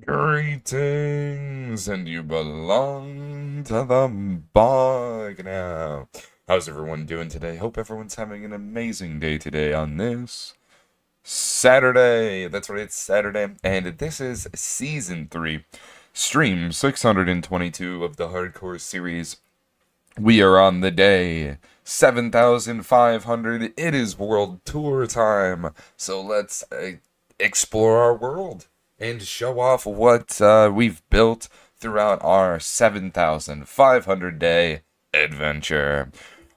Greetings, and you belong to the bog now. How's everyone doing today? Hope everyone's having an amazing day today on this Saturday. That's right, it's Saturday, and this is Season 3, Stream 622 of the Hardcore series. We are on the day 7,500. It is World Tour time, so let's explore our world and show off what we've built throughout our 7,500 day adventure.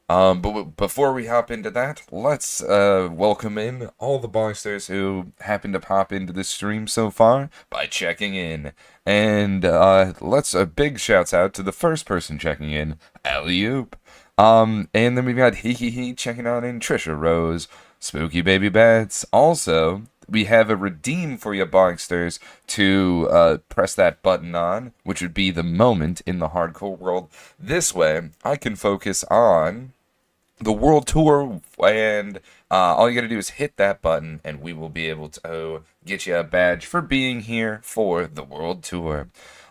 But before we hop into that, let's welcome in all the boxers who happen to pop into the stream so far by checking in. And let's a big shouts out to the first person checking in, Alley-oop. And then we've got Hee checking out in, Trisha Rose, Spooky Baby Bats. Also, we have a redeem for you boxsters to press that button on, which would be the moment in the hardcore world. This way, I can focus on the world tour, and all you gotta do is hit that button, and we will be able to get you a badge for being here for the world tour.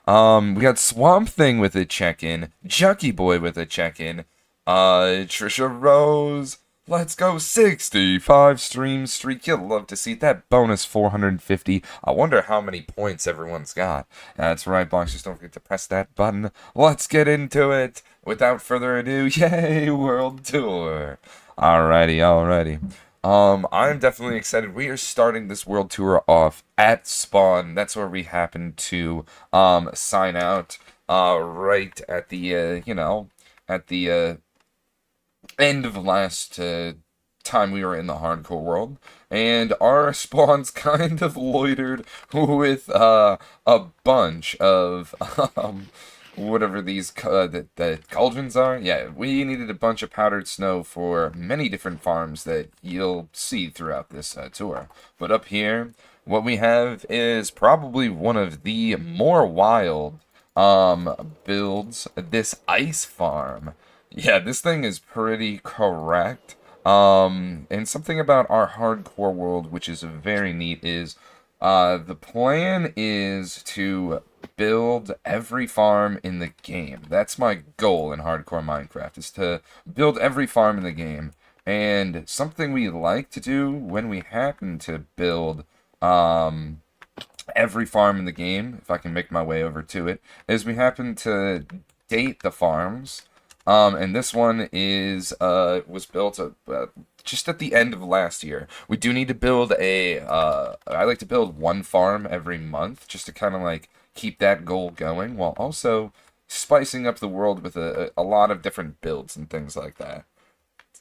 We got Swamp Thing with a check-in, Jucky Boy with a check-in, Trisha Rose. Let's go 65 stream streak. You'll love to see that bonus 450. I wonder how many points everyone's got. That's right, boxers. Don't forget to press that button. Let's get into it. Without further ado, yay, World Tour. Alrighty. I'm definitely excited. We are starting this World Tour off at spawn. That's where we happen to sign out right at the at the end of last time we were in the hardcore world, and our spawns kind of loitered with a bunch of whatever these the cauldrons are. Yeah, we needed a bunch of powdered snow for many different farms that you'll see throughout this tour. But up here, what we have is probably one of the more wild builds, this ice farm. Yeah, this thing is pretty correct. And something about our hardcore world, which is very neat, is the plan is to build every farm in the game. That's my goal in hardcore Minecraft, is to build every farm in the game. And something we like to do when we happen to build every farm in the game, if I can make my way over to it, is we happen to date the farms. And this one is was built just at the end of last year. We do need to build I like to build one farm every month just to kind of like keep that goal going, while also spicing up the world with a lot of different builds and things like that.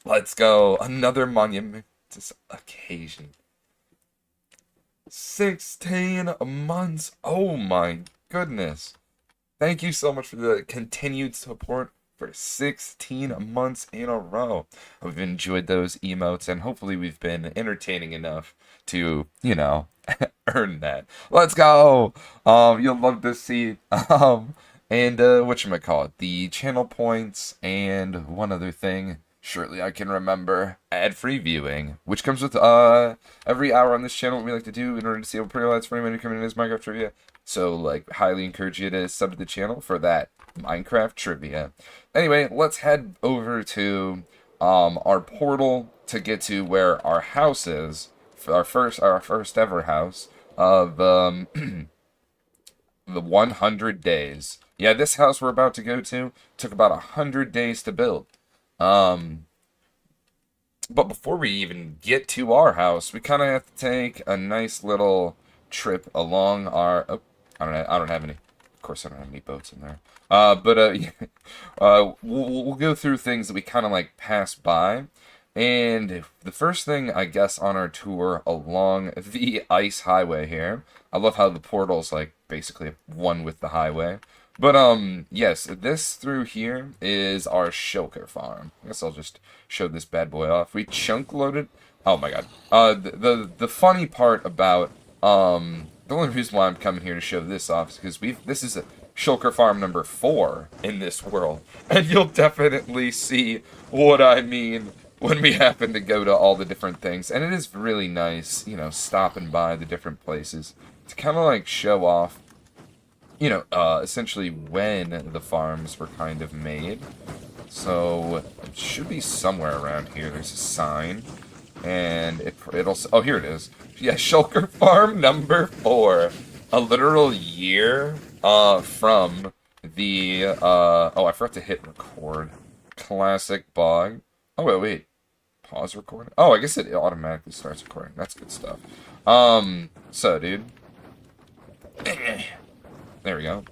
Let's go. Another monumentous occasion. 16 months. Oh my goodness. Thank you so much for the continued support for 16 months in a row. I've enjoyed those emotes, and hopefully we've been entertaining enough to, earn that. Let's go! You'll love to see, and, whatchamacallit, the channel points, and one other thing, shortly I can remember, ad-free viewing, which comes with, every hour on this channel, what we like to do in order to see how pretty lights for anyone who come in as Minecraft trivia. So, highly encourage you to sub to the channel for that Minecraft trivia. Anyway, let's head over to our portal to get to where our house is, our first ever house of the 100 days. Yeah, this house we're about to go to took about 100 days to build. But before we even get to our house, we kind of have to take a nice little trip along our. Oh, I don't have any. Of course, I don't have any boats in there. We'll go through things that we kind of pass by. And the first thing, I guess, on our tour along the ice highway here, I love how the portal's basically one with the highway. But yes, this through here is our shulker farm. I guess I'll just show this bad boy off. We chunk loaded. Oh my god. The funny part about the only reason why I'm coming here to show this off is because this is a shulker farm number 4 in this world, and you'll definitely see what I mean when we happen to go to all the different things. And it is really nice, stopping by the different places to kind of show off essentially when the farms were kind of made. So it should be somewhere around here. There's a sign, and it'll. Oh, here it is. Yeah, Shulker Farm number 4, a literal year from the Oh, I forgot to hit record. Classic bog. Oh wait. Pause recording. Oh, I guess it automatically starts recording. That's good stuff. So dude. There we go.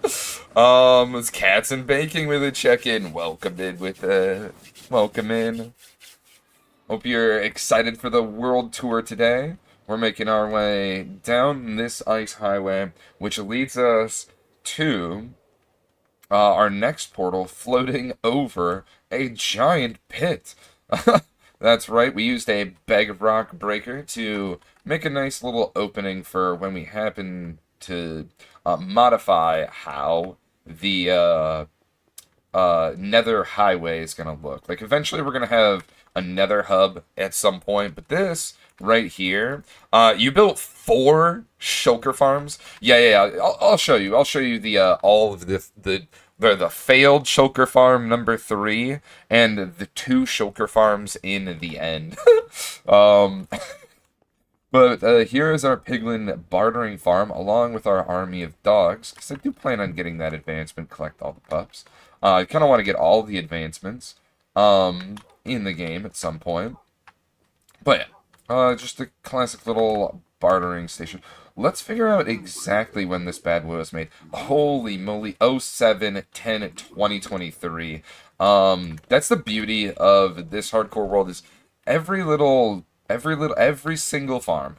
It's Cats and Baking with a check-in. Welcome in. Hope you're excited for the world tour today. We're making our way down this ice highway, which leads us to our next portal floating over a giant pit. That's right, we used a bedrock breaker to make a nice little opening for when we happen to modify how the nether highway is going to look. Like, eventually we're going to have a nether hub at some point, but this right here, you built 4 shulker farms. Yeah. I'll show you. I'll show you the all of the failed shulker farm number 3 and the 2 shulker farms in the end. But here is our piglin bartering farm, along with our army of dogs, because I do plan on getting that advancement, collect all the pups. I kind of want to get all the advancements in the game at some point. But yeah, just a classic little bartering station. Let's figure out exactly when this bad boy was made. Holy moly, 07/10/2023. That's the beauty of this hardcore world, is every single farm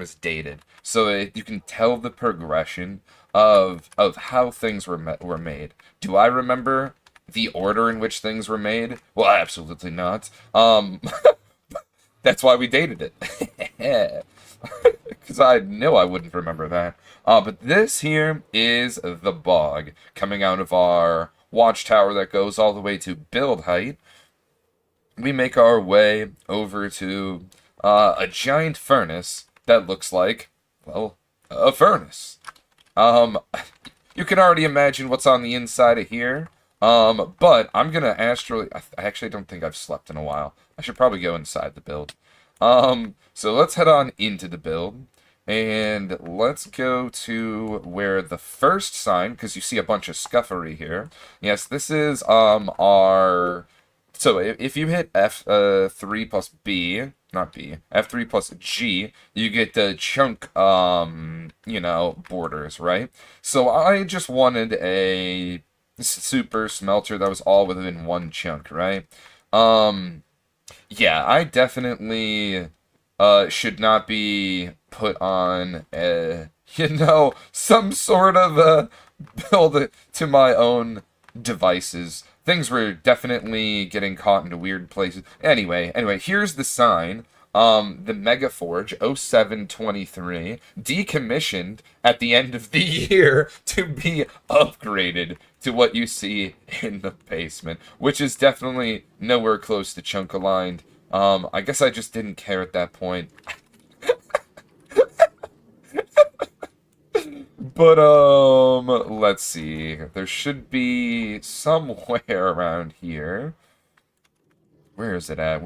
is dated, so you can tell the progression of how things were made. Do I remember the order in which things were made? Well, absolutely not. That's why we dated it. Because I know I wouldn't remember that. But this here is the bog, coming out of our watchtower that goes all the way to build height. We make our way over to a giant furnace that looks like, well, a furnace. You can already imagine what's on the inside of here. But I'm gonna astrally. I actually don't think I've slept in a while. I should probably go inside the build. So let's head on into the build, and let's go to where the first sign, because you see a bunch of scuffery here. Yes, this is our. So if you hit F3 plus B, not B, F3 plus G, you get the chunk, borders, right? So I just wanted a super smelter that was all within one chunk, right? Yeah, I definitely should not be put on some sort of build to my own devices. Things were definitely getting caught into weird places. Anyway, here's the sign. The Mega Forge 07/23 decommissioned at the end of the year to be upgraded to what you see in the basement, which is definitely nowhere close to chunk aligned. I guess I just didn't care at that point. But, let's see. There should be somewhere around here. Where is it at?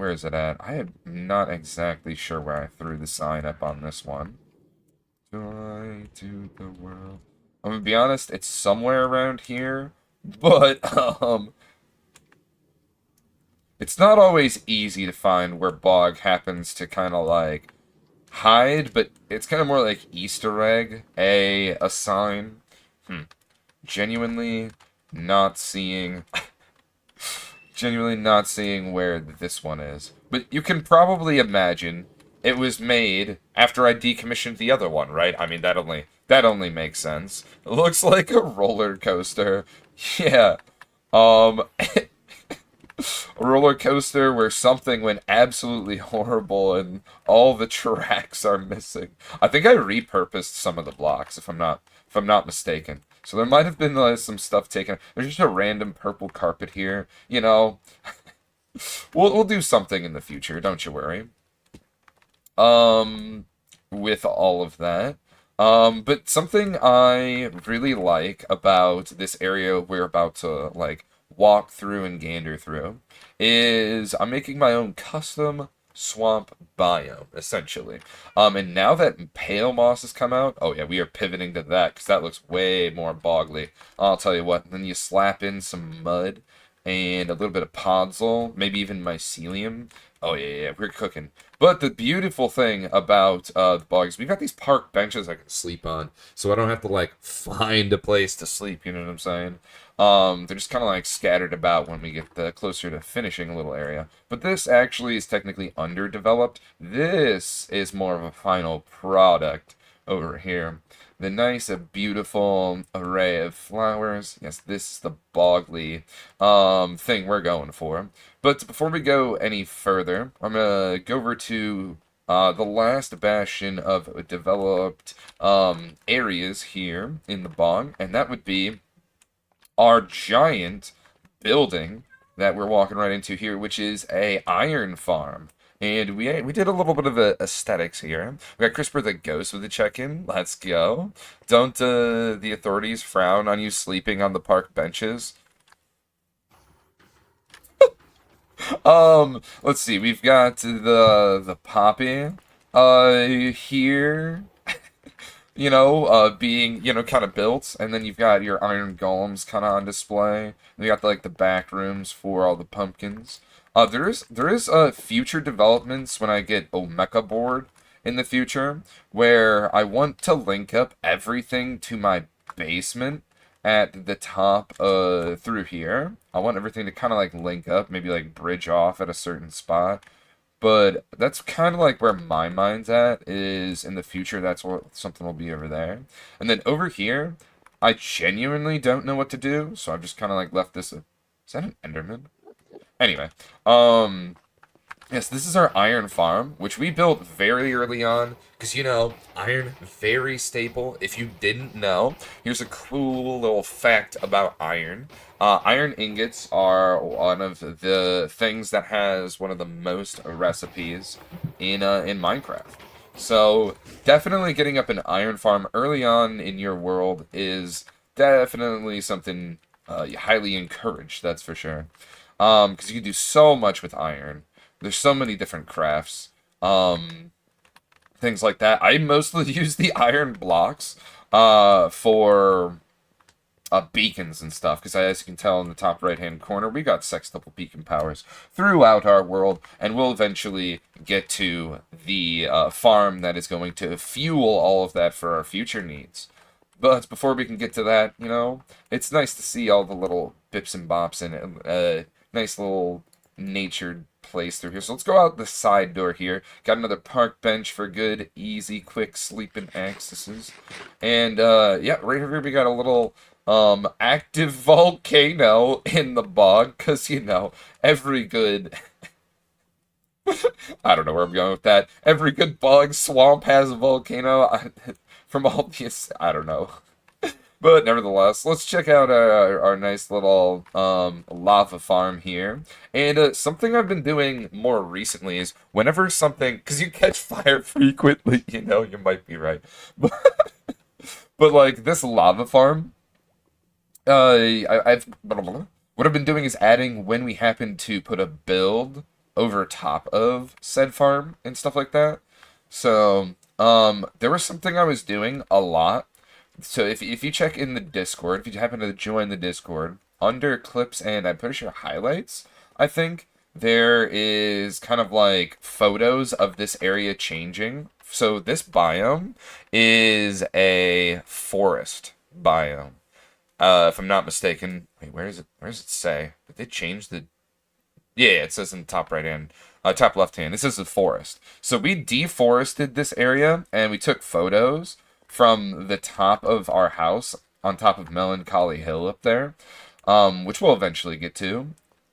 I am not exactly sure where I threw the sign up on this one. Joy to the world. I'm gonna be honest, it's somewhere around here. But, it's not always easy to find where bog happens to kind of, like, hide, but it's kind of more like Easter egg, a sign. Genuinely not seeing where this one is. But you can probably imagine it was made after I decommissioned the other one, right? I mean, that only makes sense. It looks like a roller coaster. Yeah. A roller coaster where something went absolutely horrible and all the tracks are missing. I think I repurposed some of the blocks, if I'm not mistaken. So there might have been some stuff taken. There's just a random purple carpet here. We'll do something in the future. Don't you worry. With all of that, But something I really like about this area we're about to like walk through and gander through is I'm making my own custom swamp biome, essentially. And now that pale moss has come out, oh yeah, we are pivoting to that because that looks way more boggly. I'll tell you what, then you slap in some mud and a little bit of podzol, maybe even mycelium. Oh yeah, we're cooking. But the beautiful thing about the bog is we've got these park benches I can sleep on, so I don't have to like find a place to sleep. You know what I'm saying? They're just kind of like scattered about when we get closer to finishing a little area. But this actually is technically underdeveloped. This is more of a final product over here. The nice, beautiful array of flowers. Yes, this is the boggly thing we're going for. But before we go any further, I'm gonna go over to the last bastion of developed areas here in the bog, and that would be our giant building that we're walking right into here, which is a iron farm. And we did a little bit of aesthetics here. We got Crisper the Ghost with the check-in. Let's go. Don't the authorities frown on you sleeping on the park benches? Let's see. We've got the poppy here, being, kind of built, and then you've got your iron golems kind of on display. And you got like the back rooms for all the pumpkins. There is future developments when I get Omeka board in the future, where I want to link up everything to my basement at the top through here. I want everything to kind of like link up, maybe like bridge off at a certain spot. But that's kind of like where my mind's at, is in the future that's what something will be over there. And then over here, I genuinely don't know what to do, so I've just kind of like left this. Is that an Enderman? Anyway, yes, this is our iron farm, which we built very early on, because, iron, very staple. If you didn't know, here's a cool little fact about iron. Iron ingots are one of the things that has one of the most recipes in Minecraft. So, definitely getting up an iron farm early on in your world is definitely something highly encouraged, that's for sure. Because you can do so much with iron. There's so many different crafts, things like that. I mostly use the iron blocks for beacons and stuff, because as you can tell in the top right-hand corner, we got sextuple beacon powers throughout our world, and we'll eventually get to the farm that is going to fuel all of that for our future needs. But before we can get to that, it's nice to see all the little bips and bops in it. Nice little natured place through here. So let's go out the side door here. Got another park bench for good, easy, quick sleeping accesses. And yeah, right over here we got a little active volcano in the bog, because every good I don't know where I'm going with that. Every good bog swamp has a volcano. From all these, I don't know. But nevertheless, let's check out our nice little lava farm here. And something I've been doing more recently is whenever something, because you catch fire frequently, you might be right. But like this lava farm, what I've been doing is adding when we happen to put a build over top of said farm and stuff like that. So, there was something I was doing a lot. So if you check in the Discord, if you happen to join the Discord, under clips and I'm pretty sure highlights, I think, there is kind of like photos of this area changing. So this biome is a forest biome. If I'm not mistaken. Wait, where is it? Where does it say? Did they change the... Yeah, it says in the top right hand, top left hand. This is a forest. So we deforested this area and we took photos from the top of our house on top of Melancholy Hill up there, which we'll eventually get to.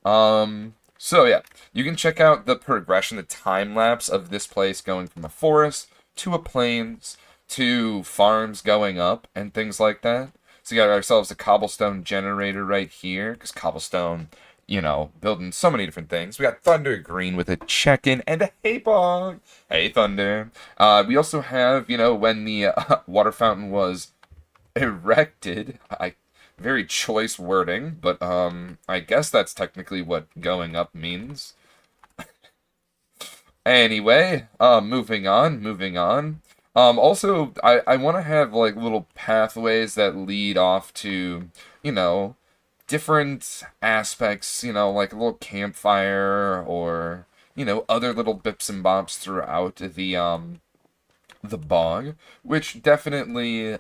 So yeah, you can check out the progression, the time lapse of this place going from a forest to a plains to farms going up and things like that. So we got ourselves a cobblestone generator right here, because cobblestone you know, building so many different things. We got Thunder Green with a check-in and a hey bog. Hey Thunder. We also have, you know, when the water fountain was erected. Very choice wording, but I guess that's technically what going up means. Anyway, moving on. Also, I want to have like little pathways that lead off to, you know, different aspects, you know, like a little campfire or, you know, other little bips and bops throughout the bog, which definitely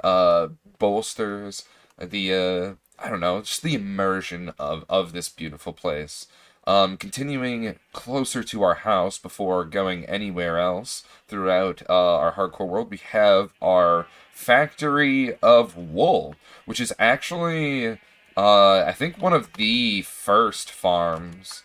bolsters the I don't know, just the immersion of this beautiful place. Continuing closer to our house before going anywhere else throughout our hardcore world, we have our factory of wool, which is actually, I think, one of the first farms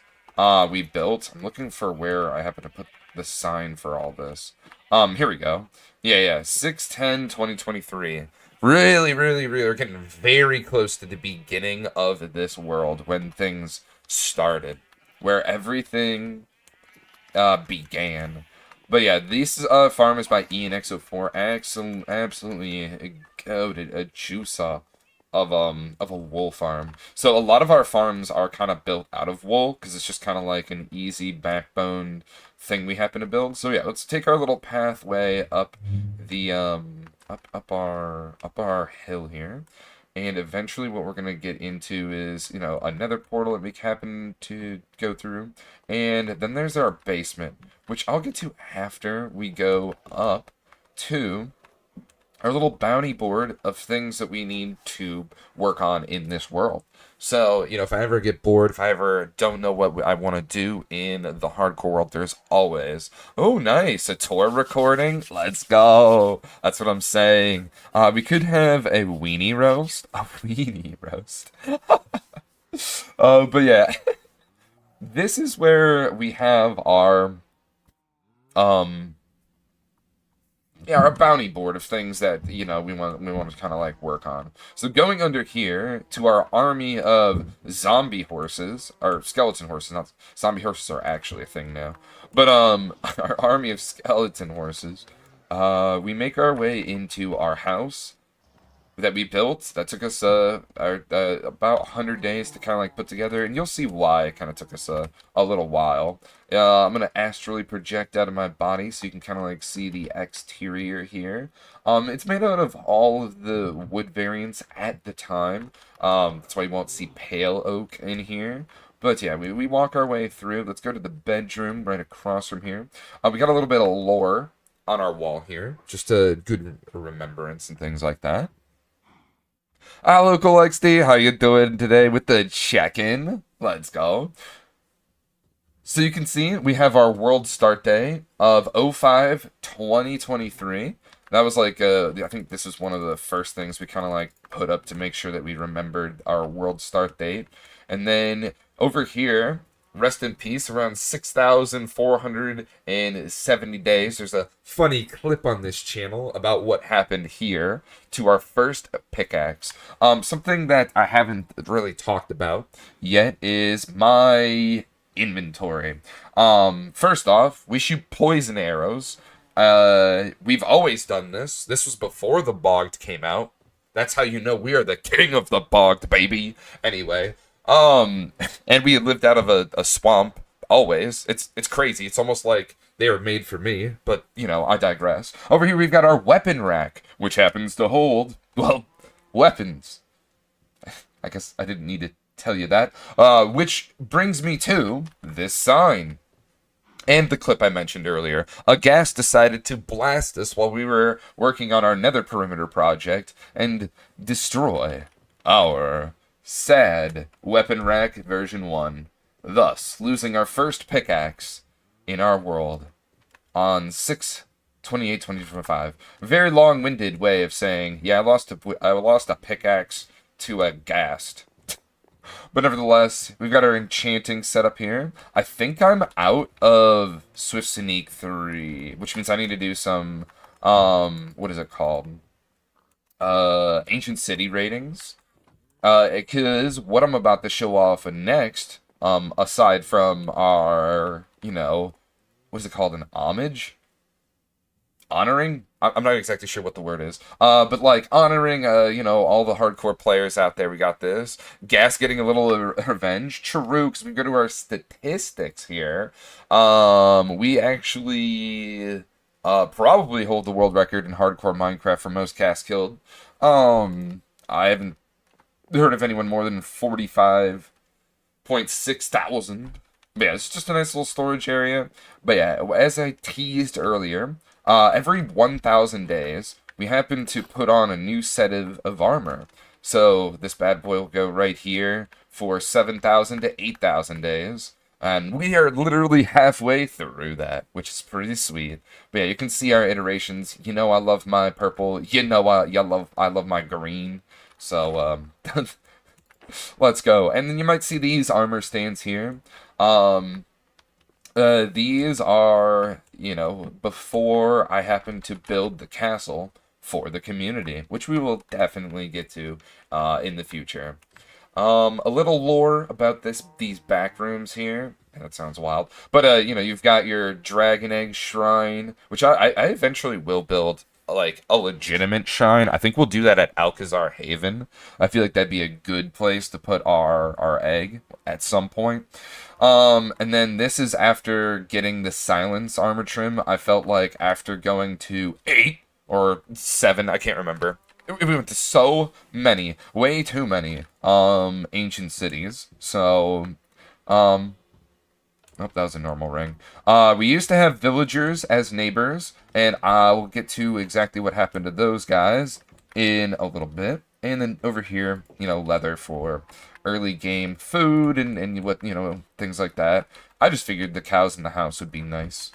we built. I'm looking for where I happen to put the sign for all this. Here we go. Yeah, 6/10/2023. Really, really, really, we're getting very close to the beginning of this world when things started, where everything began. But yeah, this farm is by ENX04. Absolutely goated, a juicer of a wool farm. So a lot of our farms are kind of built out of wool because it's just kind of like an easy backbone thing we happen to build. So yeah, let's take our little pathway up the up our hill here. And eventually what we're going to get into is, you know, another portal that we happen to go through. And then there's our basement, which I'll get to after we go up to our little bounty board of things that we need to work on in this world. So, you know, if I ever get bored, if I ever don't know what I want to do in the hardcore world, there's always, oh, nice, a tour recording. Let's go. That's what I'm saying. We could have a weenie roast. A weenie roast. But yeah, this is where we have um, our bounty board of things that, you know, we want to kind of like work on. So going under here to our army of zombie horses, or skeleton horses. Not zombie horses are actually a thing now, but our army of skeleton horses. We make our way into our house that we built. That took us about 100 days to kind of like put together, and you'll see why it kind of took us a little while. I'm gonna astrally project out of my body so you can kind of like see the exterior here. It's made out of all of the wood variants at the time. That's why you won't see pale oak in here. But yeah, we walk our way through. Let's go to the bedroom right across from here. We got a little bit of lore on our wall here, just a good remembrance and things like that. Hello, XD. How you doing today with the check-in? Let's go. So you can see we have our world start day of 05/2023. That was like, I think this is one of the first things we kind of like put up to make sure that we remembered our world start date. And then over here, rest in peace, around 6,470 days. There's a funny clip on this channel about what happened here to our first pickaxe. Something that I haven't really talked about yet is my inventory. First off, we shoot poison arrows. We've always done this. This was before the bogged came out. That's how you know we are the king of the bogged, baby. Anyway. And we lived out of a swamp always. It's crazy. It's almost like they were made for me, but you know, I digress. Over here we've got our weapon rack, which happens to hold, well, weapons. I guess I didn't need to tell you that. Which brings me to this sign. And the clip I mentioned earlier. A gas decided to blast us while we were working on our nether perimeter project and destroy our sad weapon rack version 1, thus losing our first pickaxe in our world on 6/28/2025. Very long-winded way of saying, yeah, I lost a pickaxe to a ghast. But nevertheless, we've got our enchanting setup here. I think I'm out of Swift Sneak 3, which means I need to do some what is it called? Ancient City ratings. Because what I'm about to show off next aside from our, what's it called, an homage? Honoring? I'm not exactly sure what the word is. But like honoring, all the hardcore players out there. We got this. Gas getting a little revenge. True, because we go to our statistics here. We actually probably hold the world record in hardcore Minecraft for most cast killed. I haven't heard of anyone more than 45.6 thousand. But yeah, it's just a nice little storage area. But yeah, as I teased earlier, every 1,000 days, we happen to put on a new set of armor. So this bad boy will go right here for 7,000 to 8,000 days. And we are literally halfway through that, which is pretty sweet. But yeah, you can see our iterations. You know I love my purple. You know I love my green. So, let's go. And then you might see these armor stands here. These are, before I happen to build the castle for the community, which we will definitely get to in the future. A little lore about these back rooms here. That sounds wild. But, you've got your Dragon Egg Shrine, which I eventually will build, like, a legitimate shrine. I think we'll do that at Alcazar Haven. I feel like that'd be a good place to put our egg at some point. And then this is after getting the Silence armor trim. I felt like after going to 8 or 7, I can't remember. We went to so many, way too many, ancient cities. So, oh, that was a normal ring. We used to have villagers as neighbors, and I'll get to exactly what happened to those guys in a little bit. And then over here, leather for early game food and what, things like that. I just figured the cows in the house would be nice.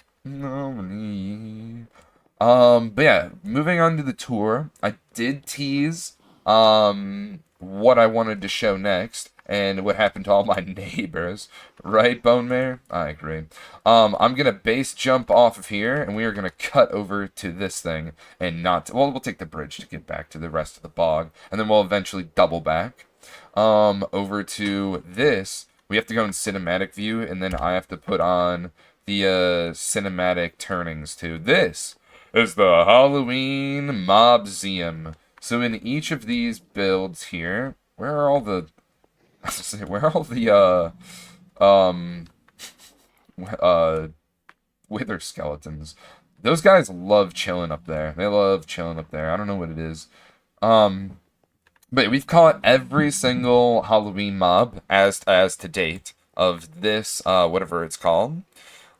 But yeah, moving on to the tour, I did tease, what I wanted to show next, and what happened to all my neighbors. Right, Bone Mare? I agree. I'm gonna base jump off of here, and we are gonna cut over to this thing, and we'll take the bridge to get back to the rest of the bog, and then we'll eventually double back, over to this. We have to go in cinematic view, and then I have to put on the, cinematic turnings to this. Is the Halloween Mobseum. So in each of these builds here, where are all the wither skeletons? Those guys love chilling up there. They love chilling up there. I don't know what it is. But we've caught every single Halloween mob as to date of this, whatever it's called.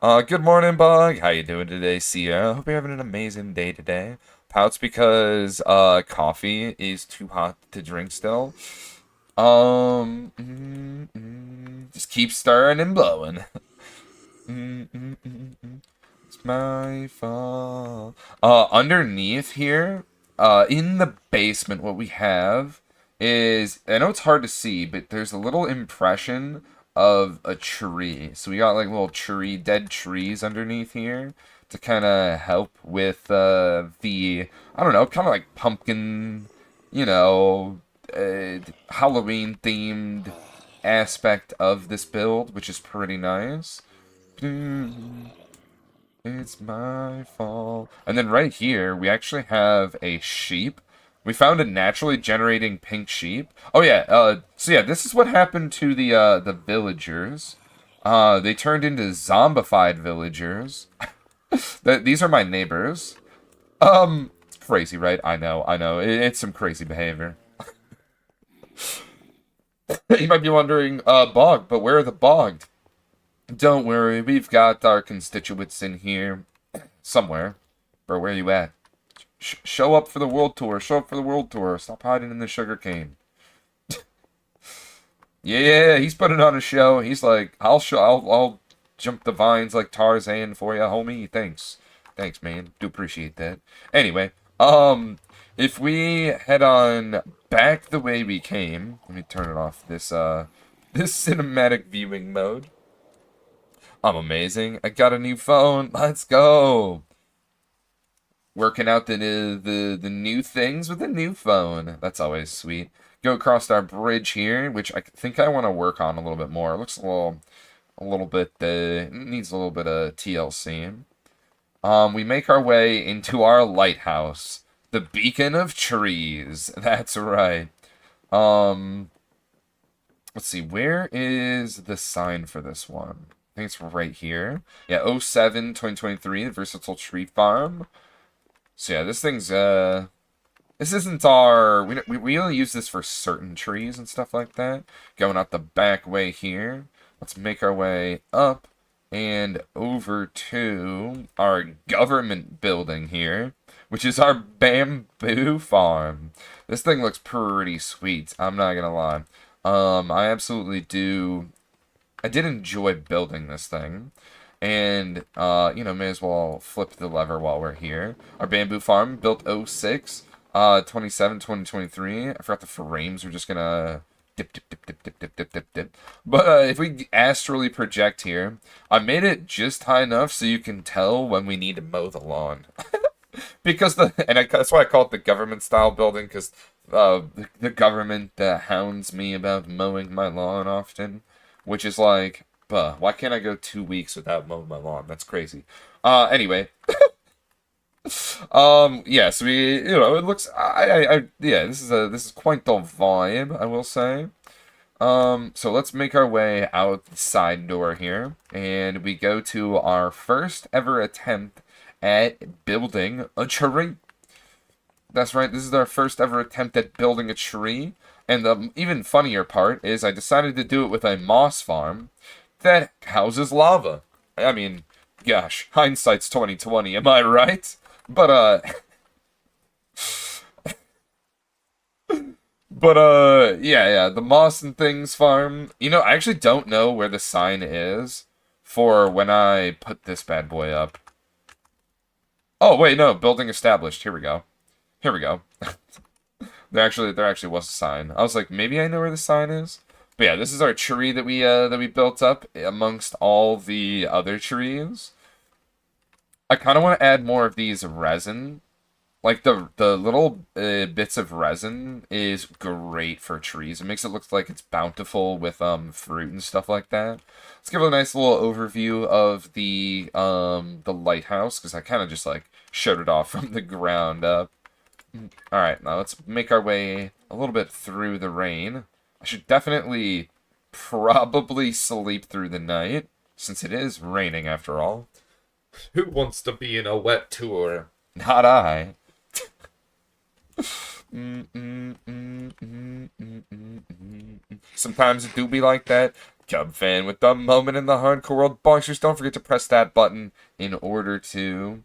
Good morning, Bug. How you doing today, Sia? Hope you're having an amazing day today. Pouts because, coffee is too hot to drink still. Just keep stirring and blowing. It's my fault. Underneath here, in the basement, what we have is, I know it's hard to see, but there's a little impression of a tree. So we got like little dead trees underneath here to kind of help with I don't know, kind of like pumpkin, Halloween themed aspect of this build, which is pretty nice. It's my fault. And then right here, we actually have a sheep. We found a naturally generating pink sheep. Oh yeah, so yeah, this is what happened to the villagers. They turned into zombified villagers. These are my neighbors. It's crazy, right? I know. It's some crazy behavior. You might be wondering, Bog, but where are the bogged? Don't worry, we've got our constituents in here. Somewhere. Bro, where are you at? Show up for the world tour. Show up for the world tour. Stop hiding in the sugarcane. Yeah, he's putting on a show. He's like, I'll jump the vines like Tarzan for you, homie. Thanks, man. Do appreciate that. Anyway, if we head on back the way we came, let me turn it off. This cinematic viewing mode. I'm amazing. I got a new phone. Let's go. Working out the new things with a new phone. That's always sweet. go across our bridge here, which I think I want to work on a little bit more. It looks a little bit, needs a little bit of TLC. We make our way into our lighthouse, the beacon of trees. That's right. Um, let's see, where is the sign for this one? I think it's right here. Yeah, 07/2023, the Versatile Tree Farm. So yeah, this thing's, this isn't our, we only use this for certain trees and stuff like that. Going out the back way here. Let's make our way up and over to our government building here, which is our bamboo farm. This thing looks pretty sweet, I'm not gonna lie. I absolutely do. I did enjoy building this thing. And, you know, may as well flip the lever while we're here. Our bamboo farm built 06, 27/2023. I forgot the frames were just gonna dip, dip, dip, dip, dip, dip, dip, dip, dip. But if we astrally project here, I made it just high enough so you can tell when we need to mow the lawn. Because that's why I call it the government style building, because the government hounds me about mowing my lawn often, which is like, why can't I go 2 weeks without mowing my lawn? That's crazy. Anyway. Yeah, so we, you know, it looks, yeah, this is quite the vibe, I will say. So let's make our way out the side door here, and we go to our first ever attempt at building a tree. That's right, this is our first ever attempt at building a tree, and the even funnier part is I decided to do it with a moss farm that houses lava. I mean, gosh, hindsight's 2020, am I right? But, yeah, the Moss and Things farm. You know, I actually don't know where the sign is for when I put this bad boy up. Oh, wait, no, building established. Here we go. Here we go. There actually was a sign. I was like, maybe I know where the sign is. But yeah, this is our tree that we built up amongst all the other trees. I kind of want to add more of these resin. Like, the little bits of resin is great for trees. It makes it look like it's bountiful with fruit and stuff like that. Let's give it a nice little overview of the lighthouse, because I kind of just, like, showed it off from the ground up. Alright, now let's make our way a little bit through the rain. I should definitely probably sleep through the night, since it is raining after all. Who wants to be in a wet tour? Not I. Sometimes it do be like that. Cub fan with the moment in the hardcore world. Boxers, don't forget to press that button in order to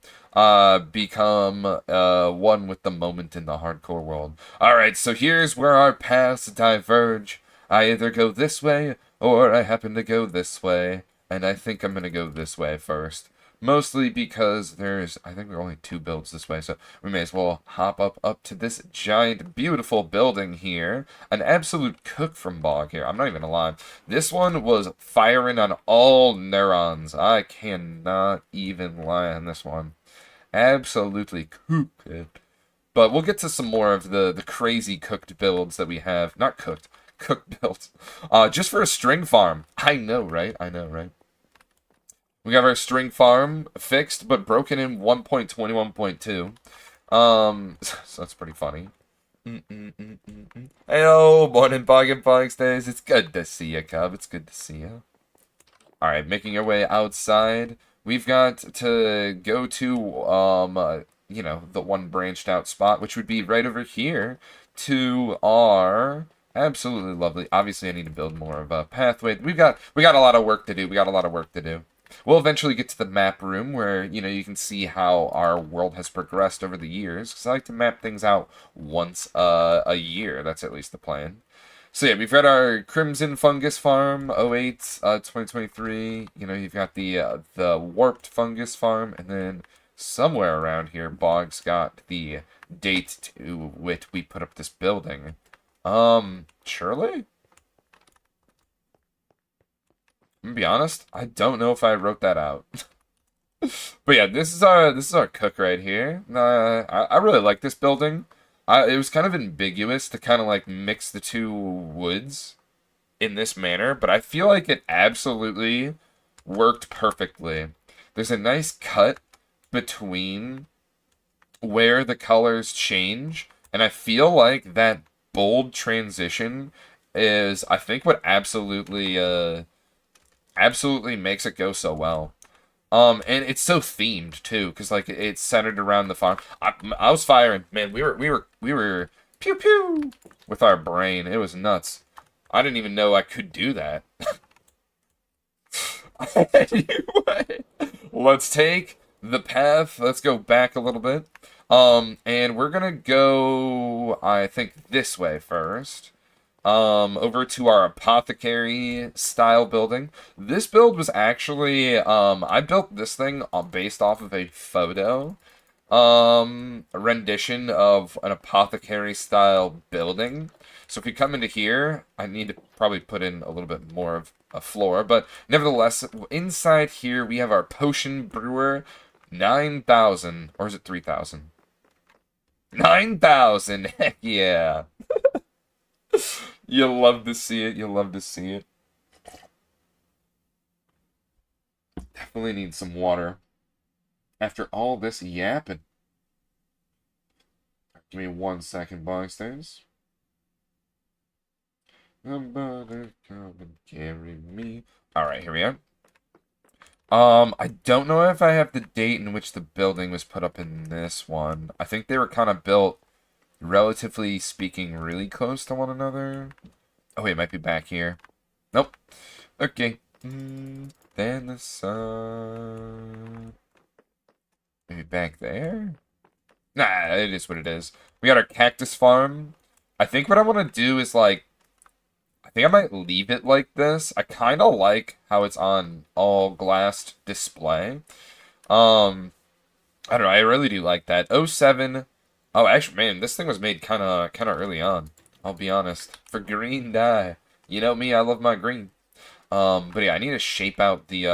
become one with the moment in the hardcore world. Alright, so here's where our paths diverge. I either go this way, or I happen to go this way. And I think I'm going to go this way first. Mostly because I think there are only 2 builds this way, so we may as well hop up to this giant, beautiful building here. An absolute cook from Bog here. I'm not even gonna lie. This one was firing on all neurons. I cannot even lie on this one. Absolutely cooked. But we'll get to some more of the crazy cooked builds that we have. Not cooked. Cooked builds. Just for a string farm. I know, right? I know, right? We got our string farm fixed, but broken in 1.21.2. So that's pretty funny. Heyo, morning, Bog and Boggs days. It's good to see you, Cub. It's good to see you. Alright, making our way outside. We've got to go to, you know, the one branched out spot, which would be right over here to our... Absolutely lovely. Obviously, I need to build more of a pathway. We got a lot of work to do. We got a lot of work to do. We'll eventually get to the map room where, you know, you can see how our world has progressed over the years. Because I like to map things out once a year. That's at least the plan. So yeah, we've got our Crimson Fungus Farm, 08, 2023. You know, you've got the Warped Fungus Farm. And then somewhere around here, Bog's got the date to which we put up this building. Surely? I'm gonna be honest, I don't know if I wrote that out. But yeah, this is our cook right here. I really like this building. It was kind of ambiguous to kind of like mix the two woods in this manner, but I feel like it absolutely worked perfectly. There's a nice cut between where the colors change, and I feel like that bold transition is, I think, what absolutely makes it go so well. And it's so themed too, because like it's centered around the farm. I was firing, man. We were pew pew with our brain. It was nuts. I didn't even know I could do that. Anyway, let's take the path. Let's go back a little bit. And we're gonna go, I think, this way first. Over to our apothecary style building. This build was actually, I built this thing based off of a photo, a rendition of an apothecary style building. So if we come into here, I need to probably put in a little bit more of a floor, but nevertheless, inside here we have our potion brewer, 9,000, or is it 3,000? 9,000, heck yeah. You'll love to see it. You'll love to see it. Definitely need some water. After all this yapping. Give me 1 second, Bogsters. Somebody come and carry me. Alright, here we are. I don't know if I have the date in which the building was put up in this one. I think they were kind of built, relatively speaking, really close to one another. Oh, wait, it might be back here. Nope. Okay. Then the sun. Maybe back there? Nah, it is what it is. We got our cactus farm. I think what I want to do is, like, I think I might leave it like this. I kind of like how it's on all glassed display. I don't know. I really do like that. '07. Oh, actually, man, this thing was made kind of early on. I'll be honest. For green dye. You know me, I love my green. But yeah, I need to shape out the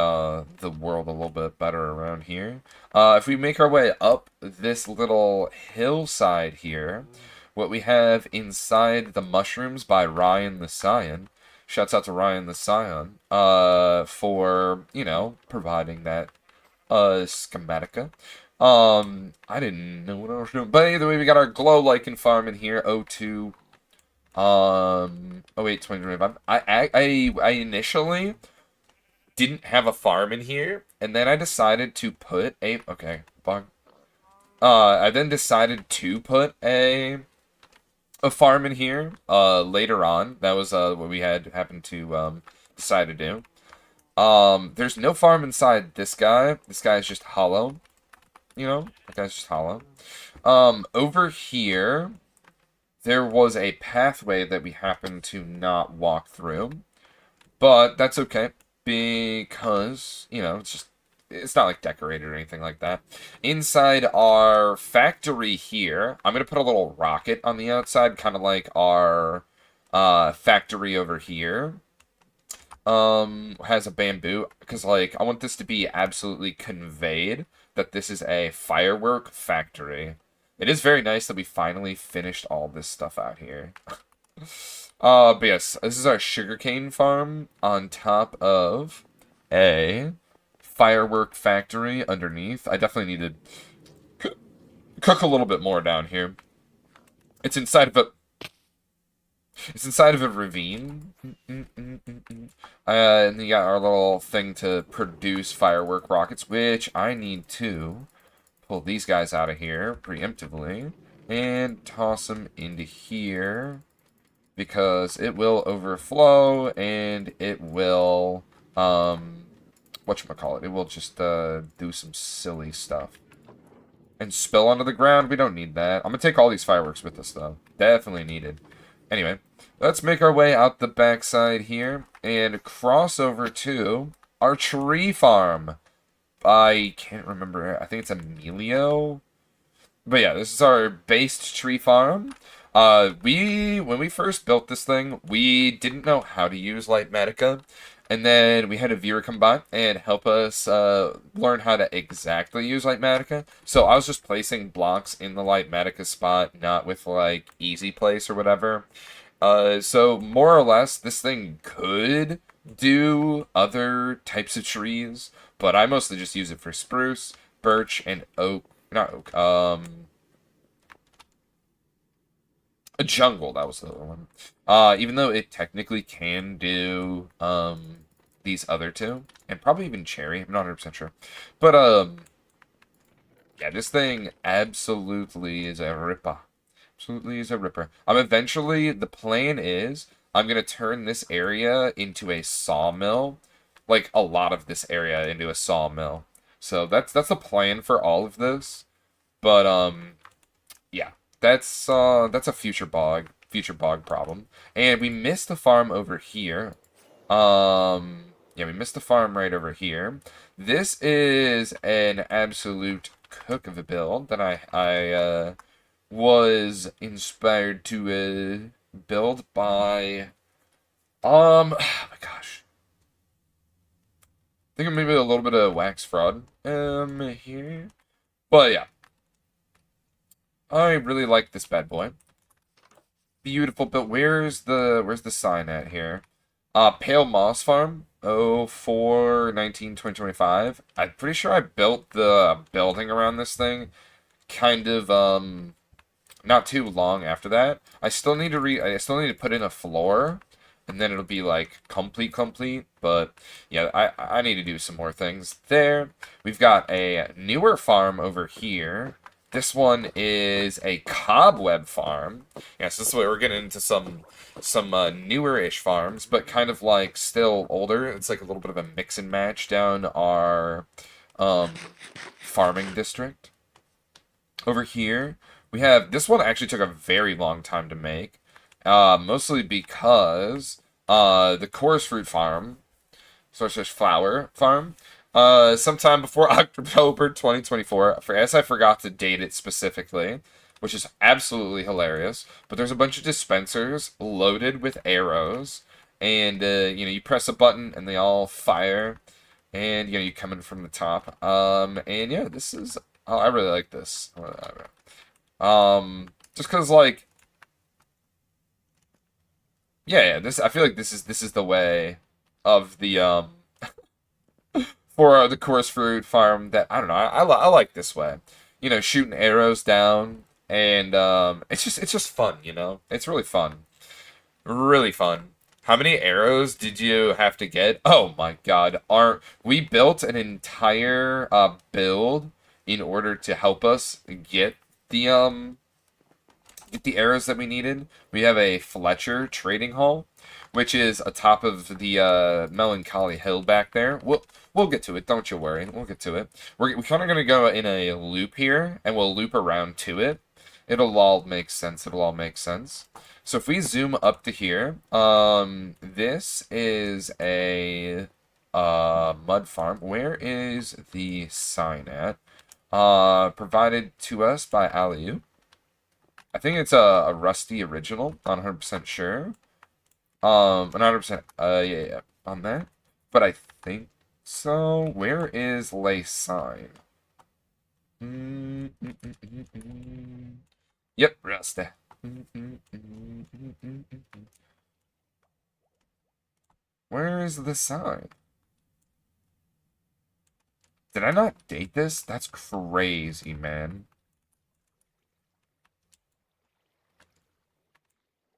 world a little bit better around here. If we make our way up this little hillside here, what we have inside the mushrooms by Ryan the Scion. Shouts out to Ryan the Scion, for, you know, providing that, schematica. I didn't know what I was doing. But either way, we got our glow lichen farm in here, '02. Oh wait, 2025. I initially didn't have a farm in here, and then I decided to put a, okay, bug. I then decided to put a farm in here, later on. That was, what we had happened to, decide to do. There's no farm inside this guy. This guy is just hollow. You know, that guy's just hollow. Over here, there was a pathway that we happened to not walk through. But that's okay, because, you know, it's not like decorated or anything like that. Inside our factory here, I'm going to put a little rocket on the outside, kind of like our factory over here. Has a bamboo, because, like, I want this to be absolutely conveyed that this is a firework factory. It is very nice that we finally finished all this stuff out here. But yes, this is our sugarcane farm on top of a firework factory underneath. I definitely need to cook a little bit more down here. It's inside of a ravine. And you got our little thing to produce firework rockets, which I need to pull these guys out of here preemptively and toss them into here, because it will overflow and it will, whatchamacallit, it will just, do some silly stuff. And spill onto the ground, we don't need that. I'm gonna take all these fireworks with us, though. Definitely needed. Anyway, let's make our way out the backside here and cross over to our tree farm. I can't remember, I think it's Emilio. But yeah, this is our based tree farm. When we first built this thing, we didn't know how to use Light Medica. And then we had a viewer come by and help us learn how to exactly use Lightmatica. So I was just placing blocks in the Lightmatica spot, not with like easy place or whatever. So more or less, this thing could do other types of trees, but I mostly just use it for spruce, birch, and oak. Not oak. A jungle. That was the other one. Even though it technically can do these other two, and probably even cherry. I'm not 100% sure, but yeah, this thing absolutely is a ripper. Absolutely is a ripper. Eventually, the plan is I'm gonna turn this area into a sawmill, like a lot of this area into a sawmill. So that's the plan for all of this. But yeah, that's a future bog problem. And we missed a farm over here. Yeah, we missed the farm right over here. This is an absolute cook of a build that I was inspired to build by oh my gosh. I think maybe a little bit of wax fraud here. But yeah. I really like this bad boy. Beautiful build. Where's the sign at here? Pale Moss Farm. 04/19/2025. I'm pretty sure I built the building around this thing kind of not too long after that. I still need to put in a floor, and then it'll be like complete. But yeah, I need to do some more things there. We've got a newer farm over here. This one is a cobweb farm. Yes, this is where we're getting into some newer-ish farms, but kind of like still older. It's like a little bit of a mix and match down our farming district. Over here, we have this one actually took a very long time to make, mostly because the chorus fruit farm, sorcerer's flower farm, sometime before October 2024. I guess I forgot to date it specifically, which is absolutely hilarious. But there's a bunch of dispensers loaded with arrows, and you press a button and they all fire, and you come in from the top. And yeah, this is I really like this. Just because like yeah, this I feel like this is the way of the for the chorus fruit farm that I don't know. I like this way. Shooting arrows down, and it's just fun. It's really fun, really fun. How many arrows did you have to get? Oh my God! We built an entire build in order to help us get the arrows that we needed. We have a Fletcher trading hall, which is atop of the Melancholy Hill back there. We'll get to it. Don't you worry. We'll get to it. We're kind of gonna go in a loop here, and we'll loop around to it. It'll all make sense. It'll all make sense. So if we zoom up to here, this is a mud farm. Where is the sign at? Provided to us by Aliu. I think it's a Rusty original. Not 100% sure. 100%. Yeah, on that. But I think so. Where is Lay Sign? Yep, Rusty. Where is the sign? Did I not date this? That's crazy, man.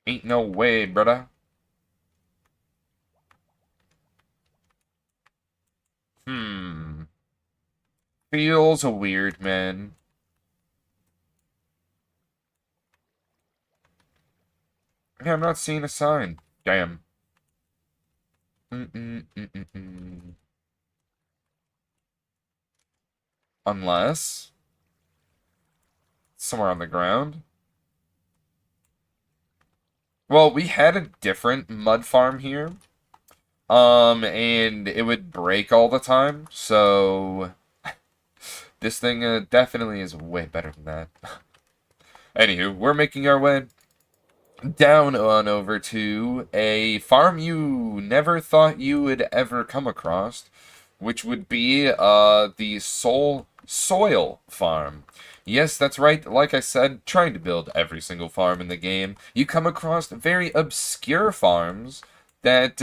Ain't no way, brother. Feels weird, man. Yeah, I'm not seeing a sign. Damn. Unless somewhere on the ground. Well, we had a different mud farm here. And it would break all the time, so this thing definitely is way better than that. Anywho, we're making our way down on over to a farm you never thought you would ever come across, which would be the Soul Soil Farm. Yes, that's right. Like I said, trying to build every single farm in the game, you come across very obscure farms that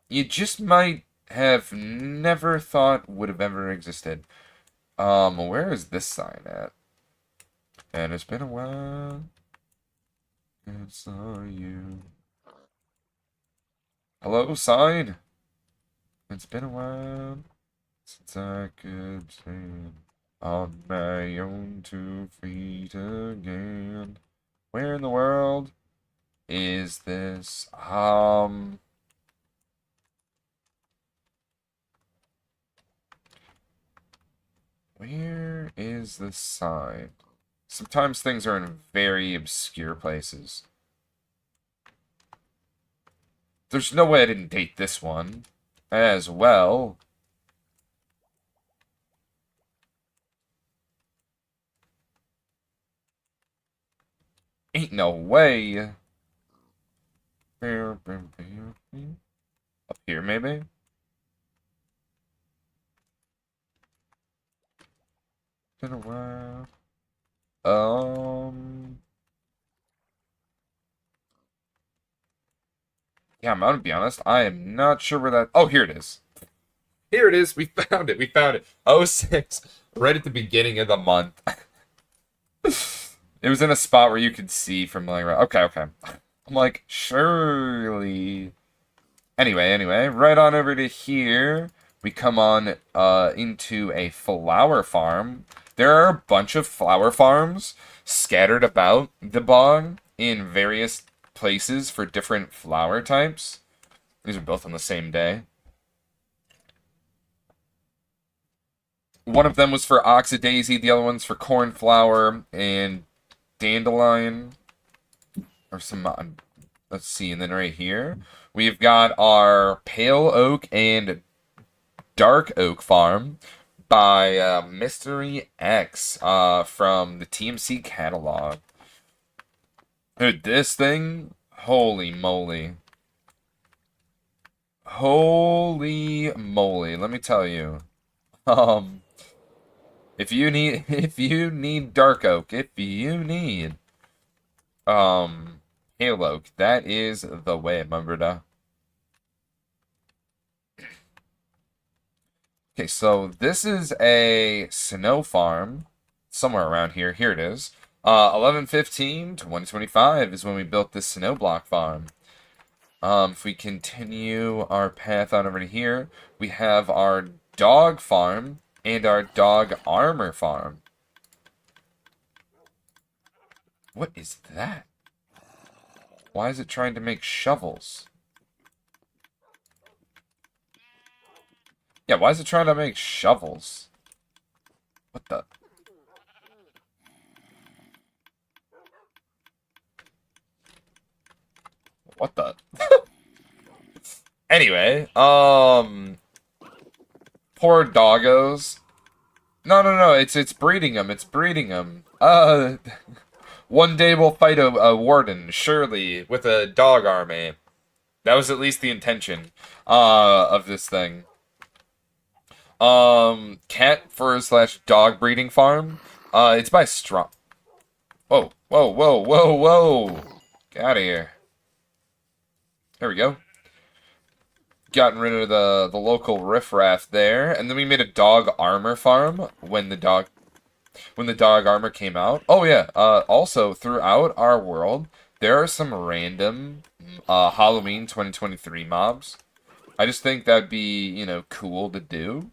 you just might have never thought would have ever existed. Where is this sign at? And it's been a while. I saw you. Hello, sign. It's been a while since I could stand on my own 2 feet again. Where in the world is this? Where is the sign? Sometimes things are in very obscure places. There's no way I didn't date this one as well. Ain't no way. Up here, maybe? Been a while. Yeah, I'm gonna be honest. I am not sure where that. Oh, here it is. Here it is. We found it. We found it. Oh 06, right at the beginning of the month. It was in a spot where you could see from like. Okay, okay. I'm like, surely. Anyway, right on over to here. We come on into a flower farm. There are a bunch of flower farms scattered about the bog in various places for different flower types. These are both on the same day. One of them was for oxydaisy, the other one's for cornflower and dandelion. Or some, let's see, and then right here, we've got our pale oak and dark oak farm by Mystery X from the TMC catalog. Dude, this thing, holy moly. Holy moly, let me tell you. Um, if you need dark oak, if you need pale oak, that is the way, my brother. Okay, so this is a snow farm somewhere around here. Here it is. 11/15/2025 is when we built this snow block farm. If we continue our path on over to here, we have our dog farm and our dog armor farm. What is that? Why is it trying to make shovels? Yeah, why is it trying to make shovels? What the? What the? Anyway, poor doggos. No, it's breeding them. It's breeding them. One day we'll fight a warden, surely, with a dog army. That was at least the intention, of this thing. Cat fur slash dog breeding farm. It's by Strong. Whoa, whoa, whoa, whoa, whoa! Get out of here. There we go. Gotten rid of the local riffraff there, and then we made a dog armor farm when the dog armor came out. Oh yeah. Also throughout our world, there are some random Halloween 2023 mobs. I just think that'd be, you know, cool to do.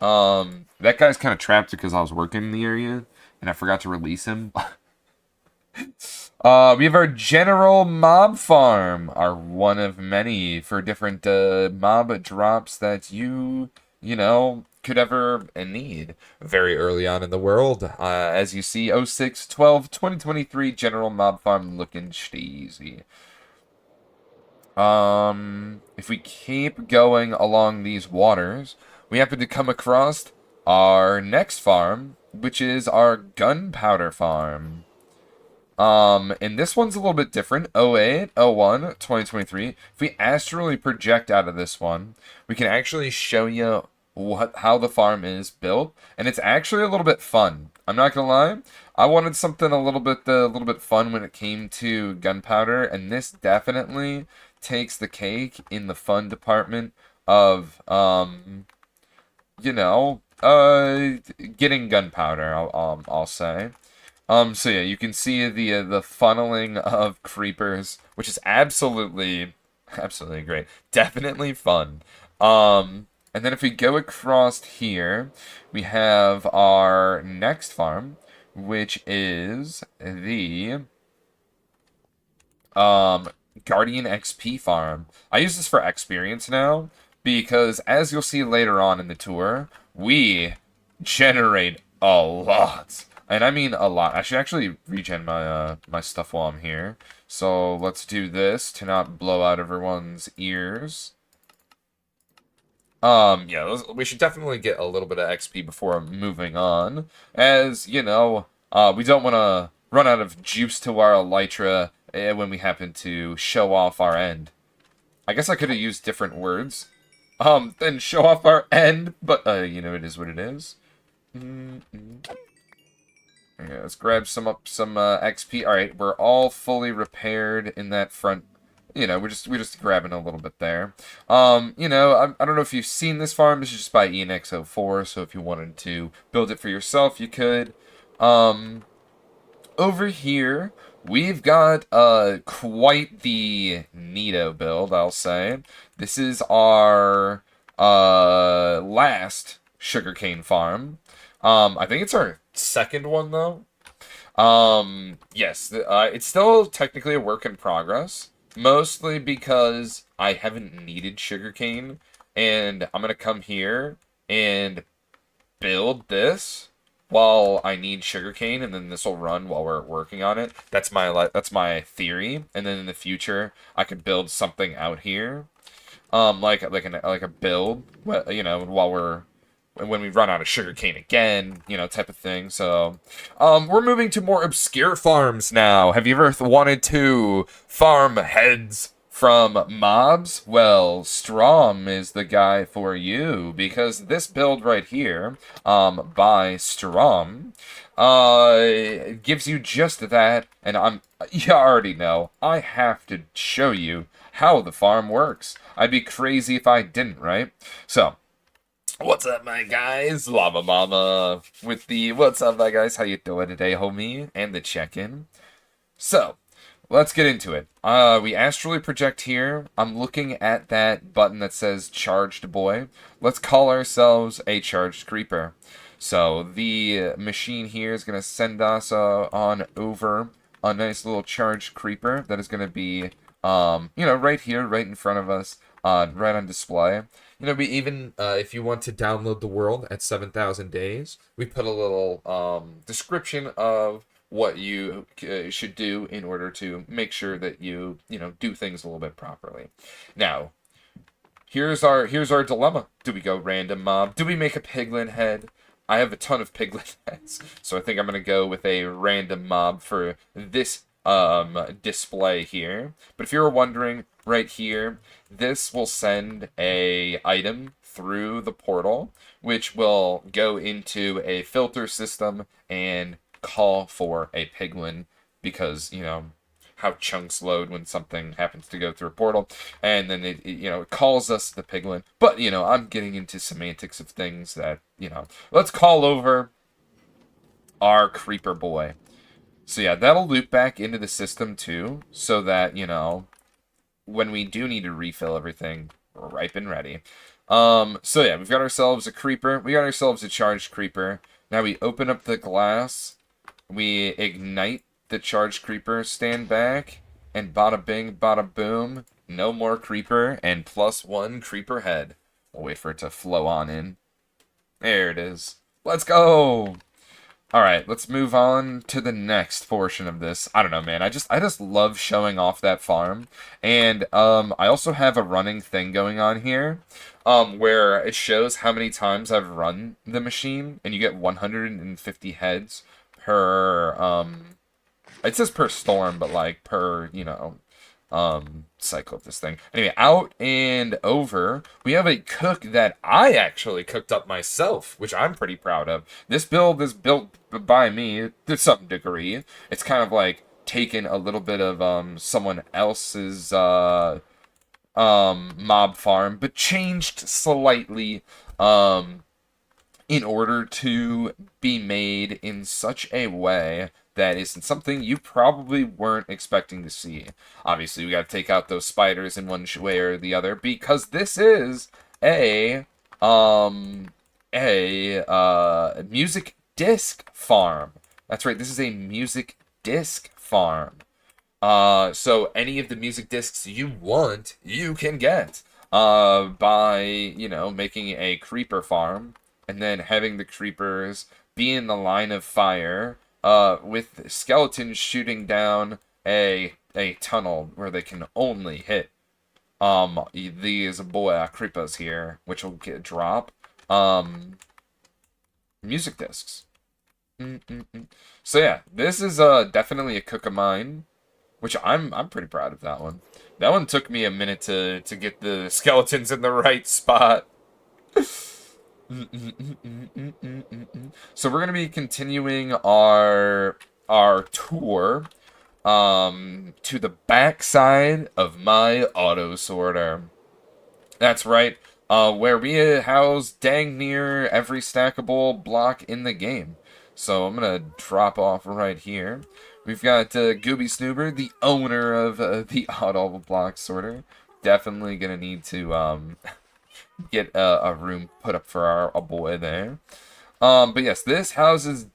That guy's kind of trapped because I was working in the area and I forgot to release him. We have our general mob farm, our one of many for different mob drops that you know, could ever need very early on in the world. As you see, 06/12/2023 general mob farm looking steezy. If we keep going along these waters, we happen to come across our next farm, which is our gunpowder farm. And this one's a little bit different. 08, 01, 2023. If we astrally project out of this one, we can actually show you how the farm is built, and it's actually a little bit fun. I'm not gonna lie. I wanted something a little bit fun when it came to gunpowder, and this definitely takes the cake in the fun department of you know, getting gunpowder. I'll say. So yeah, you can see the funneling of creepers, which is absolutely great. Definitely fun. And then if we go across here, we have our next farm, which is the Guardian XP farm. I use this for experience now because, as you'll see later on in the tour, we generate a lot. And I mean a lot. I should actually regen my my stuff while I'm here. So let's do this to not blow out everyone's ears. Yeah, we should definitely get a little bit of XP before moving on, as, you know, we don't want to run out of juice to our elytra when we happen to show off our end. I guess I could have used different words, than show off our end, but, you know, it is what it is. Yeah, let's grab some XP. Alright, we're all fully repaired in that front. You know, we're just grabbing a little bit there. You know, I don't know if you've seen this farm. This is just by ENX04, so if you wanted to build it for yourself, you could. Over here, we've got quite the neato build, I'll say. This is our last sugarcane farm. I think it's our second one, though. Yes, it's still technically a work in progress. Mostly because I haven't needed sugarcane, and I'm gonna come here and build this while I need sugarcane, and then this will run while we're working on it. That's my theory, and then in the future I could build something out here, like a build, you know, when we run out of sugarcane again, you know, type of thing. So, we're moving to more obscure farms now. Have you ever wanted to farm heads from mobs? Well, Strom is the guy for you, because this build right here, by Strom, gives you just that, and you already know, I have to show you how the farm works. I'd be crazy if I didn't, right? So, what's up, my guys? Lava Mama with the what's up, my guys? How you doing today, homie? And the check-in. So, let's get into it. We astrally project here. I'm looking at that button that says Charged Boy. Let's call ourselves a Charged Creeper. So, the machine here is going to send us on over a nice little Charged Creeper that is going to be, you know, right here, right in front of us, right on display. You know, we even, if you want to download the world at 7,000 days, we put a little description of what you should do in order to make sure that you know, do things a little bit properly. Now, here's our dilemma. Do we go random mob? Do we make a piglin head? I have a ton of piglin heads, so I think I'm going to go with a random mob for this display here. But if you're wondering, right here, this will send a item through the portal, which will go into a filter system and call for a piglin, because, you know, how chunks load when something happens to go through a portal, and then it you know, it calls us the piglin. But, you know, I'm getting into semantics of things that, you know, let's call over our creeper boy. So yeah, that'll loop back into the system too, so that, you know, when we do need to refill everything, we're ripe and ready. So yeah, we've got ourselves a creeper. We got ourselves a charged creeper. Now we open up the glass. We ignite the charged creeper, stand back, and bada bing, bada boom. No more creeper, and +1 creeper head. We'll wait for it to flow on in. There it is. Let's go! Alright, let's move on to the next portion of this. I don't know, man. I just love showing off that farm. And I also have a running thing going on here, where it shows how many times I've run the machine, and you get 150 heads per It says per storm, but like per, cycle of this thing. Anyway, out and over, we have a cook that I actually cooked up myself, which I'm pretty proud of. This build is built by me to some degree. It's kind of like taken a little bit of someone else's mob farm, but changed slightly in order to be made in such a way that isn't something you probably weren't expecting to see. Obviously, we got to take out those spiders in one way or the other because this is a music disc farm. That's right. This is a music disc farm. So any of the music discs you want, you can get by, making a creeper farm and then having the creepers be in the line of fire with skeletons shooting down a tunnel where they can only hit these creepers here, which will drop music discs. So yeah, this is definitely a cook of mine, which I'm pretty proud of that one. That one took me a minute to get the skeletons in the right spot. So we're gonna be continuing our tour to the backside of my auto sorter. That's right, where we house dang near every stackable block in the game. So I'm gonna drop off right here. We've got Gooby Snoober, the owner of the auto block sorter. Definitely gonna need to get a room put up for our boy there. But yes, this houses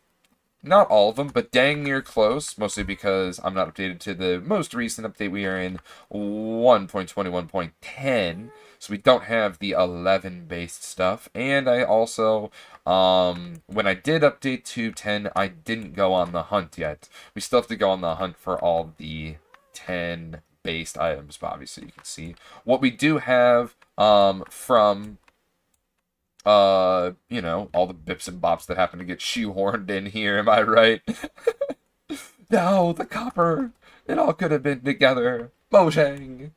not all of them, but dang near close, mostly because I'm not updated to the most recent update. We are in 1.21.10, so we don't have the 11 based stuff. And I also, when I did update to 10, I didn't go on the hunt yet. We still have to go on the hunt for all the 10 based items, but obviously you can see what we do have from all the bips and bops that happen to get shoehorned in here, am I right? No, the copper! It all could have been together. Mojang!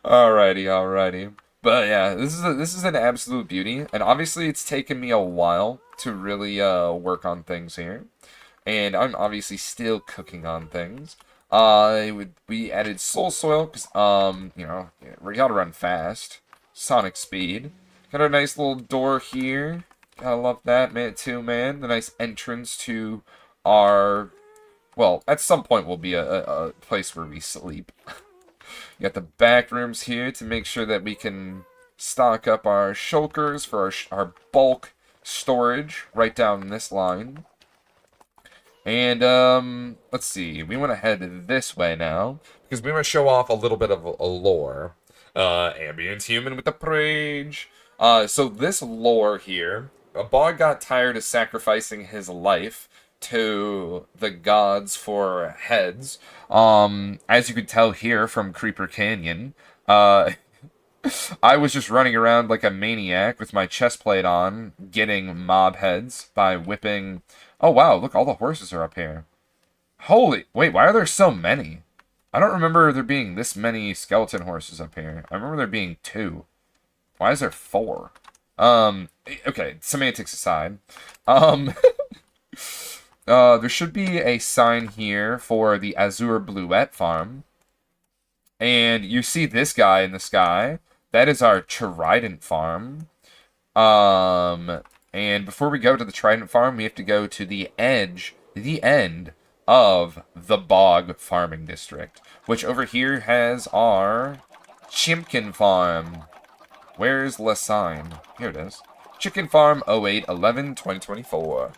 Alrighty. But yeah, this is an absolute beauty, and obviously it's taken me a while to really work on things here. And I'm obviously still cooking on things. We added soul soil because we gotta run fast. Sonic speed. Got a nice little door here. Gotta love that, man. Too, man. The nice entrance to our. Well, at some point will be a place where we sleep. You got the back rooms here to make sure that we can stock up our shulkers for our bulk storage right down this line. And, let's see. We want to head this way now, because we want to show off a little bit of a lore. Ambient human with the rage. So this lore here, a bog got tired of sacrificing his life to the gods for heads. As you can tell here from Creeper Canyon, I was just running around like a maniac with my chest plate on, getting mob heads by whipping. Oh wow, look, all the horses are up here. Holy, wait, why are there so many? I don't remember there being this many skeleton horses up here. I remember there being 2. Why is there 4? Okay, semantics aside. There should be a sign here for the Azure Bluette farm. And you see this guy in the sky. That is our Trident farm. And before we go to the Trident farm, we have to go to the end of the Bog farming district, which over here has our Chimkin farm. Where's the sign? Here it is. Chicken farm 08/11/2024.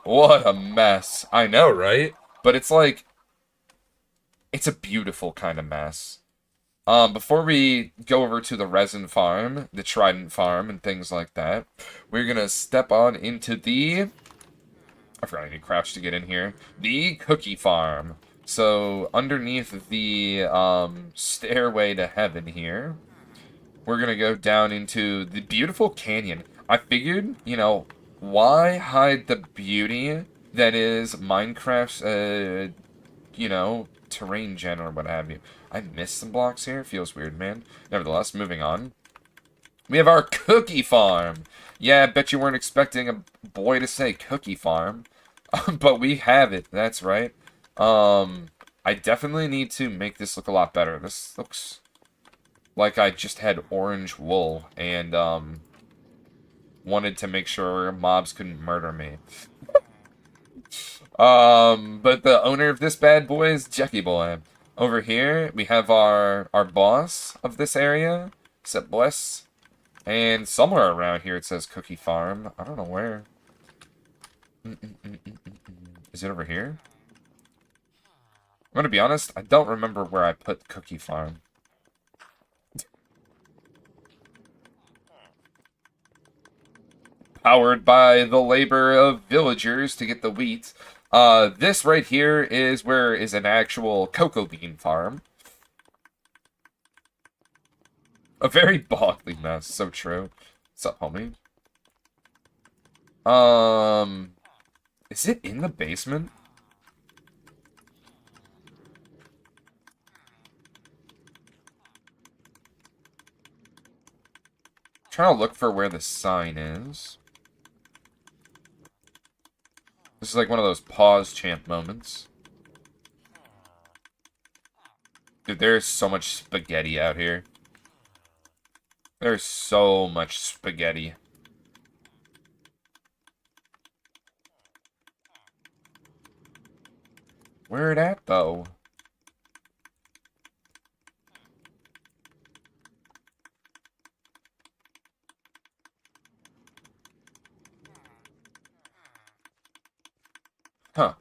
What a mess. I know, right? But it's like, it's a beautiful kind of mess. Before we go over to the resin farm, the Trident farm, and things like that, we're gonna step on into the. I forgot I need crouch to get in here. The cookie farm. So underneath the stairway to heaven here, we're gonna go down into the beautiful canyon. I figured, why hide the beauty that is Minecraft's, you know, terrain gen or what have you. I missed some blocks here. Feels weird, man. Nevertheless, moving on. We have our cookie farm. Yeah, I bet you weren't expecting a boy to say cookie farm. But we have it. That's right. I definitely need to make this look a lot better. This looks like I just had orange wool and, wanted to make sure mobs couldn't murder me. But the owner of this bad boy is Jackie Boy. Over here, we have our boss of this area, Set Bless. And somewhere around here it says Cookie Farm. I don't know where. Is it over here? I'm gonna be honest, I don't remember where I put Cookie Farm. Powered by the labor of villagers to get the wheat. This right here is where is an actual cocoa bean farm. A very boggly mess, so true. What's up, homie? Is it in the basement? Trying to look for where the sign is. This is like one of those pause champ moments. Dude, there's so much spaghetti out here. There's so much spaghetti. Where it at, though? Huh.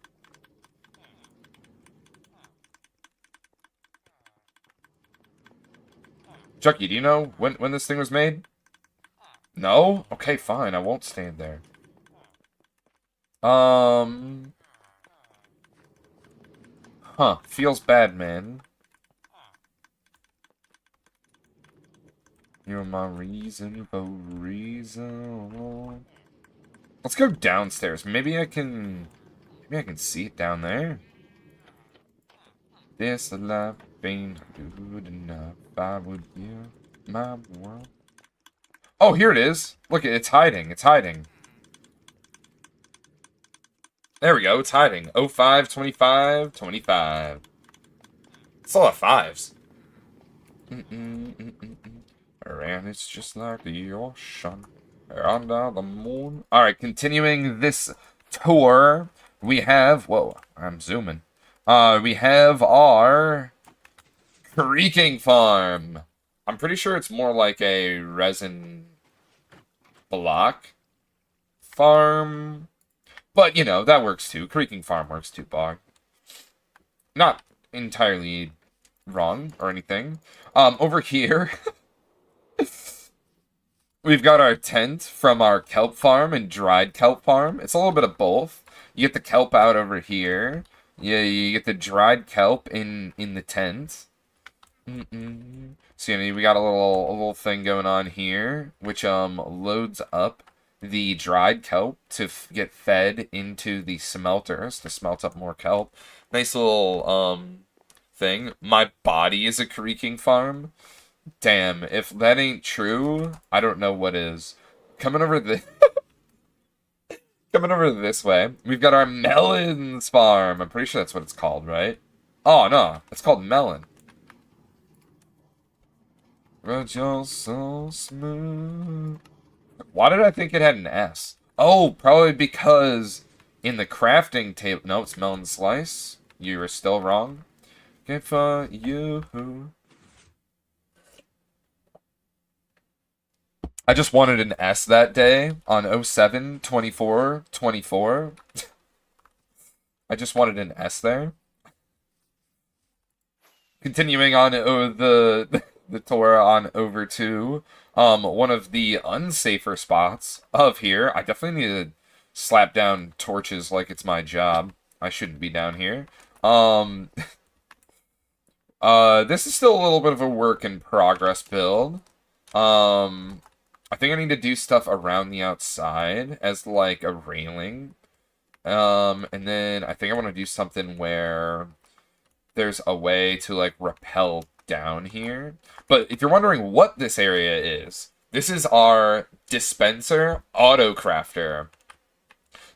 Chucky, do you know when this thing was made? No? Okay, fine. I won't stand there. Huh. Feels bad, man. You're my reason for reason. Let's go downstairs. Maybe I can see it down there. This life ain't good enough. I would give my world. Oh, here it is. Look, it's hiding. It's hiding. There we go. It's hiding. 05, 25, 25. It's a lot of fives. And it's just like the ocean under the moon. Alright, continuing this tour, we have... Whoa, I'm zooming. We have our creaking farm. I'm pretty sure it's more like a resin block farm. But, you know, that works too. Creaking farm works too, Bog. Not entirely wrong or anything. Over here, we've got our tent from our kelp farm and dried kelp farm. It's a little bit of both. You get the kelp out over here. Yeah, you get the dried kelp in the tent. So, you know, we got a little thing going on here, which loads up the dried kelp to get fed into the smelters to smelt up more kelp. Nice little thing. My body is a creaking farm. Damn, if that ain't true, I don't know what is. Coming over this coming over this way, we've got our melons farm. I'm pretty sure that's what it's called, right? Oh no, it's called melon. But you're so smooth. Why did I think it had an S? Oh, probably because in the crafting table... No, it's melon slice. You were still wrong. Good for you. I just wanted an S that day on 07-24-24. I just wanted an S there. Continuing on the tour on over to one of the unsafer spots of here. I definitely need to slap down torches like it's my job. I shouldn't be down here. This is still a little bit of a work in progress build. I think I need to do stuff around the outside as like a railing. And then I think I want to do something where there's a way to, like, rappel down here. But if you're wondering what this area is, this is our dispenser auto crafter.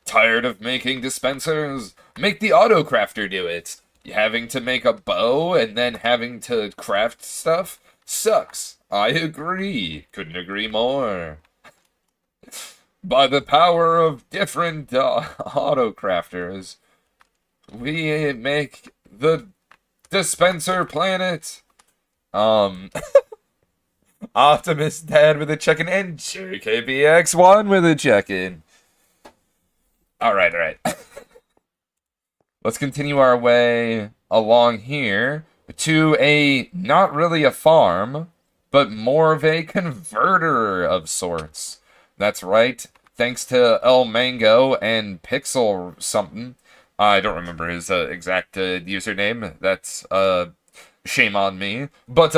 Tired of making dispensers? Make the auto crafter do it. Having to make a bow and then having to craft stuff sucks. I agree. Couldn't agree more. By the power of different auto crafters, we make the dispenser planet. Optimus Dad with a check-in and JKBX1 with a check-in. Alright. Let's continue our way along here to a, not really a farm, but more of a converter of sorts. That's right. Thanks to El Mango and Pixel something. I don't remember his exact username. That's shame on me. But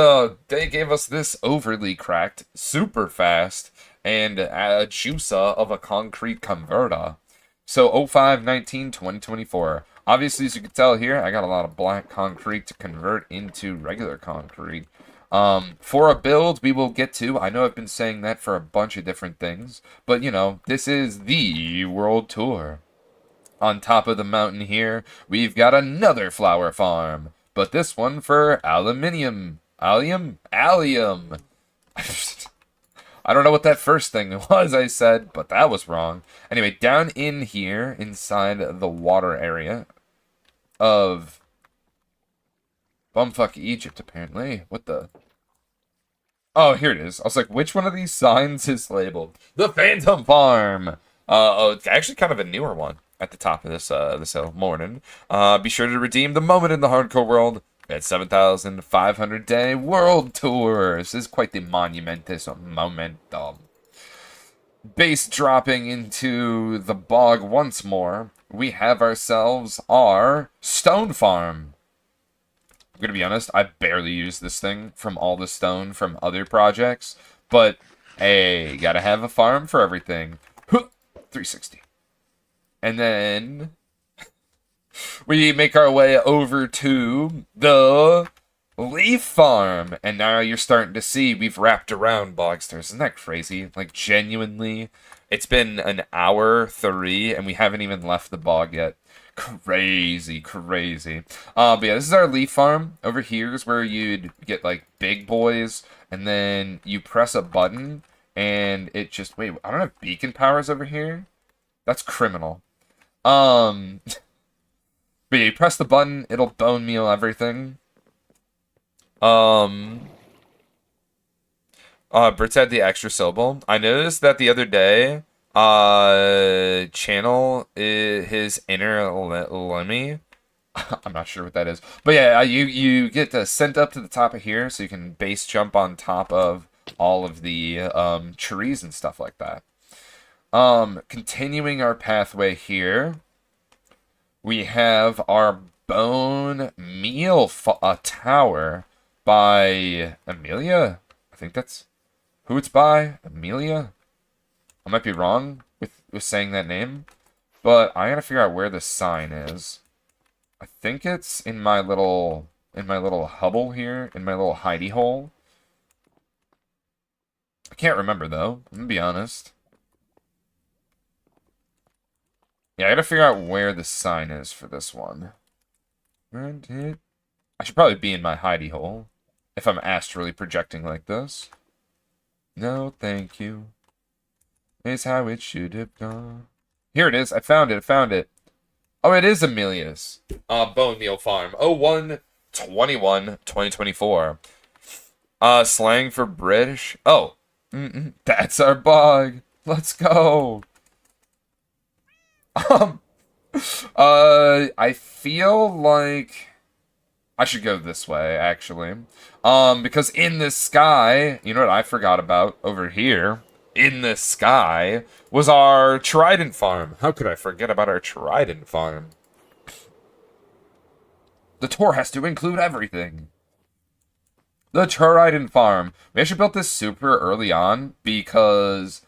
they gave us this overly cracked, super fast, and juicer of a concrete converter. So 05/19/2024. Obviously, as you can tell here, I got a lot of black concrete to convert into regular concrete. For a build we will get to, I know I've been saying that for a bunch of different things, but you know, this is the world tour. On top of the mountain here, we've got another flower farm, but this one for aluminium. Allium? Allium. I don't know what that first thing was I said, but that was wrong. Anyway, down in here, inside the water area of bumfuck Egypt, apparently. What the? Oh, here it is. I was like, which one of these signs is labeled? The Phantom Farm! Oh, it's actually kind of a newer one at the top of this morning. Be sure to redeem the moment in the hardcore world at 7,500 day world tour. This is quite the monumentous momentum. Base dropping into the bog once more, we have ourselves our stone farm. I'm gonna be honest, I barely use this thing from all the stone from other projects, but hey, gotta have a farm for everything. 360. And then we make our way over to the leaf farm. And now you're starting to see we've wrapped around Bogsters. Isn't that crazy? Like, genuinely, it's been an hour 3 and we haven't even left the bog yet. Crazy. But yeah, this is our leaf farm. Over here is where you'd get, like, big boys. And then you press a button and it just... Wait, I don't have beacon powers over here? That's criminal. But yeah, you press the button, it'll bone meal everything. Brits had the extra syllable. I noticed that the other day, channel his inner lemmy. I'm not sure what that is. But yeah, you get sent up to the top of here so you can base jump on top of all of the trees and stuff like that. Continuing our pathway here, we have our bone meal tower by Amelia. I think that's who it's by. Amelia. I might be wrong with saying that name, but I gotta figure out where the sign is. I think it's in my little hubble here, in my little hidey hole. I can't remember though. I'm gonna be honest. Yeah, I gotta figure out where the sign is for this one. I should probably be in my hidey hole if I'm astrally projecting like this. No, thank you. It's how it should have gone. Here it is. I found it. Oh, it is Amelia's. Bone Meal Farm. 01/21/2024. Slang for British. Oh, that's our bog. Let's go. I feel like I should go this way, actually. Because in the sky, you know what I forgot about over here? In the sky was our Trident Farm. How could I forget about our Trident Farm? The tour has to include everything. The Trident Farm. We actually built this super early on because,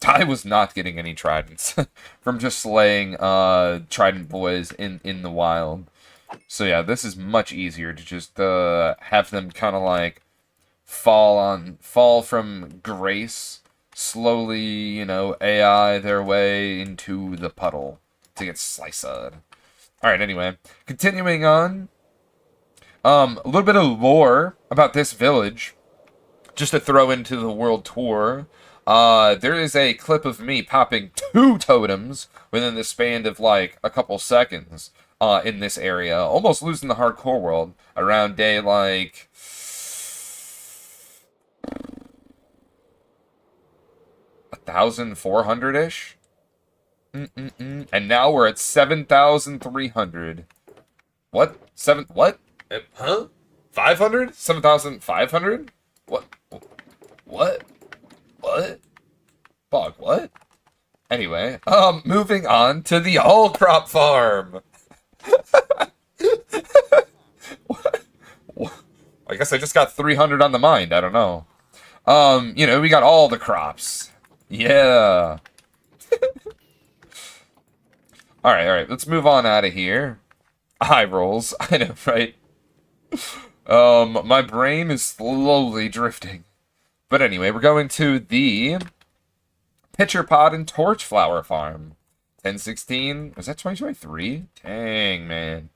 I was not getting any tridents from just slaying trident boys in the wild. So yeah, this is much easier to just have them kind of like fall from grace, slowly, AI their way into the puddle to get sliced. All right, anyway, continuing on. A little bit of lore about this village, just to throw into the world tour. There is a clip of me popping 2 totems within the span of like a couple seconds in this area, almost losing the hardcore world around day like 1,400-ish. And now we're at 7,300. What? What? Huh? 500? 7,500? What? What? What? Bog, what? Anyway, moving on to the all crop farm. I guess I just got 300 on the mind. I don't know. We got all the crops. Yeah. All right. Let's move on out of here. Eye rolls. I know, right? My brain is slowly drifting. But anyway, we're going to the Pitcher Pod and Torch Flower Farm. 1016. Was that 2023? Dang, man.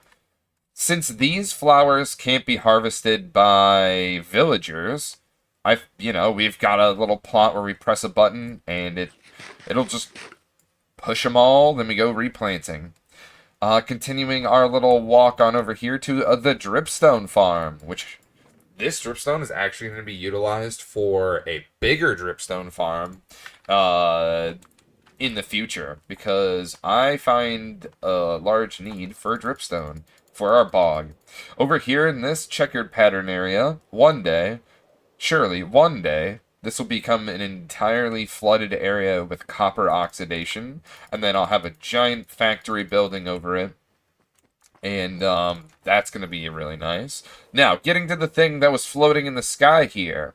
Since these flowers can't be harvested by villagers, we've got a little plot where we press a button and it'll just push them all, then we go replanting. Continuing our little walk on over here to the Dripstone Farm, which this dripstone is actually going to be utilized for a bigger dripstone farm in the future, because I find a large need for dripstone for our bog. Over here in this checkered pattern area, one day, this will become an entirely flooded area with copper oxidation, and then I'll have a giant factory building over it. And that's going to be really nice. Now, getting to the thing that was floating in the sky here.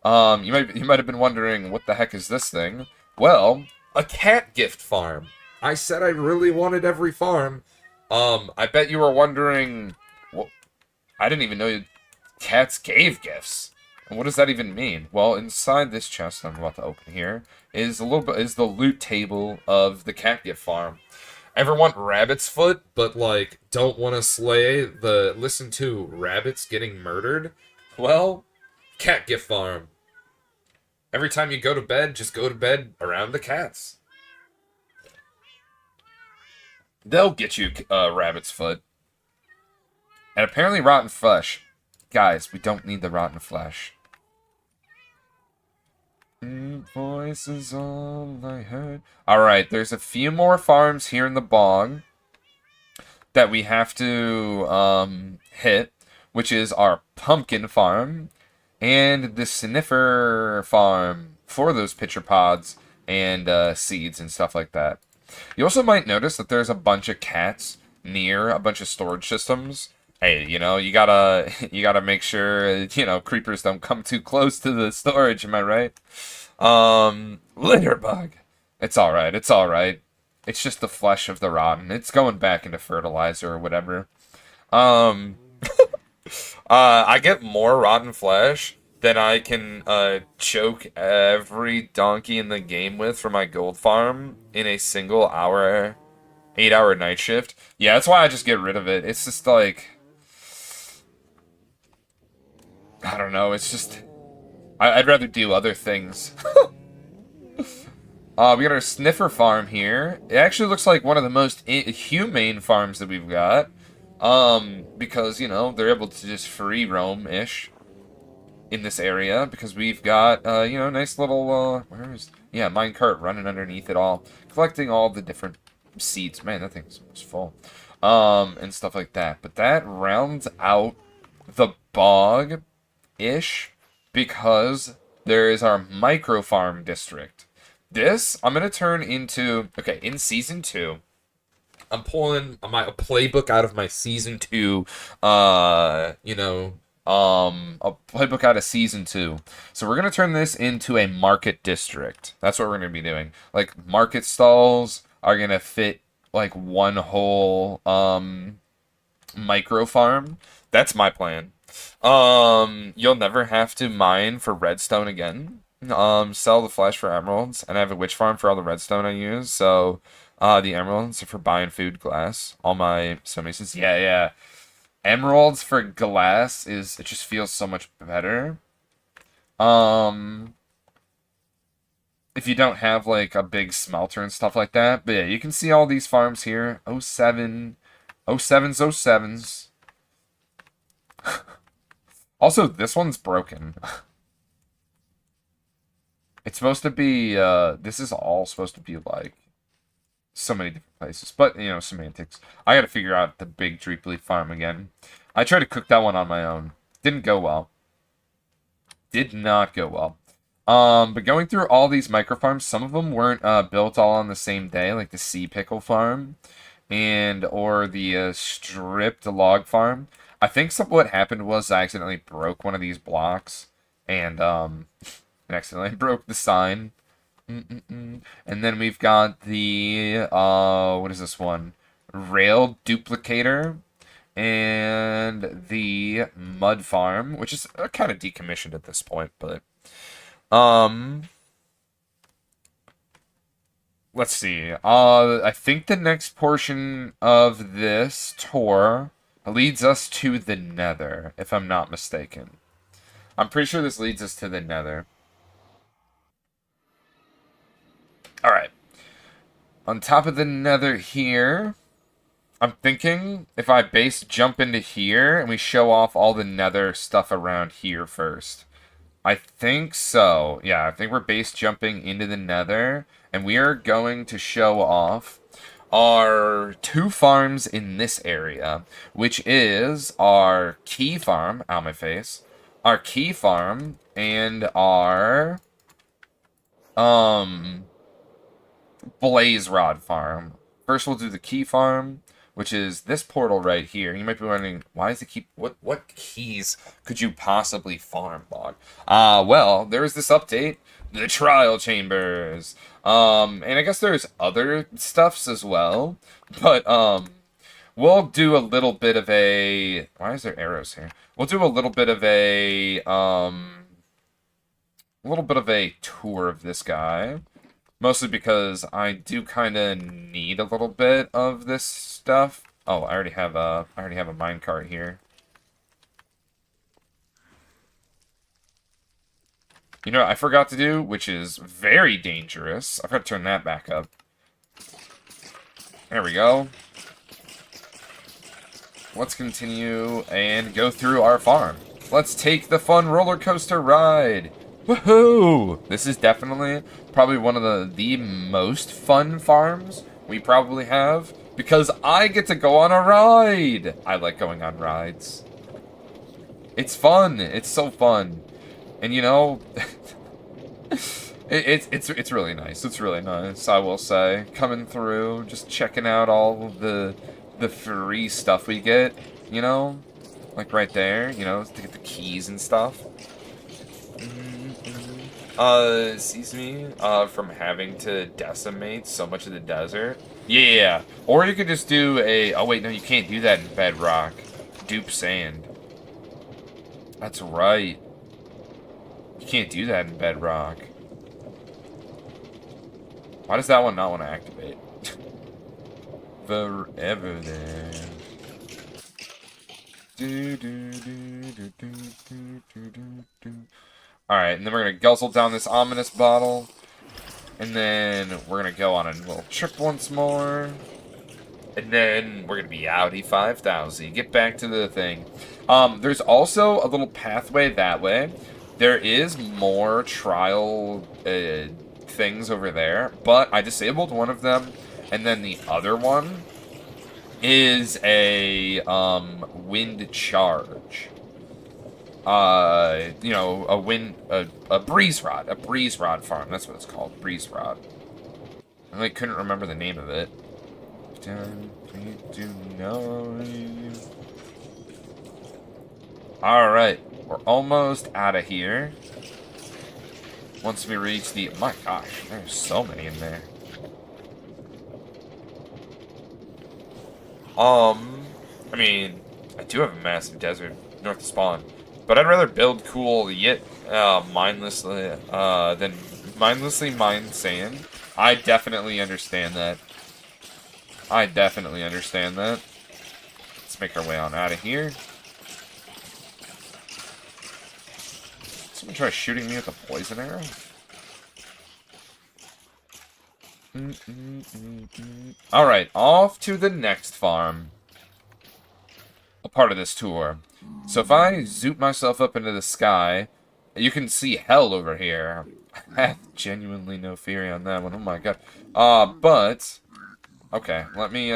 You might have been wondering, what the heck is this thing? Well, a cat gift farm. I said I really wanted every farm. I bet you were wondering, well, I didn't even know cats gave gifts. And what does that even mean? Well, inside this chest I'm about to open here is the loot table of the cat gift farm. Ever want rabbit's foot, but like don't want to listen to rabbits getting murdered? Well, cat gift farm. Every time you go to bed, just go to bed around the cats. They'll get you rabbit's foot. And apparently rotten flesh. Guys, we don't need the rotten flesh. Voice is all I heard. Alright, there's a few more farms here in the bog that we have to hit, which is our pumpkin farm and the sniffer farm for those pitcher pods and seeds and stuff like that. You also might notice that there's a bunch of cats near a bunch of storage systems. Hey, you gotta make sure, creepers don't come too close to the storage, am I right? Litter bug. It's alright. It's just the flesh of the rotten. It's going back into fertilizer or whatever. I get more rotten flesh than I can, choke every donkey in the game with for my gold farm in a single 8-hour night shift. Yeah, that's why I just get rid of it. It's just like, I don't know, it's just, I'd rather do other things. We got our sniffer farm here. It actually looks like one of the most humane farms that we've got. Because, they're able to just free roam-ish in this area. Because we've got, nice little, minecart running underneath it all. Collecting all the different seeds. Man, that thing's almost full. And stuff like that. But that rounds out the bog-ish. Because there is our micro farm district. This, I'm going to turn into, okay, in Season 2, I'm pulling a playbook out of my Season 2, A playbook out of season 2. So we're gonna turn this into a market district. That's what we're gonna be doing. Like market stalls are gonna fit like one whole micro farm. That's my plan. You'll never have to mine for redstone again. Sell the flesh for emeralds, and I have a witch farm for all the redstone I use. So, the emeralds are for buying food, glass, all my stonemasons. Yeah, yeah. Emeralds for glass it just feels so much better. Um, if you don't have like a big smelter and stuff like that. But yeah, you can see all these farms here. Oh 07, oh 07s, oh 07s. Also, this one's broken. It's supposed to be, this is all supposed to be like so many different places. But, you know, semantics. I gotta figure out the big Dreeply farm again. I tried to cook that one on my own. Didn't go well. Did not go well. But going through all these micro farms, some of them weren't built all on the same day, like the sea pickle farm and or the stripped log farm. I think what happened was I accidentally broke one of these blocks and accidentally broke the sign. And then we've got the what is this one? Rail duplicator and the mud farm, which is kind of decommissioned at this point, but um let's see. I think the next portion of this tour leads us to the Nether, if I'm not mistaken. I'm pretty sure this leads us to the Nether. Alright. On top of the Nether here, I'm thinking if I base jump into here and we show off all the Nether stuff around here first. I think so. Yeah, I think we're base jumping into the Nether, and we are going to show off our 2 farms in this area, which is our key farm, out my face, our key farm, and our blaze rod farm. First, we'll do the key farm, which is this portal right here. You might be wondering, why is it keep... What keys could you possibly farm, Log? Well, there's this update. The trial chambers. And I guess there's other stuffs as well. But, we'll do a little bit of a... Why is there arrows here? We'll do a little bit of a, tour of this guy. Mostly because I do kind of need a little bit of this stuff. Oh, I already have a minecart here. You know what I forgot to do, which is very dangerous. I've got to turn that back up. There we go. Let's continue and go through our farm. Let's take the fun roller coaster ride. Woohoo! This is definitely probably one of the most fun farms we probably have because I get to go on a ride. I like going on rides. It's fun. It's so fun. And you know, it's really nice. It's really nice, I will say. Coming through, just checking out all of the free stuff we get, you know? Like right there, you know, to get the keys and stuff. Sees me, from having to decimate so much of the desert. Yeah, or you could just do a... Oh, wait, no, you can't do that in bedrock. Dupe sand. That's right. You can't do that in bedrock. Why does that one not want to activate? Forever there. Alright, and then we're going to guzzle down this ominous bottle. And then we're going to go on a little trip once more. And then we're going to be outie 5,000. Get back to the thing. There's also a little pathway that way. There is more trial things over there. But I disabled one of them. And then the other one is a wind charge. You know, a breeze rod farm. That's what it's called, breeze rod. I couldn't remember the name of it. Alright, we're almost out of here. Once we reach the... My gosh, there's so many in there. I mean, I do have a massive desert north of spawn, but I'd rather build cool yet mindlessly than mindlessly mine sand. I definitely understand that. I definitely understand that. Let's make our way on out of here. Someone try shooting me with a poison arrow? Alright, off to the next farm. A part of this tour. So if I zoom myself up into the sky, you can see hell over here. I have genuinely no theory on that one. Oh my god. But okay, let me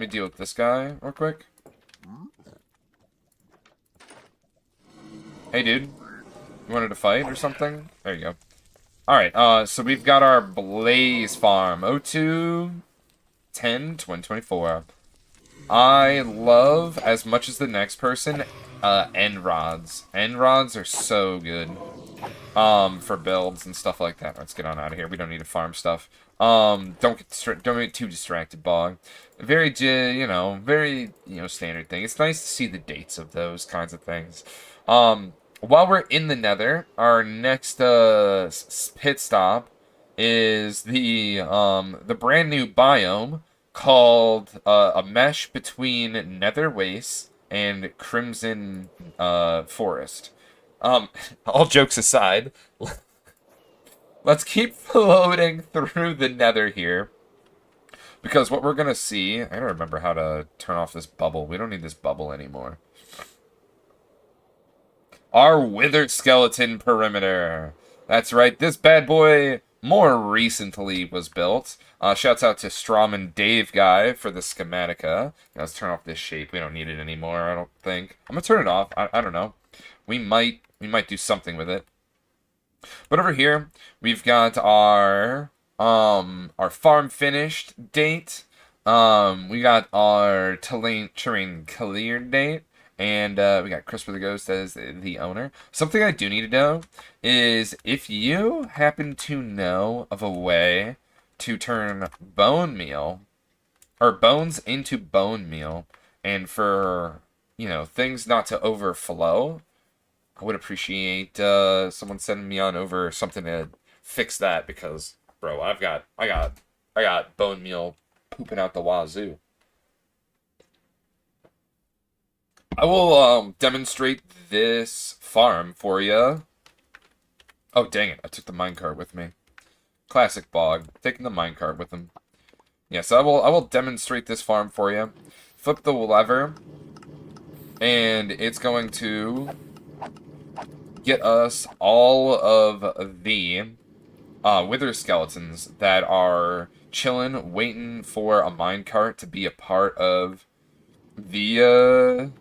deal with this guy real quick. Hey dude. You wanted to fight or something? There you go. Alright, so we've got our Blaze Farm. 02-10-2024. I love, as much as the next person, end rods. End rods are so good. For builds and stuff like that. Let's get on out of here. We don't need to farm stuff. Don't get too distracted, Bog. Very, very, standard thing. It's nice to see the dates of those kinds of things. While we're in the Nether, our next pit stop is the brand new biome called a mesh between Nether Waste and Crimson Forest. All jokes aside, let's keep floating through the Nether here, because what we're gonna see, I don't remember how to turn off this bubble. We don't need this bubble anymore. Our withered skeleton perimeter. That's right, this bad boy more recently was built. Shouts out to Strawman Dave Guy for the schematica. Let's turn off this shape. We don't need it anymore, I don't think. I'm gonna turn it off. I don't know. We might do something with it. But over here, we've got our farm finished date. We got our terrain cleared date. And we got Chris the Ghost as the owner. Something I do need to know is if you happen to know of a way to turn bone meal or bones into bone meal, and for things not to overflow, I would appreciate someone sending me on over something to fix that, because bro, I got bone meal pooping out the wazoo. I will demonstrate this farm for you. Oh, dang it. I took the minecart with me. Classic Bog. Taking the minecart with him. Yes, I will demonstrate this farm for you. Flip the lever, and it's going to get us all of the wither skeletons that are chilling, waiting for a minecart to be a part of the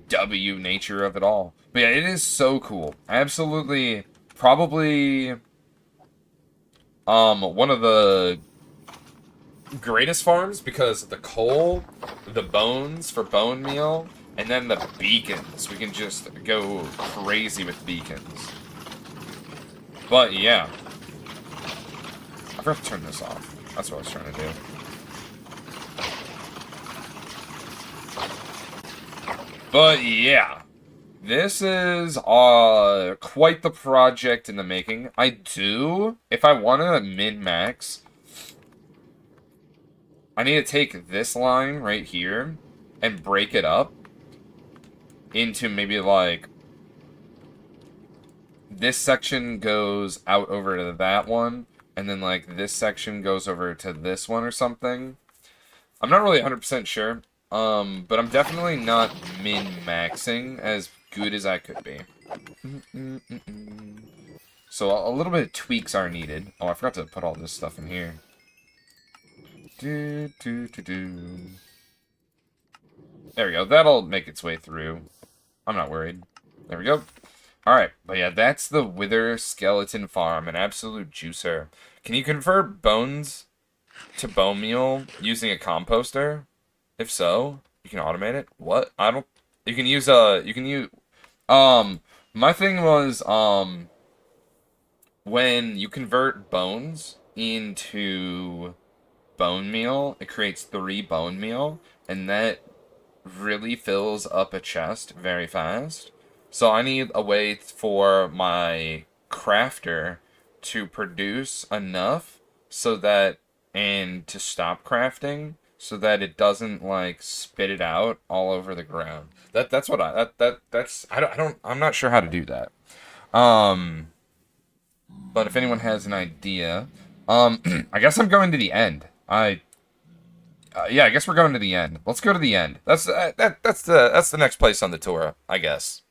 W nature of it all. But yeah, it is so cool. Absolutely, probably one of the greatest farms, because of the coal, the bones for bone meal, and then the beacons. We can just go crazy with beacons. But yeah, I forgot to turn this off. That's what I was trying to do. But yeah, this is quite the project in the making. If I want to min-max, I need to take this line right here and break it up into maybe like this section goes out over to that one, and then like this section goes over to this one or something. I'm not really 100% sure. But I'm definitely not min-maxing as good as I could be. So a little bit of tweaks are needed. Oh, I forgot to put all this stuff in here. There we go. That'll make its way through. I'm not worried. There we go. Alright, but yeah, that's the Wither Skeleton Farm, an absolute juicer. Can you convert bones to bone meal using a composter? If so, You can automate it? What? I don't... You can use... Um, my thing was, when you convert bones into bone meal, it creates 3 bone meal, and that really fills up a chest very fast. So I need a way for my crafter to produce enough so that, and to stop crafting so that it doesn't like spit it out all over the ground. That's what that's I'm not sure how to do that. Um but if anyone has an idea, I guess I'm going to the end. Yeah, I guess we're going to the end. Let's go to the end. That's the next place on the tour, I guess.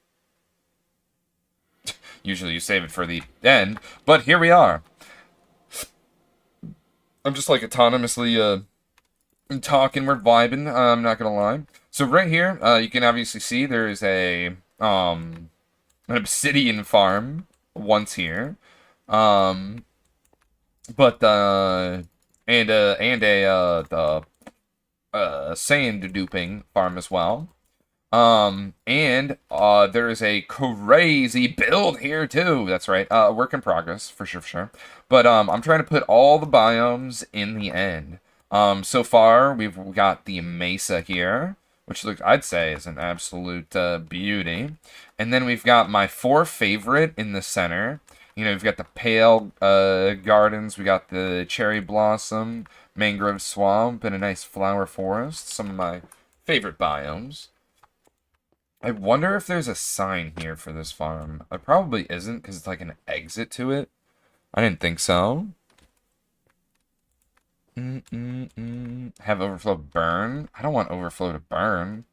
Usually you save it for the end, but here we are. I'm just like autonomously talking, we're vibing. I'm not gonna lie. So right here, you can obviously see there is a an obsidian farm once here, um, but and a the sand duping farm as well. And there is a crazy build here too. That's right. Work in progress for sure, for sure. But I'm trying to put all the biomes in the end. So far we've got the mesa here, which looks, I'd say, is an absolute beauty. And then we've got my 4 favorite in the center. You know, we've got the pale gardens, we got the cherry blossom, mangrove swamp, and a nice flower forest. Some of my favorite biomes. I wonder if there's a sign here for this farm. There probably isn't, because it's like an exit to it. I didn't think so. Have overflow burn? I don't want overflow to burn.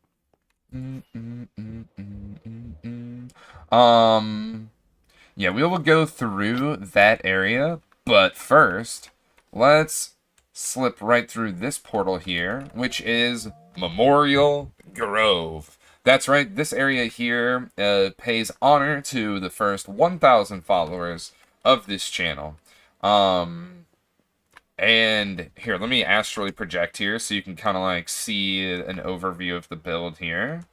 Yeah, we will go through that area, but first, let's slip right through this portal here, which is Memorial Grove. That's right, this area here pays honor to the first 1,000 followers of this channel. And here, let me astrally project here so you can kind of like see an overview of the build here.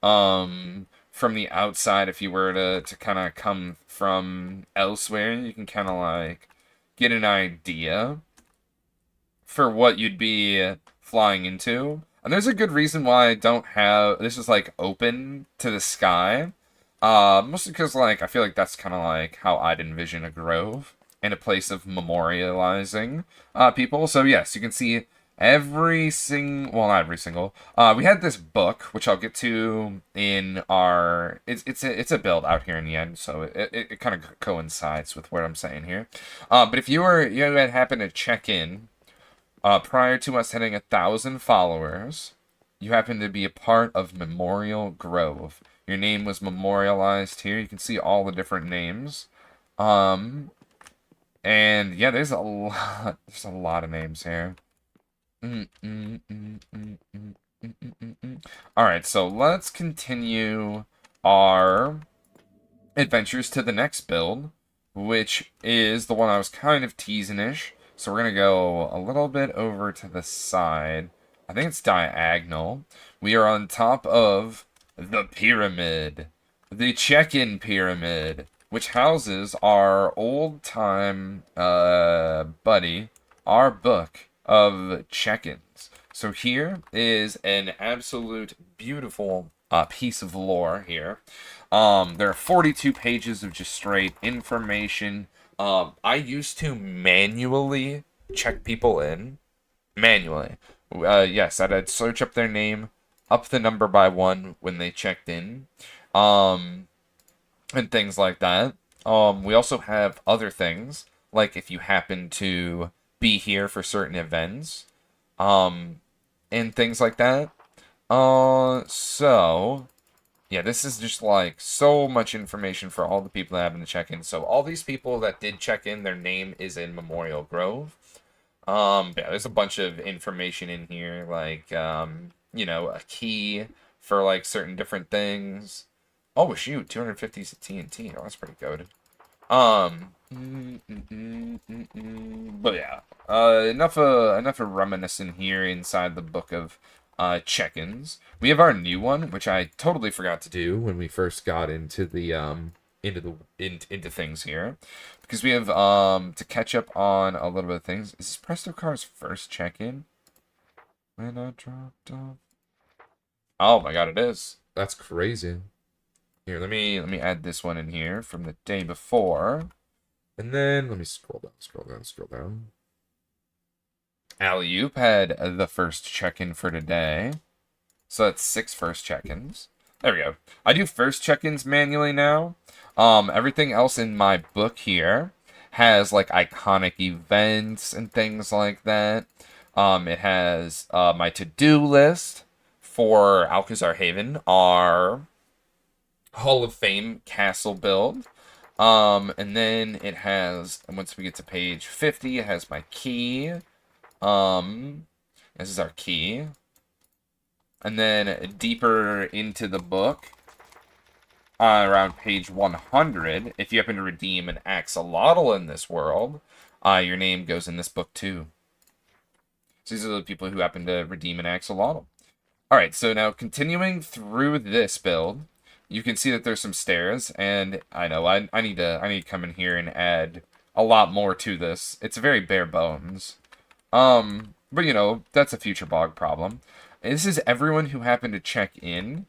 From the outside, if you were to kind of come from elsewhere, you can kind of like get an idea for what you'd be flying into. And there's a good reason why I don't have this is like open to the sky. Mostly because like I feel like that's kind of like how I'd envision a grove and a place of memorializing people. So yes, you can see every single, well, not every single. We had this book, which I'll get to in our. It's a build out here in the end, so it kind of coincides with what I'm saying here. But if you had happened to check in prior to us hitting 1,000 followers, you happen to be a part of Memorial Grove. Your name was memorialized here. You can see all the different names. And yeah, there's a lot of names here. Alright, so let's continue our adventures to the next build, which is the one I was kind of teasing-ish. So we're going to go a little bit over to the side. I think it's diagonal. We are on top of the pyramid. The check-in pyramid, which houses our old-time buddy, our book of check-ins. So here is an absolute beautiful piece of lore here. There are 42 pages of just straight information. I used to manually check people in. Manually. Yes, I'd search up their name, up the number by 1 when they checked in. And things like that. We also have other things, like if you happen to be here for certain events, and things like that. So, yeah, this is just like so much information for all the people that happen to check in. So all these people that did check in, their name is in Memorial Grove. Yeah, there's a bunch of information in here, like, you know, a key for like certain different things. Oh shoot, 250 TNT. Oh, that's pretty good. But yeah, enough of reminiscing here inside the book of check-ins. We have our new one, which I totally forgot to do when we first got into the into things here, because we have to catch up on a little bit of things. Is this Presto Car's first check-in? When I dropped off. Oh my god, it is. That's crazy. Here, let me add this one in here from the day before. And then let me scroll down. Alley-oop had the first check-in for today. So that's 6 first check-ins. There we go. I do first check-ins manually now. Everything else in my book here has like iconic events and things like that. It has my to-do list for Alcazar Haven, our Hall of Fame castle build. And then it has, once we get to page 50, it has my key. This is our key. And then deeper into the book, around page 100, if you happen to redeem an axolotl in this world, your name goes in this book too. So these are the people who happen to redeem an axolotl. Alright, so now continuing through this build, you can see that there's some stairs, and I know I need to come in here and add a lot more to this. It's very bare bones. But you know, that's a future bog problem. And this is everyone who happened to check in.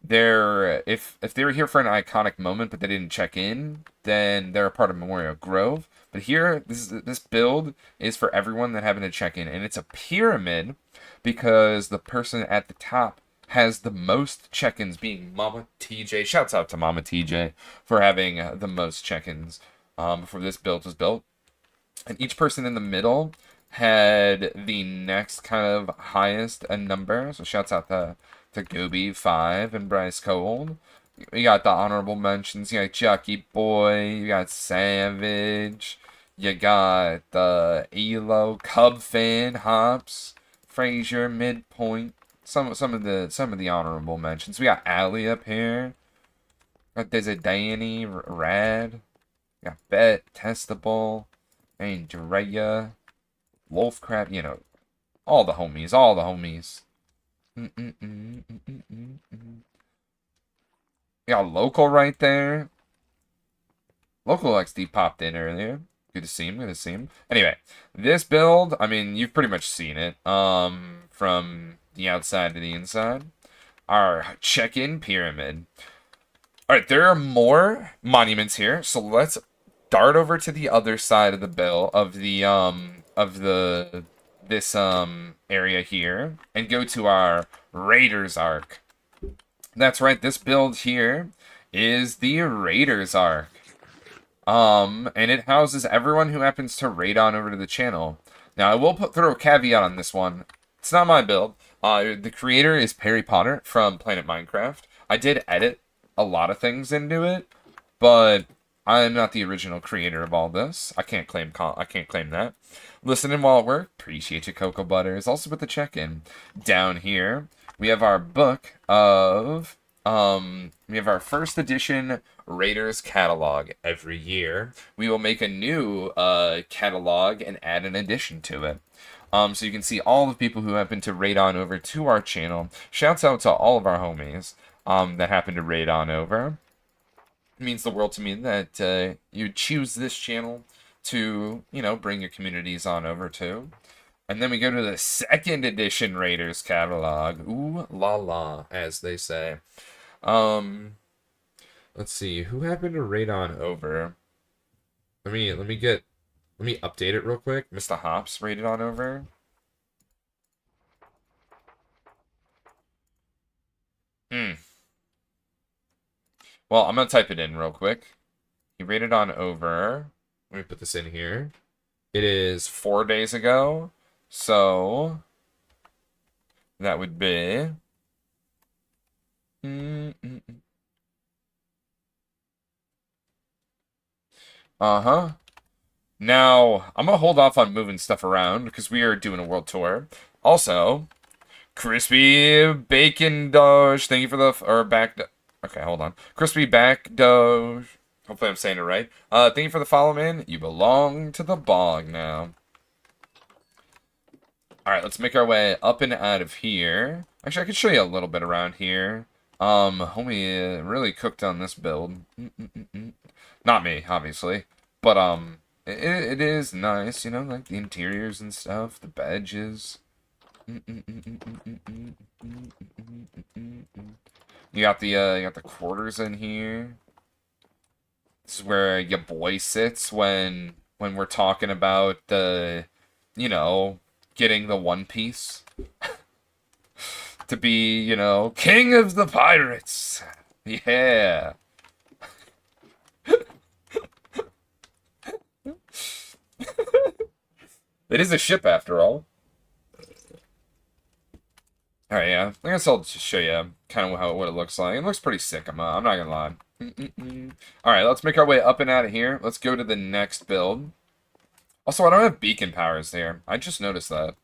If they were here for an iconic moment but they didn't check in, then they're a part of Memorial Grove. But here, this build is for everyone that happened to check in, and it's a pyramid because the person at the top has the most check-ins, being Mama TJ. Shouts out to Mama TJ for having the most check-ins before this build was built. And each person in the middle had the next kind of highest number. So shouts out to Goby5 and Bryce Cold. You got the honorable mentions. You got Jockey Boy. You got Savage. You got the Elo, Cub Fan, Hops, Frazier, Midpoint. Some of the honorable mentions. We got Allie up here. There's a Danny, Rad. We got Bet, Testable, Andrea, Wolfcrab. You know, all the homies. We got Local right there. Local XD popped in earlier. Good to see him. Anyway, this build, I mean, you've pretty much seen it. From the outside to the inside. Our check-in pyramid. Alright, there are more monuments here, so let's dart over to the other side of the bill this area here and go to our Raiders Arc. That's right, this build here is the Raiders Arc. And it houses everyone who happens to raid on over to the channel. Now, I will throw a caveat on this one. It's not my build. The creator is Perry Potter from Planet Minecraft. I did edit a lot of things into it, but I'm not the original creator of all this. I can't claim that. Listening while at work. Appreciate you, Cocoa Butters. Also with the check-in. Down here, we have our book of... we have our first edition Raiders catalog. Every year, we will make a new catalog and add an addition to it. So you can see all the people who happen to raid on over to our channel. Shouts out to all of our homies that happen to raid on over. It means the world to me that you choose this channel to, you know, bring your communities on over to. And then we go to the second edition Raiders catalog. Ooh la la, as they say. Let's see, who happened to raid on over? Let me update it real quick. Mr. Hops raided on over. Well, I'm gonna type it in real quick. He raided on over. Let me put this in here. It is 4 days ago. So that would be uh-huh. Now, I'm gonna hold off on moving stuff around because we are doing a world tour. Also, Crispy Bacon Doge, thank you for the okay, hold on. Crispy Back Doge. Hopefully I'm saying it right. Thank you for the follow, man. You belong to the bog now. Alright, let's make our way up and out of here. Actually, I could show you a little bit around here. Homie really cooked on this build. Not me, obviously. But, it is nice, you know, like the interiors and stuff, the badges. You got the quarters in here. This is where your boy sits when we're talking about the, you know, getting the One Piece to be, you know, king of the pirates. Yeah. It is a ship after all. Alright, yeah. I guess I'll just show you kind of what it looks like. It looks pretty sick, I'm not gonna lie. Alright, let's make our way up and out of here. Let's go to the next build. Also, I don't have beacon powers there. I just noticed that.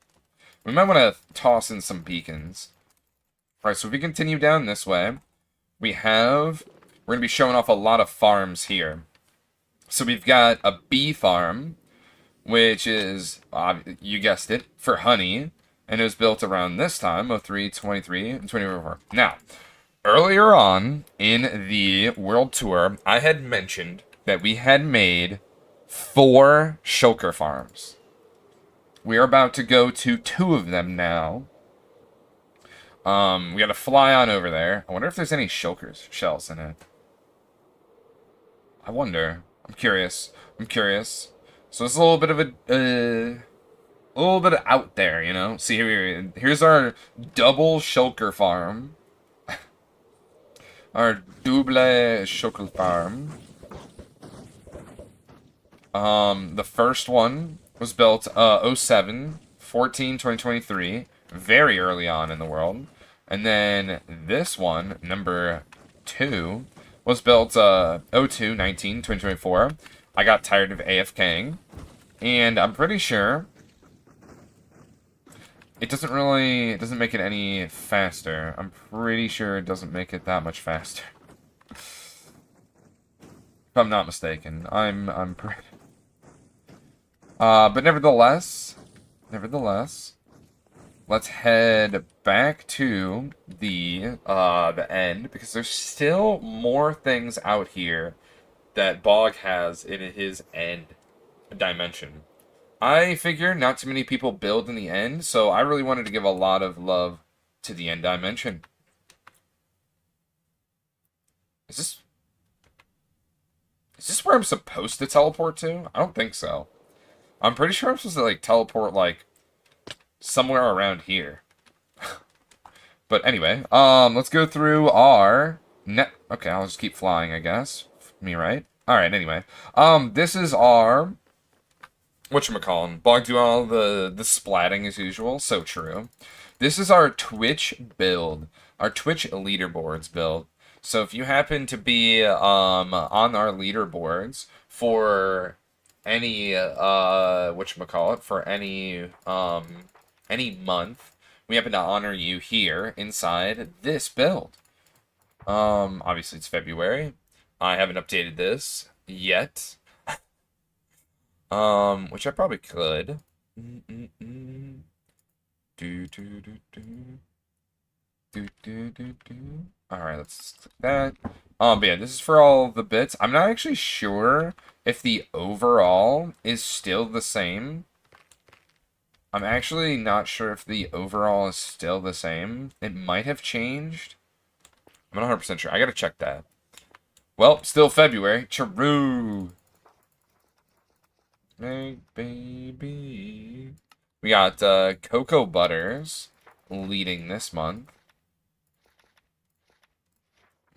We might want to toss in some beacons. Alright, so if we continue down this way, we're going to be showing off a lot of farms here. So we've got a bee farm, which is, you guessed it, for honey. And it was built around this time, 03, 23, and 24. Now, earlier on in the World Tour, I had mentioned that we had made 4 shulker farms. We are about to go to 2 of them now. We gotta fly on over there. I wonder if there's any shulkers shells in it. I wonder. I'm curious. So it's a little bit of a little bit out there, you know? See, here's our double shulker farm. Our double shulker farm. The first one was built 07, 14, 2023. Very early on in the world. And then this one, number 2, was built 02, 19, 2024. I got tired of AFKing. And I'm pretty sure it doesn't make it any faster. I'm pretty sure it doesn't make it that much faster. If I'm not mistaken. I'm pretty... but nevertheless, let's head back to the end, because there's still more things out here that Bog has in his end dimension. I figure not too many people build in the end, so I really wanted to give a lot of love to the end dimension. Is this where I'm supposed to teleport to? I don't think so. I'm pretty sure I'm supposed to, like, teleport, like, somewhere around here. But anyway, let's go through our okay, I'll just keep flying, I guess. Me, right? Alright, anyway. This is our... whatchamacallin'? Bog do all the splatting as usual. So true. This is our Twitch build. Our Twitch leaderboards build. So if you happen to be on our leaderboards for any whatchamacallit, for any month, we happen to honor you here inside this build. Obviously it's February. I haven't updated this yet. Which I probably could. Alright, let's click that. But yeah, this is for all the bits. I'm not actually sure if the overall is still the same. I'm actually not sure if the overall is still the same. It might have changed. I'm not 100% sure. I gotta check that. Well, still February. True. Hey, baby. We got Cocoa Butters leading this month.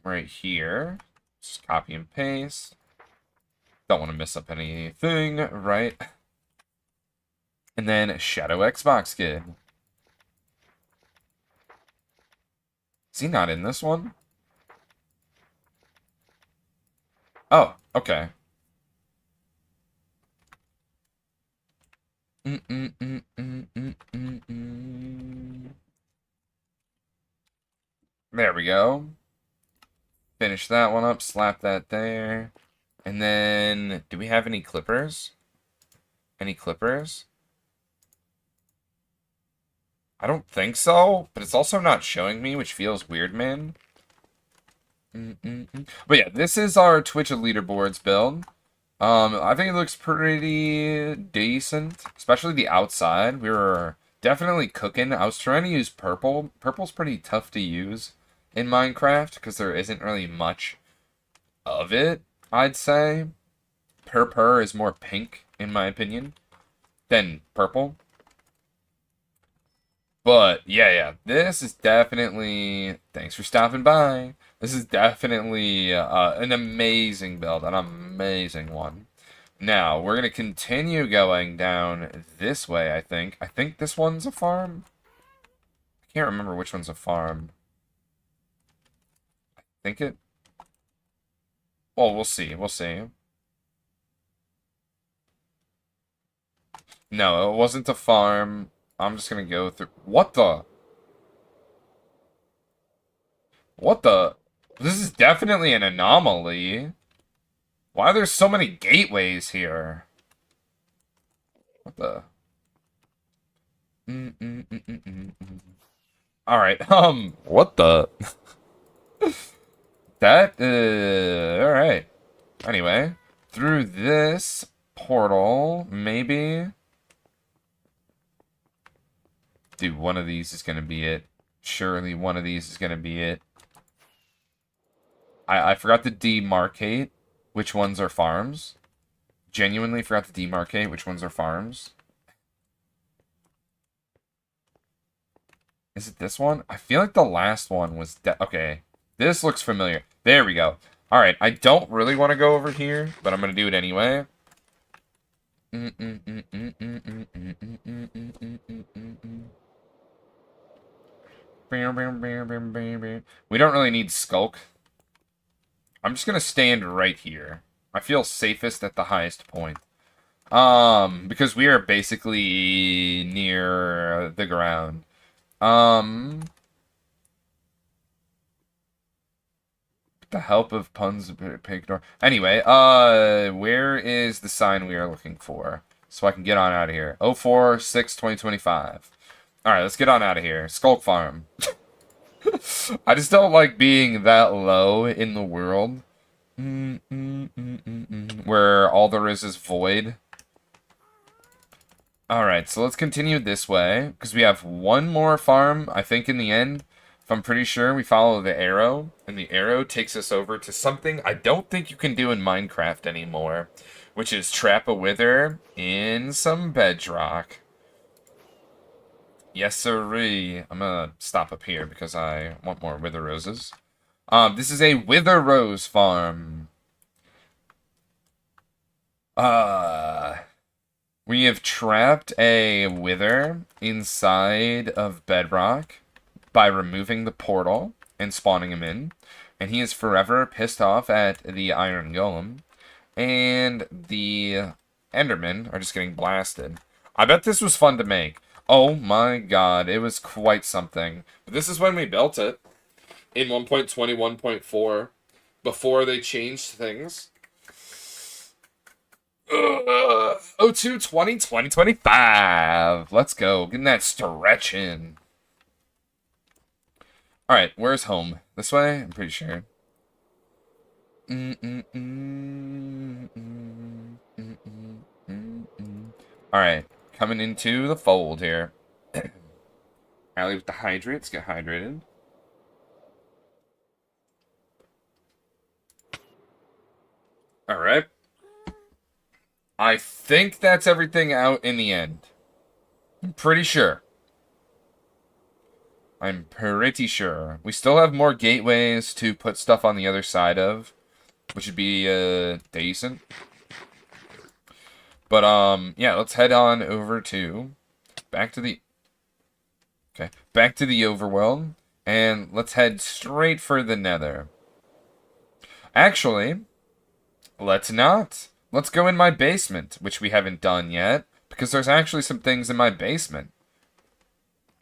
Right here. Just copy and paste. Don't want to mess up anything, right? And then Shadow Xbox Kid. Is he not in this one? Oh, okay. There we go. Finish that one up, slap that there. And then, do we have any clippers? Any clippers? I don't think so, but it's also not showing me, which feels weird, man. But yeah, this is our Twitch leaderboards build. I think it looks pretty decent, especially the outside. We were definitely cooking. I was trying to use purple. Purple's pretty tough to use in Minecraft because there isn't really much of it, I'd say. Purple is more pink, in my opinion, than purple. But yeah, this is definitely. Thanks for stopping by. This is definitely an amazing build, an amazing one. Now we're gonna continue going down this way. I think. I think this one's a farm. I can't remember which one's a farm. I think it. Well, we'll see. We'll see. No, it wasn't a farm. I'm just gonna go through. What the? What the? This is definitely an anomaly. Why are there so many gateways here? What the? Alright, what the? That, alright. Anyway, through this portal, maybe? Dude, one of these is gonna be it. Surely one of these is gonna be it. I forgot to demarcate which ones are farms. Genuinely forgot to demarcate which ones are farms. Is it this one? I feel like the last one was... Okay, this looks familiar. There we go. Alright, I don't really want to go over here, but I'm going to do it anyway. We don't really need Skulk. I'm just going to stand right here. I feel safest at the highest point. Because we are basically near the ground. With the help of puns, pig door. Anyway, where is the sign we are looking for? So I can get on out of here. 04/6/2025. Alright, let's get on out of here. Skulk Farm. I just don't like being that low in the world. Where all there is void. Alright, so let's continue this way. Because we have one more farm, I think, in the end. If I'm pretty sure, we follow the arrow. And the arrow takes us over to something I don't think you can do in Minecraft anymore. Which is trap a wither in some bedrock. Yes, sirree. I'm gonna stop up here because I want more wither roses. This is a wither rose farm. We have trapped a wither inside of bedrock by removing the portal and spawning him in. And he is forever pissed off at the iron golem. And the endermen are just getting blasted. I bet this was fun to make. Oh my god, it was quite something. But this is when we built it. In 1.21.4. Before they changed things. 02/20/2025. Let's go. Getting that stretch in. Alright, where's home? This way? I'm pretty sure. Alright, coming into the fold here. Allie with the hydrate. Let's get hydrated. Alright. I think that's everything out in the end. I'm pretty sure. I'm pretty sure. We still have more gateways to put stuff on the other side of, which would be decent. But yeah, let's head on over to back to the overworld, and let's head straight for the Nether. Actually, let's not. Let's go in my basement, which we haven't done yet, because there's actually some things in my basement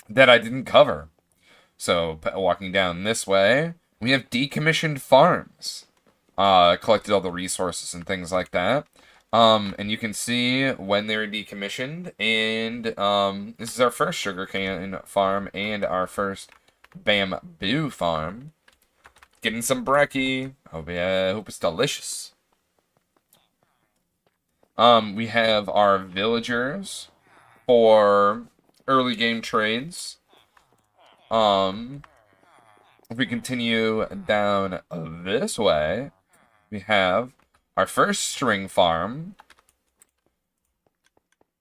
that I didn't cover. So, walking down this way, we have decommissioned farms. Collected all the resources and things like that. And you can see when they're decommissioned. And this is our first sugarcane farm and our first bamboo farm. Getting some brekkie. Hope it's delicious. We have our villagers for early game trades. If we continue down this way, we have our first string farm.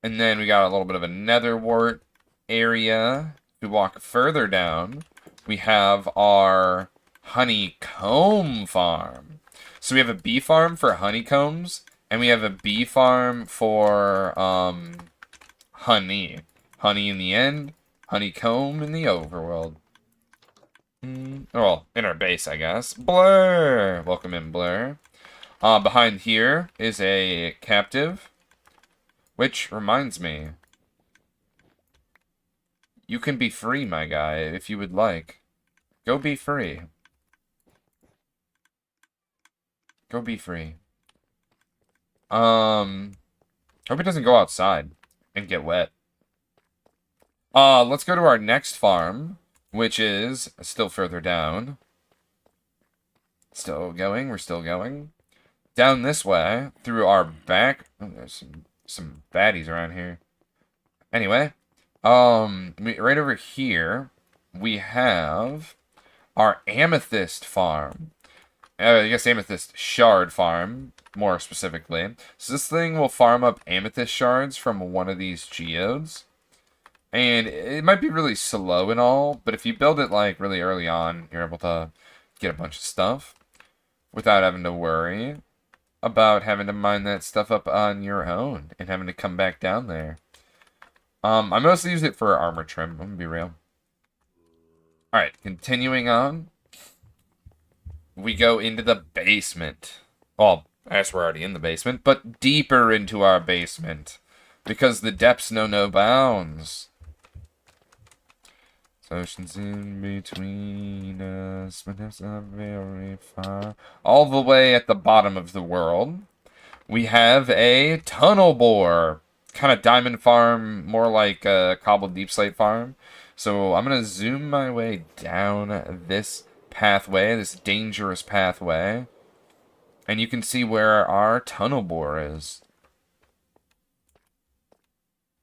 And then we got a little bit of a netherwort area. If we walk further down, we have our honeycomb farm. So we have a bee farm for honeycombs, and we have a bee farm for honey. Honey in the end, honeycomb in the overworld. Well, in our base, I guess. Blur! Welcome in, Blur. Behind here is a captive. Which reminds me. You can be free, my guy, if you would like. Go be free. Go be free. Hope it doesn't go outside and get wet. Let's go to our next farm, which is still further down. Still going, we're still going. Down this way, through our back... Oh, there's some baddies around here. Anyway, right over here, we have our amethyst farm. I guess amethyst shard farm, more specifically. So this thing will farm up amethyst shards from one of these geodes. And it might be really slow and all, but if you build it like really early on, you're able to get a bunch of stuff without having to worry about having to mine that stuff up on your own and having to come back down there. I mostly use it for armor trim, I'm gonna be real. Alright, continuing on. We go into the basement. Well, I guess we're already in the basement, but deeper into our basement. Because the depths know no bounds. Oceans in between us, but that's not very far. All the way at the bottom of the world, we have a tunnel bore. Kind of diamond farm, more like a cobbled deep slate farm. So I'm going to zoom my way down this pathway, this dangerous pathway. And you can see where our tunnel bore is.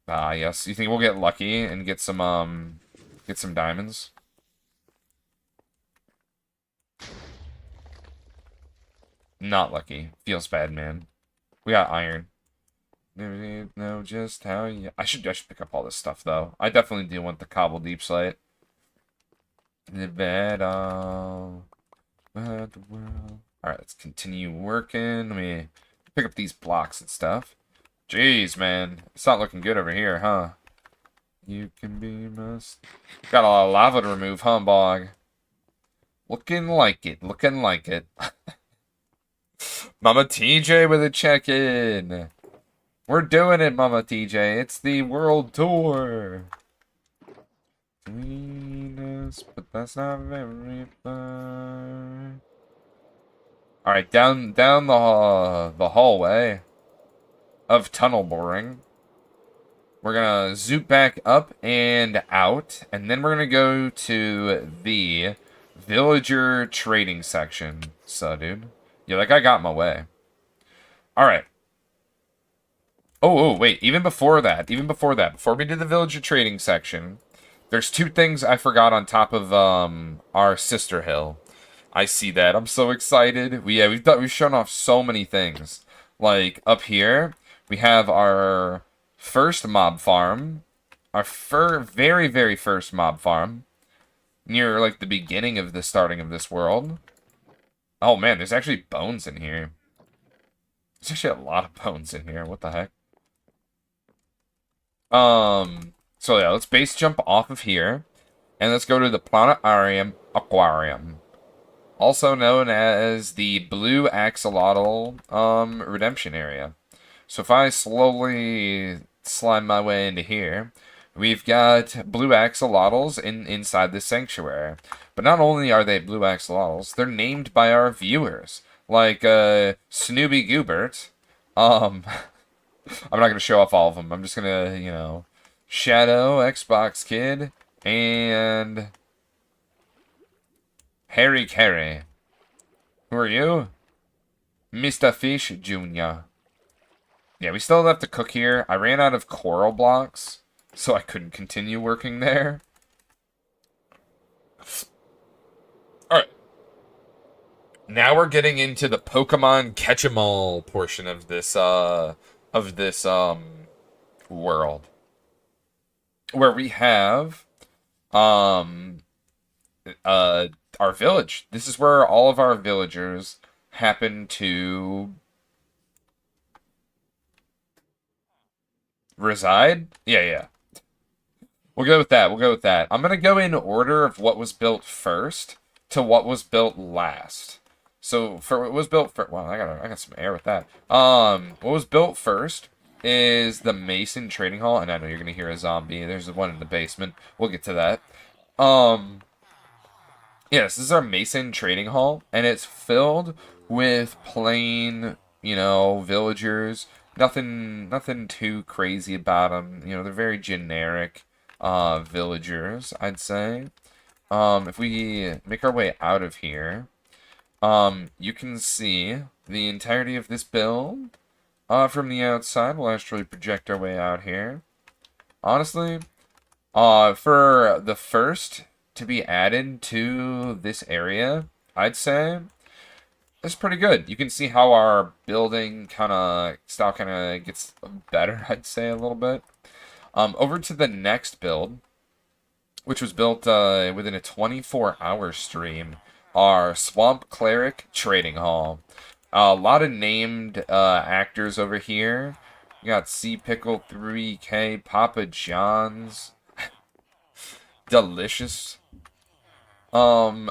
Ah, yes. You think we'll get lucky and get some diamonds? Not lucky. Feels bad, man. We got iron. Never know just how you... I should pick up all this stuff, though. I definitely do want the cobble deep slate. The bed all... Alright, let's continue working. Let me pick up these blocks and stuff. Jeez, man. It's not looking good over here, huh? You can be must. Got a lot of lava to remove, huh, Bog? Looking like it. Looking like it. Mama TJ with a check-in. We're doing it, Mama TJ. It's the world tour. But that's not very far. Alright, down the hallway of tunnel boring. We're going to zoom back up and out, and then we're going to go to the villager trading section. So, dude. Yeah, that guy got in my way. Alright. Oh, wait. Even before that, before we do the villager trading section, there's two things I forgot on top of our sister hill. I see that. I'm so excited. We've shown off so many things. Like, up here, we have our... first mob farm, our very, very first mob farm, near, like, the beginning of the starting of this world. Oh, man, there's actually bones in here. There's actually a lot of bones in here. What the heck? So, yeah, let's base jump off of here, and let's go to the Planetarium Aquarium, also known as the Blue Axolotl, redemption area. So if I slowly slime my way into here, we've got blue axolotls inside this sanctuary. But not only are they blue axolotls, they're named by our viewers. Like Snooby Goobert, Um, I'm not gonna show off all of them. I'm just gonna, Shadow, Xbox Kid, and Harry Carey. Who are you? Mr. Fish Jr. Yeah, we still have to cook here. I ran out of coral blocks, so I couldn't continue working there. Alright. Now we're getting into the Pokemon Catch 'em All portion of this world. Where we have um uh our village. This is where all of our villagers happen to reside. Yeah. We'll go with that. We'll go with that. I'm gonna go in order of what was built first to what was built last. So for what was built first, well, I got some air with that. What was built first is the Mason Trading Hall, and I know you're gonna hear a zombie. There's the one in the basement. We'll get to that. Um, yes, this is our Mason Trading Hall, and it's filled with plain, villagers. Nothing too crazy about them. They're very generic villagers, I'd say. If we make our way out of here, you can see the entirety of this build from the outside. We'll actually project our way out here. Honestly, for the first to be added to this area, I'd say it's pretty good. You can see how our building style kind of gets better, I'd say, a little bit. Over to the next build, which was built within a 24-hour stream, our Swamp Cleric Trading Hall. A lot of named actors over here. You got Sea Pickle 3K, Papa John's, Delicious. Um,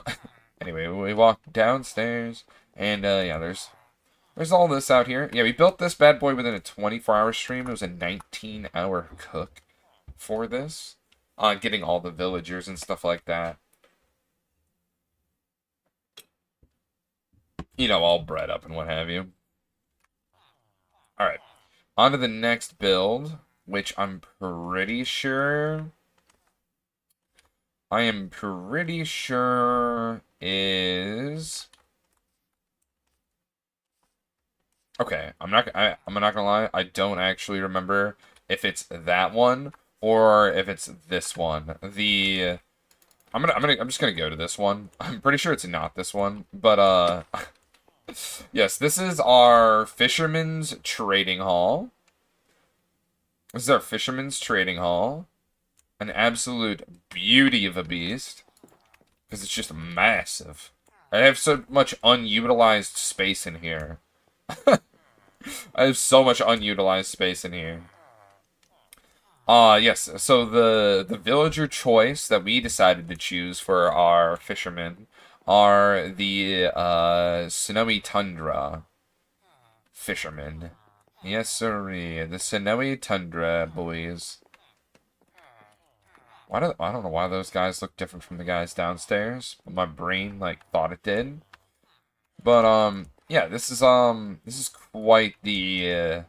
anyway, we walk downstairs, and yeah, there's all this out here. Yeah, we built this bad boy within a 24-hour stream. It was a 19-hour cook for this. Getting all the villagers and stuff like that. All bred up and what have you. Alright. On to the next build, which I'm pretty sure... is... Okay, I'm not gonna lie, I don't actually remember if it's that one or if it's this one. I'm just gonna go to this one. I'm pretty sure it's not this one, but yes, this is our Fisherman's Trading Hall. This is our Fisherman's Trading Hall. An absolute beauty of a beast. Because it's just massive. I have so much unutilized space in here. I have so much unutilized space in here. Yes, so the villager choice that we decided to choose for our fishermen are the Snowy Tundra fishermen. Yes, sir, the Snowy Tundra boys. I don't know why those guys look different from the guys downstairs, but my brain thought it did. But yeah, this is quite the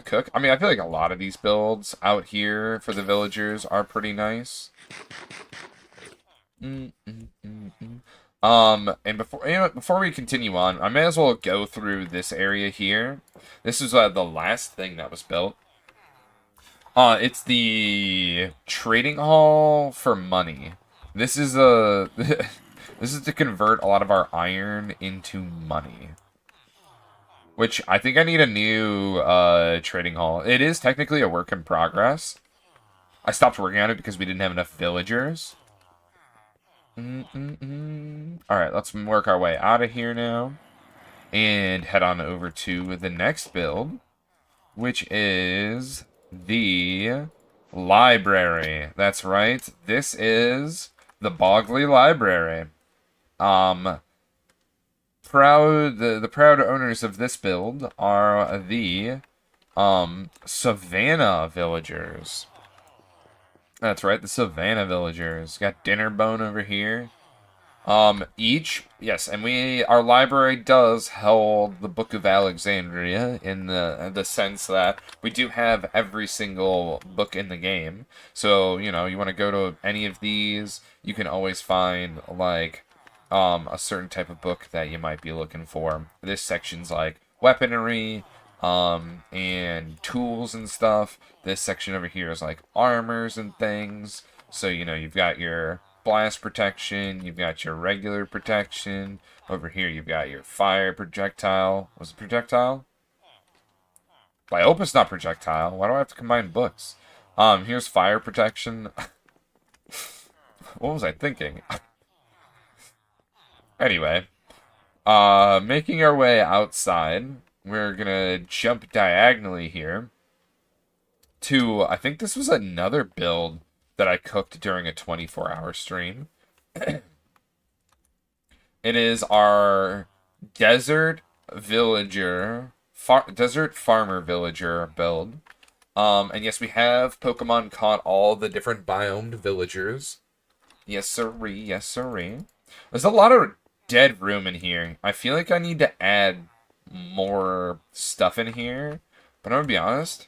cook. I mean, I feel like a lot of these builds out here for the villagers are pretty nice. And before we continue on, I may as well go through this area here. This is the last thing that was built. It's the trading hall for money. This is this is to convert a lot of our iron into money. Which I think I need a new trading hall. It is technically a work in progress. I stopped working on it because we didn't have enough villagers. Alright, let's work our way out of here now. And head on over to the next build, which is the library. That's right. This is the Bogley Library. The proud owners of this build are the Savannah villagers. That's right, the Savannah villagers. Got Dinnerbone over here. Yes, and our library does hold the Book of Alexandria in the sense that we do have every single book in the game. So, you want to go to any of these, you can always find like a certain type of book that you might be looking for. This section's like weaponry, and tools and stuff. This section over here is like armors and things. So, you've got your blast protection, you've got your regular protection. Over here, you've got your fire projectile. Was it projectile? I hope it's not projectile. Why do I have to combine books? Here's fire protection. What was I thinking? Anyway, making our way outside, we're gonna jump diagonally here to, I think this was another build that I cooked during a 24-hour stream. It is our desert desert farmer villager build. And yes, we have Pokemon caught all the different biomed villagers. Yes, sirree. Yes, sirree. There's a lot of dead room in here. I feel like I need to add more stuff in here. But I'm gonna be honest,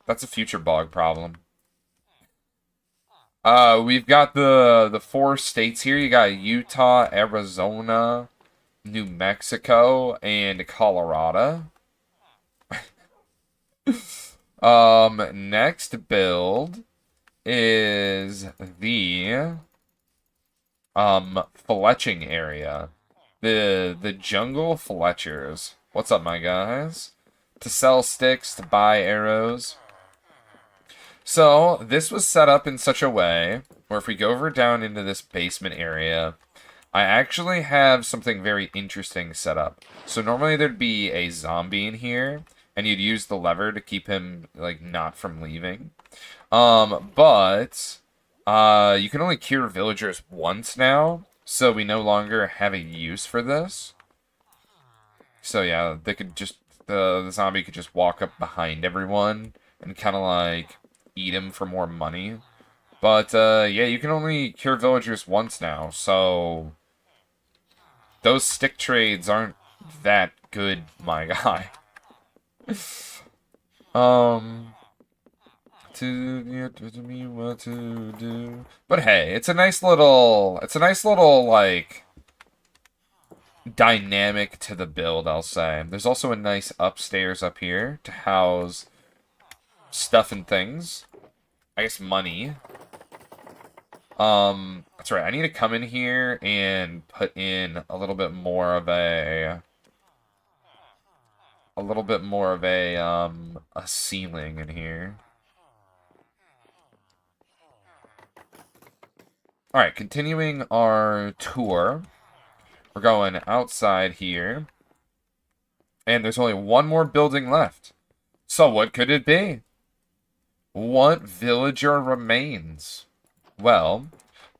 that's a future bog problem. We've got the 4 states here. You got Utah, Arizona, New Mexico, and Colorado. Next build is the fletching area. The jungle fletchers. What's up, my guys? To sell sticks, to buy arrows. So, this was set up in such a way where if we go over down into this basement area, I actually have something very interesting set up. So normally there'd be a zombie in here, and you'd use the lever to keep him, like, not from leaving. But you can only cure villagers once now, so we no longer have a use for this. So yeah, they could just, the zombie could just walk up behind everyone and kind of like eat him for more money. But yeah, you can only cure villagers once now, so those stick trades aren't that good, my guy. To me what to do. But hey, it's a nice little like dynamic to the build, I'll say. There's also a nice upstairs up here to house stuff and things. I guess money. That's right. I need to come in here and put in a little bit more of a a ceiling in here. Alright, continuing our tour. We're going outside here. And there's only one more building left. So what could it be? What villager remains? Well,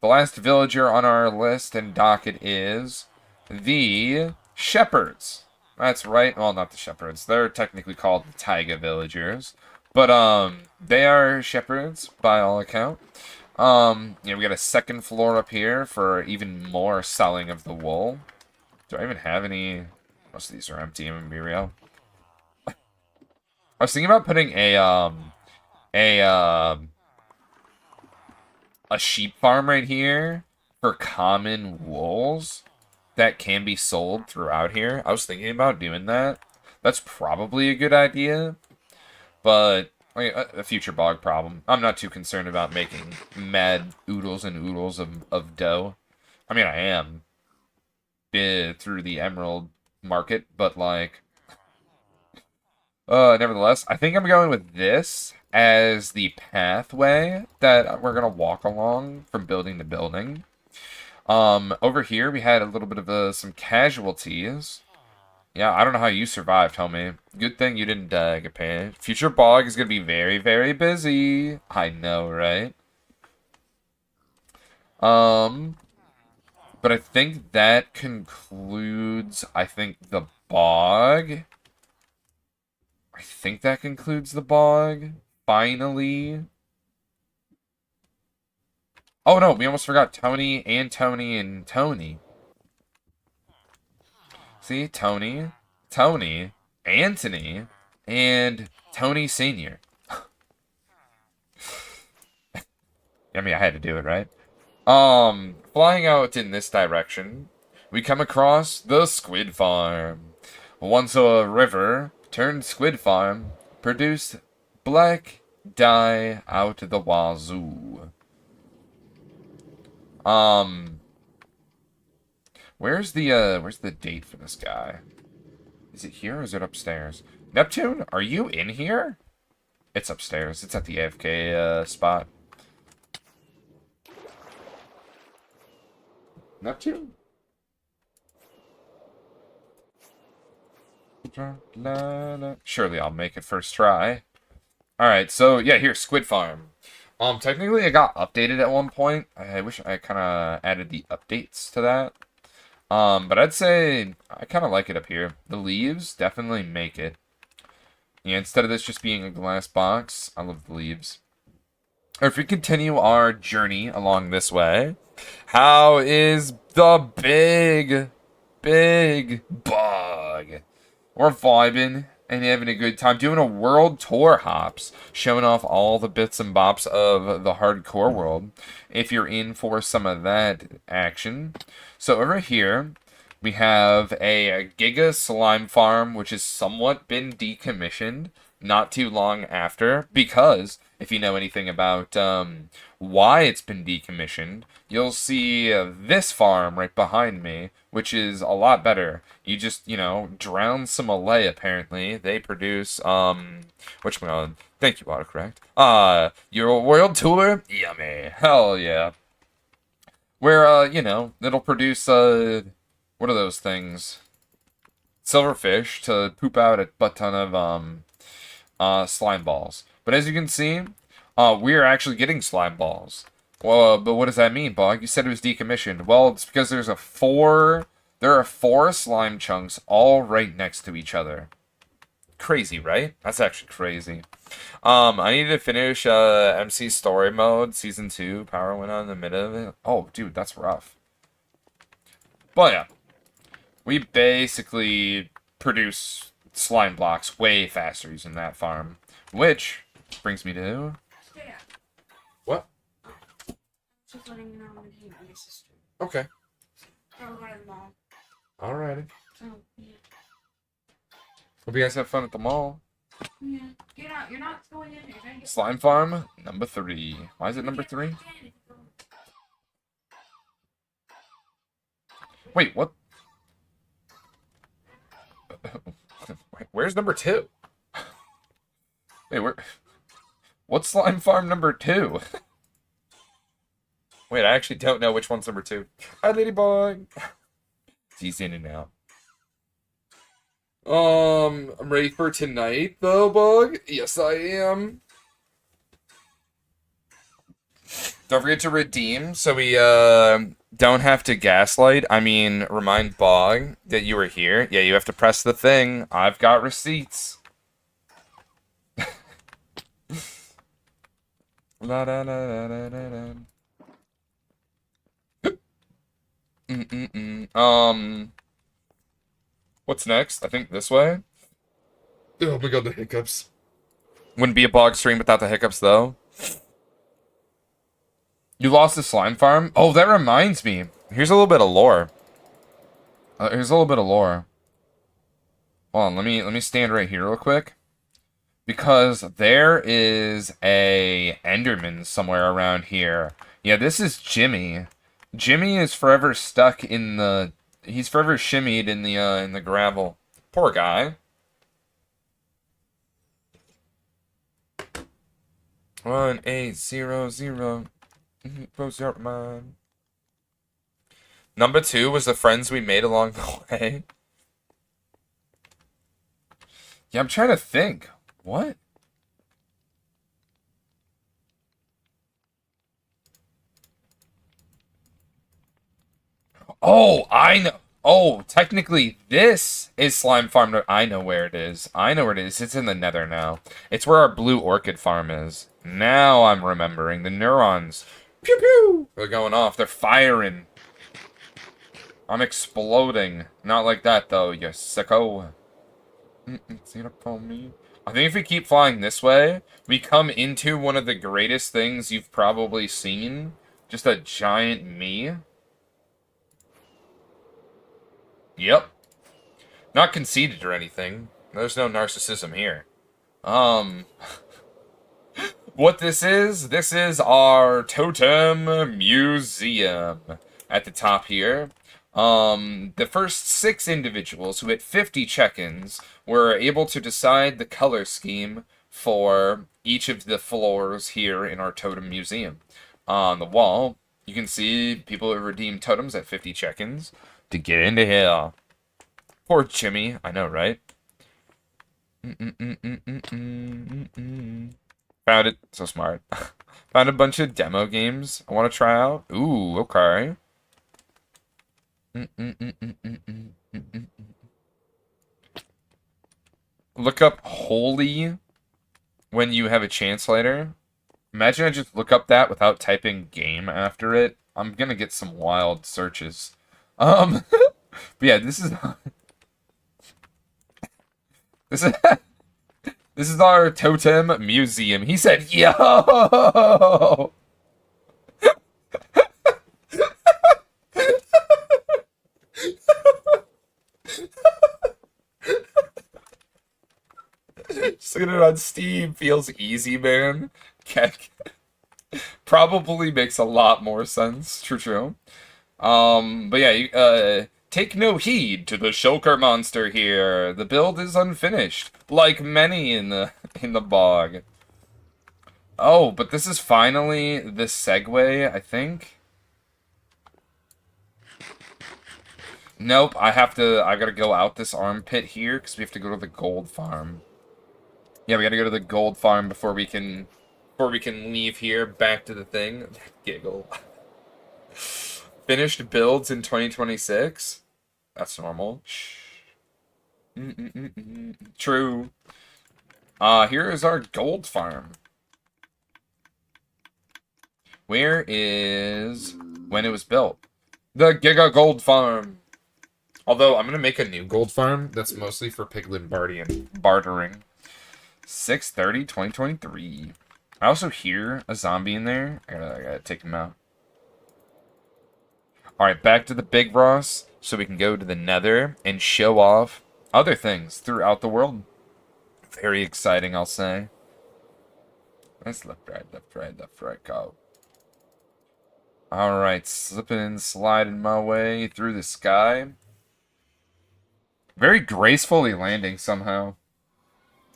the last villager on our list and docket is the shepherds. That's right. Well, not the shepherds. They're technically called the taiga villagers. But, they are shepherds by all account. We got a second floor up here for even more selling of the wool. Do I even have any? Most of these are empty, I'm gonna be real. I was thinking about putting a sheep farm right here for common wools that can be sold throughout here. I was thinking about doing that. That's probably a good idea, but a future bog problem. I'm not too concerned about making mad oodles and oodles of dough. I mean, I am through the emerald market, but like, nevertheless, I think I'm going with this as the pathway that we're gonna walk along from building to building. Over here we had a little bit of some casualties. Yeah, I don't know how you survived, homie. Good thing you didn't get paid. Future bog is gonna be very, very busy. I know, right? But I think that concludes, the bog. I think that concludes the bog. Finally. Oh no, we almost forgot Tony, Tony, and Tony. See, Tony, Anthony, and Tony Senior. I mean, I had to do it, right? Flying out in this direction, we come across the Squid Farm. Once a river turned squid farm, produced black dye out the wazoo. Um, where's the date for this guy? Is it here or is it upstairs? Neptune, are you in here? It's upstairs. It's at the AFK spot. Neptune? Surely I'll make it first try. Alright, so yeah, here, Squid Farm. Technically it got updated at one point. I wish I kind of added the updates to that. But I'd say I kind of like it up here. The leaves definitely make it. Yeah, instead of this just being a glass box, I love the leaves. Or if we continue our journey along this way, how is the big bug? We're vibing and having a good time, doing a world tour hops, showing off all the bits and bops of the hardcore world, if you're in for some of that action. So over here, we have a Giga Slime Farm, which has somewhat been decommissioned not too long after, because if you know anything about why it's been decommissioned, you'll see this farm right behind me, which is a lot better. You just, drown some Malay, apparently. They produce, whatchamacallit? Thank you, autocorrect. Your world tour? Yummy. Hell yeah. Where, it'll produce, what are those things? Silverfish to poop out a butt ton of, slime balls. But as you can see, we are actually getting slime balls. Well, but what does that mean, Bog? You said it was decommissioned. Well, it's because there are 4 slime chunks all right next to each other. Crazy, right? That's actually crazy. I need to finish MC Story Mode Season 2. Power went out in the middle of it. Oh, dude, that's rough. But yeah, we basically produce slime blocks way faster using that farm. Which brings me to... What? Just letting you know I'm with my sister. Okay. So we're going to the mall. Alrighty. So, yeah. Hope you guys have fun at the mall. Yeah. Get out. You're not going in there. You're gonna get Slime Farm, number 3. Why is it number 3? Wait, what? Where's number 2? Wait, what's Slime Farm number 2? Wait, I actually don't know which one's number 2. Hi, Ladybug. He's in and out. I'm ready for tonight, though, Bug. Yes, I am. Don't forget to redeem, so we don't have to gaslight. I mean, remind Bog that you were here. Yeah, you have to press the thing. I've got receipts. La da da da da da da. What's next? I think this way. Oh my god, the hiccups. Wouldn't be a Bog stream without the hiccups, though. You lost the slime farm? Oh, that reminds me. Here's a little bit of lore. Hold on, let me stand right here real quick. Because there is a Enderman somewhere around here. Yeah, this is Jimmy. Jimmy is forever stuck in the... He's forever shimmied in the gravel. Poor guy. 1800. Close your mind. Number 2 was the friends we made along the way. Yeah, I'm trying to think. What? Oh, I know. Oh, technically, this is Slime Farm. I know where it is. It's in the Nether now. It's where our Blue Orchid Farm is. Now I'm remembering. The neurons Pew pew! They're going off. They're firing. I'm exploding. Not like that, though, you sicko. See up on me? I think if we keep flying this way, we come into one of the greatest things you've probably seen. Just a giant me. Yep. Not conceited or anything. There's no narcissism here. What this is our totem museum at the top here. The first 6 individuals who hit 50 check-ins were able to decide the color scheme for each of the floors here in our totem museum. On the wall, you can see people who redeemed totems at 50 check-ins to get into here. Poor Jimmy, I know, right? Found it. So smart. Found a bunch of demo games I want to try out. Ooh, okay. Look up holy when you have a chance later. Imagine I just look up that without typing game after it. I'm gonna get some wild searches. But yeah, this is this is this is our totem museum. He said, "Yo." Just looking at it on Steam feels easy, man. Probably makes a lot more sense. True. But yeah, take no heed to the shulker monster here. The build is unfinished, like many in the bog. Oh, but this is finally the segue, I think. Nope, I gotta go out this armpit here, because we have to go to the gold farm. Yeah, we gotta go to the gold farm before we can leave here, back to the thing. Giggle. Finished builds in 2026? That's normal. Shh. True. Here is our gold farm. Where is when it was built? The Giga Gold Farm. Although, I'm going to make a new gold farm that's mostly for piglin bartering. 6/30/2023. I also hear a zombie in there. I gotta take him out. Alright, back to the Big Ross, so we can go to the Nether and show off other things throughout the world. Very exciting, I'll say. Let's left, right, go. Alright, slipping and sliding my way through the sky. Very gracefully landing somehow.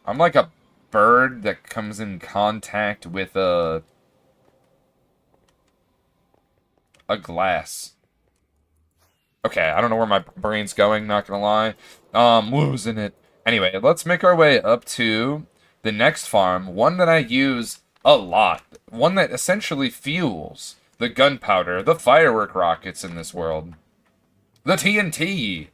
I'm like a bird that comes in contact with a glass. Okay, I don't know where my brain's going, not gonna lie. Losing it. Anyway, let's make our way up to the next farm, one that I use a lot. One that essentially fuels the gunpowder, the firework rockets in this world. The TNT.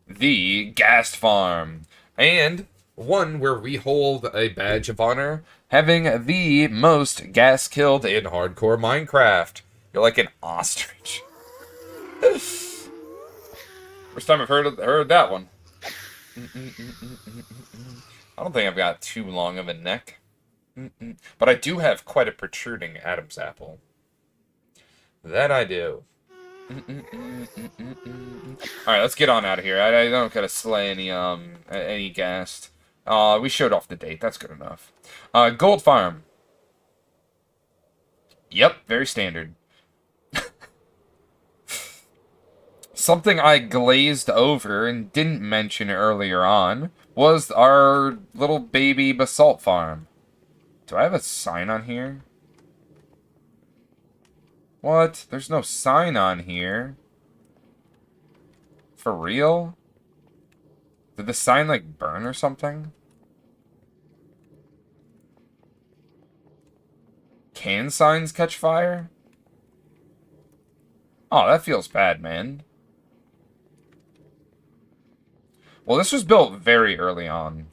The gas farm. And one where we hold a badge of honor, having the most gas killed in hardcore Minecraft. You're like an ostrich. First time I've heard that one. I don't think I've got too long of a neck. But I do have quite a protruding Adam's apple. That I do. Alright, let's get on out of here. I don't gotta slay any ghast. We showed off the date. That's good enough. Gold farm. Yep, very standard. Something I glazed over and didn't mention earlier on was our little baby basalt farm. Do I have a sign on here? What? There's no sign on here. For real? Did the sign, like, burn or something? Can signs catch fire? Oh, that feels bad, man. Well, this was built very early on.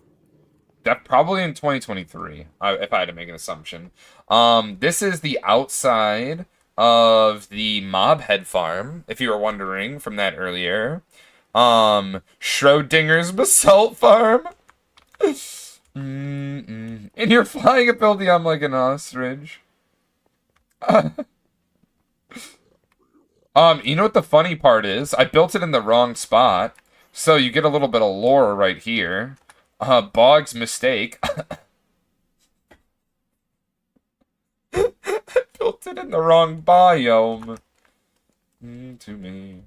That probably in 2023, if I had to make an assumption. This is the outside of the Mob Head Farm, if you were wondering from that earlier. Schrodinger's Basalt Farm. And you're flying a building like an ostrich. You know what the funny part is? I built it in the wrong spot, so you get a little bit of lore right here. Bog's mistake. I built it in the wrong biome. To me.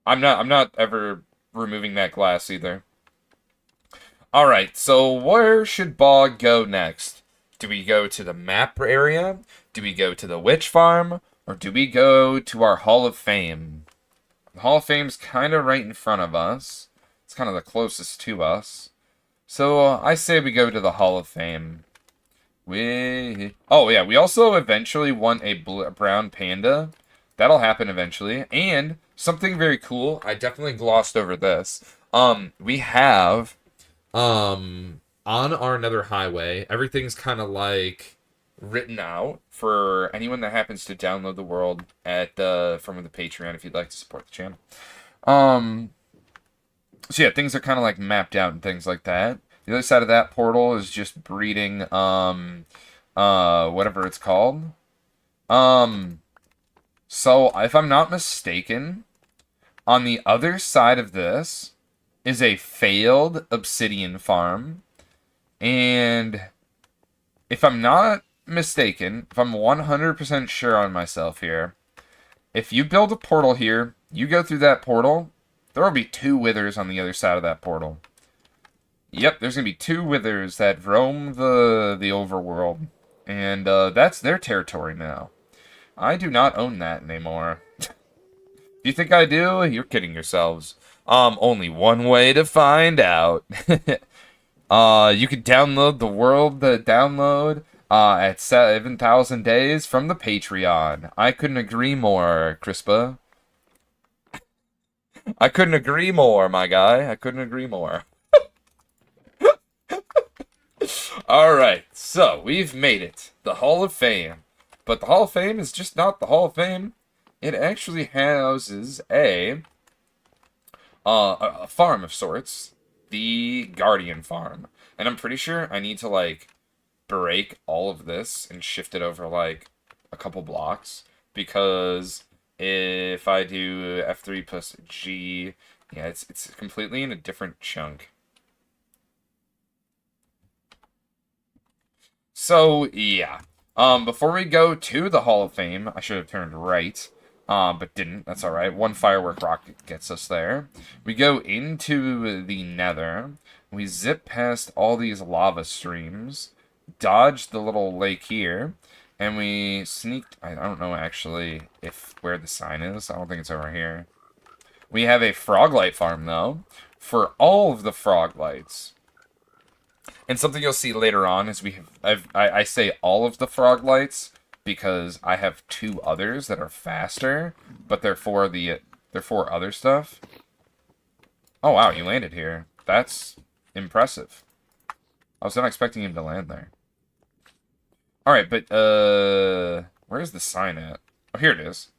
I'm not ever removing that glass either. Alright, so where should Bog go next? Do we go to the map area? Do we go to the witch farm? Or do we go to our Hall of Fame? The Hall of Fame's kind of right in front of us. It's kind of the closest to us. So I say we go to the Hall of Fame. Oh yeah, we also eventually want a brown panda. That'll happen eventually. And something very cool, I definitely glossed over this. We have on our Nether Highway, everything's kind of like written out for anyone that happens to download the world at from the Patreon if you'd like to support the channel. So yeah, things are kind of like mapped out and things like that. The other side of that portal is just breeding whatever it's called. So if I'm not mistaken, on the other side of this is a failed obsidian farm. And if I'm not mistaken, if I'm 100% sure on myself here, if you build a portal here, you go through that portal, there will be 2 withers on the other side of that portal. Yep, there's going to be 2 withers that roam the overworld. And that's their territory now. I do not own that anymore. Do you think I do? You're kidding yourselves. Only one way to find out. You can download the world download at 7,000 days from the Patreon. I couldn't agree more, Crispa. I couldn't agree more, my guy. I couldn't agree more. Alright, so we've made it. The Hall of Fame. But the Hall of Fame is just not the Hall of Fame. It actually houses a farm of sorts. The Guardian Farm. And I'm pretty sure I need to, like, break all of this and shift it over, like, a couple blocks. Because if I do F3 plus G, yeah, it's completely in a different chunk. So, yeah. Before we go to the Hall of Fame, I should have turned right, but didn't. That's alright. 1 firework rocket gets us there. We go into the Nether. We zip past all these lava streams, dodge the little lake here, and we sneaked. I don't know actually where the sign is. I don't think it's over here. We have a froglight farm though, for all of the froglights. And something you'll see later on is I say all of the froglights because I have 2 others that are faster, but they're for other stuff. Oh wow, you landed here. That's impressive. I was not expecting him to land there. Alright, but where's the sign at? Oh, here it is.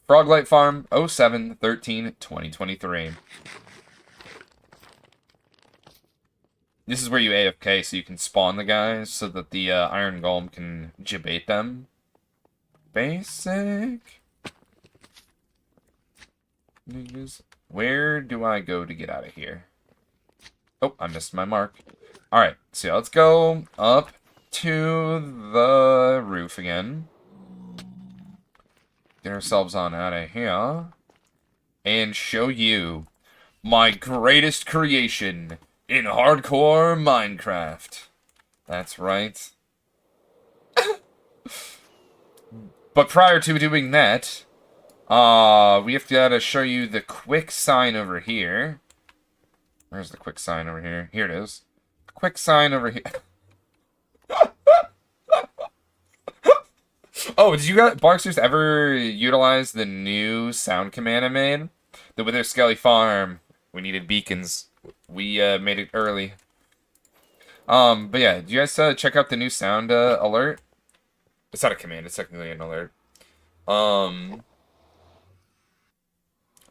Froglight Farm 07/13/2023. This is where you AFK so you can spawn the guys so that the Iron Golem can gibate them. Basic. Where do I go to get out of here? Oh, I missed my mark. Alright, so let's go up to the roof again. Get ourselves on out of here. And show you my greatest creation in hardcore Minecraft. That's right. But prior to doing that, we have to show you the quick sign over here. Where's the quick sign over here? Here it is. Quick sign over here. Oh, did you guys, Barksters, ever utilize the new sound command I made? The Wither Skelly Farm. We needed beacons. We made it early. But yeah, do you guys check out the new sound alert? It's not a command, it's technically an alert.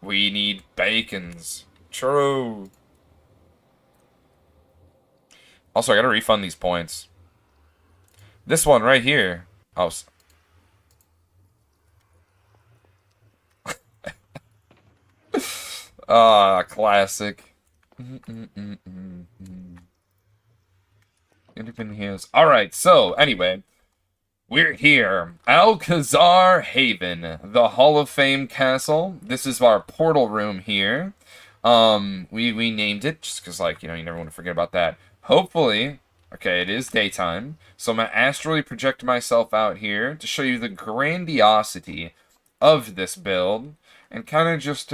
We need bacons. True. Also, I gotta refund these points. This one right here. Oh. Ah, classic. Alright, so, anyway. We're here. Alcazar Haven, the Hall of Fame castle. This is our portal room here. We named it just because, like, you never want to forget about that. Hopefully, okay, it is daytime, so I'm gonna astrally project myself out here to show you the grandiosity of this build and kind of just,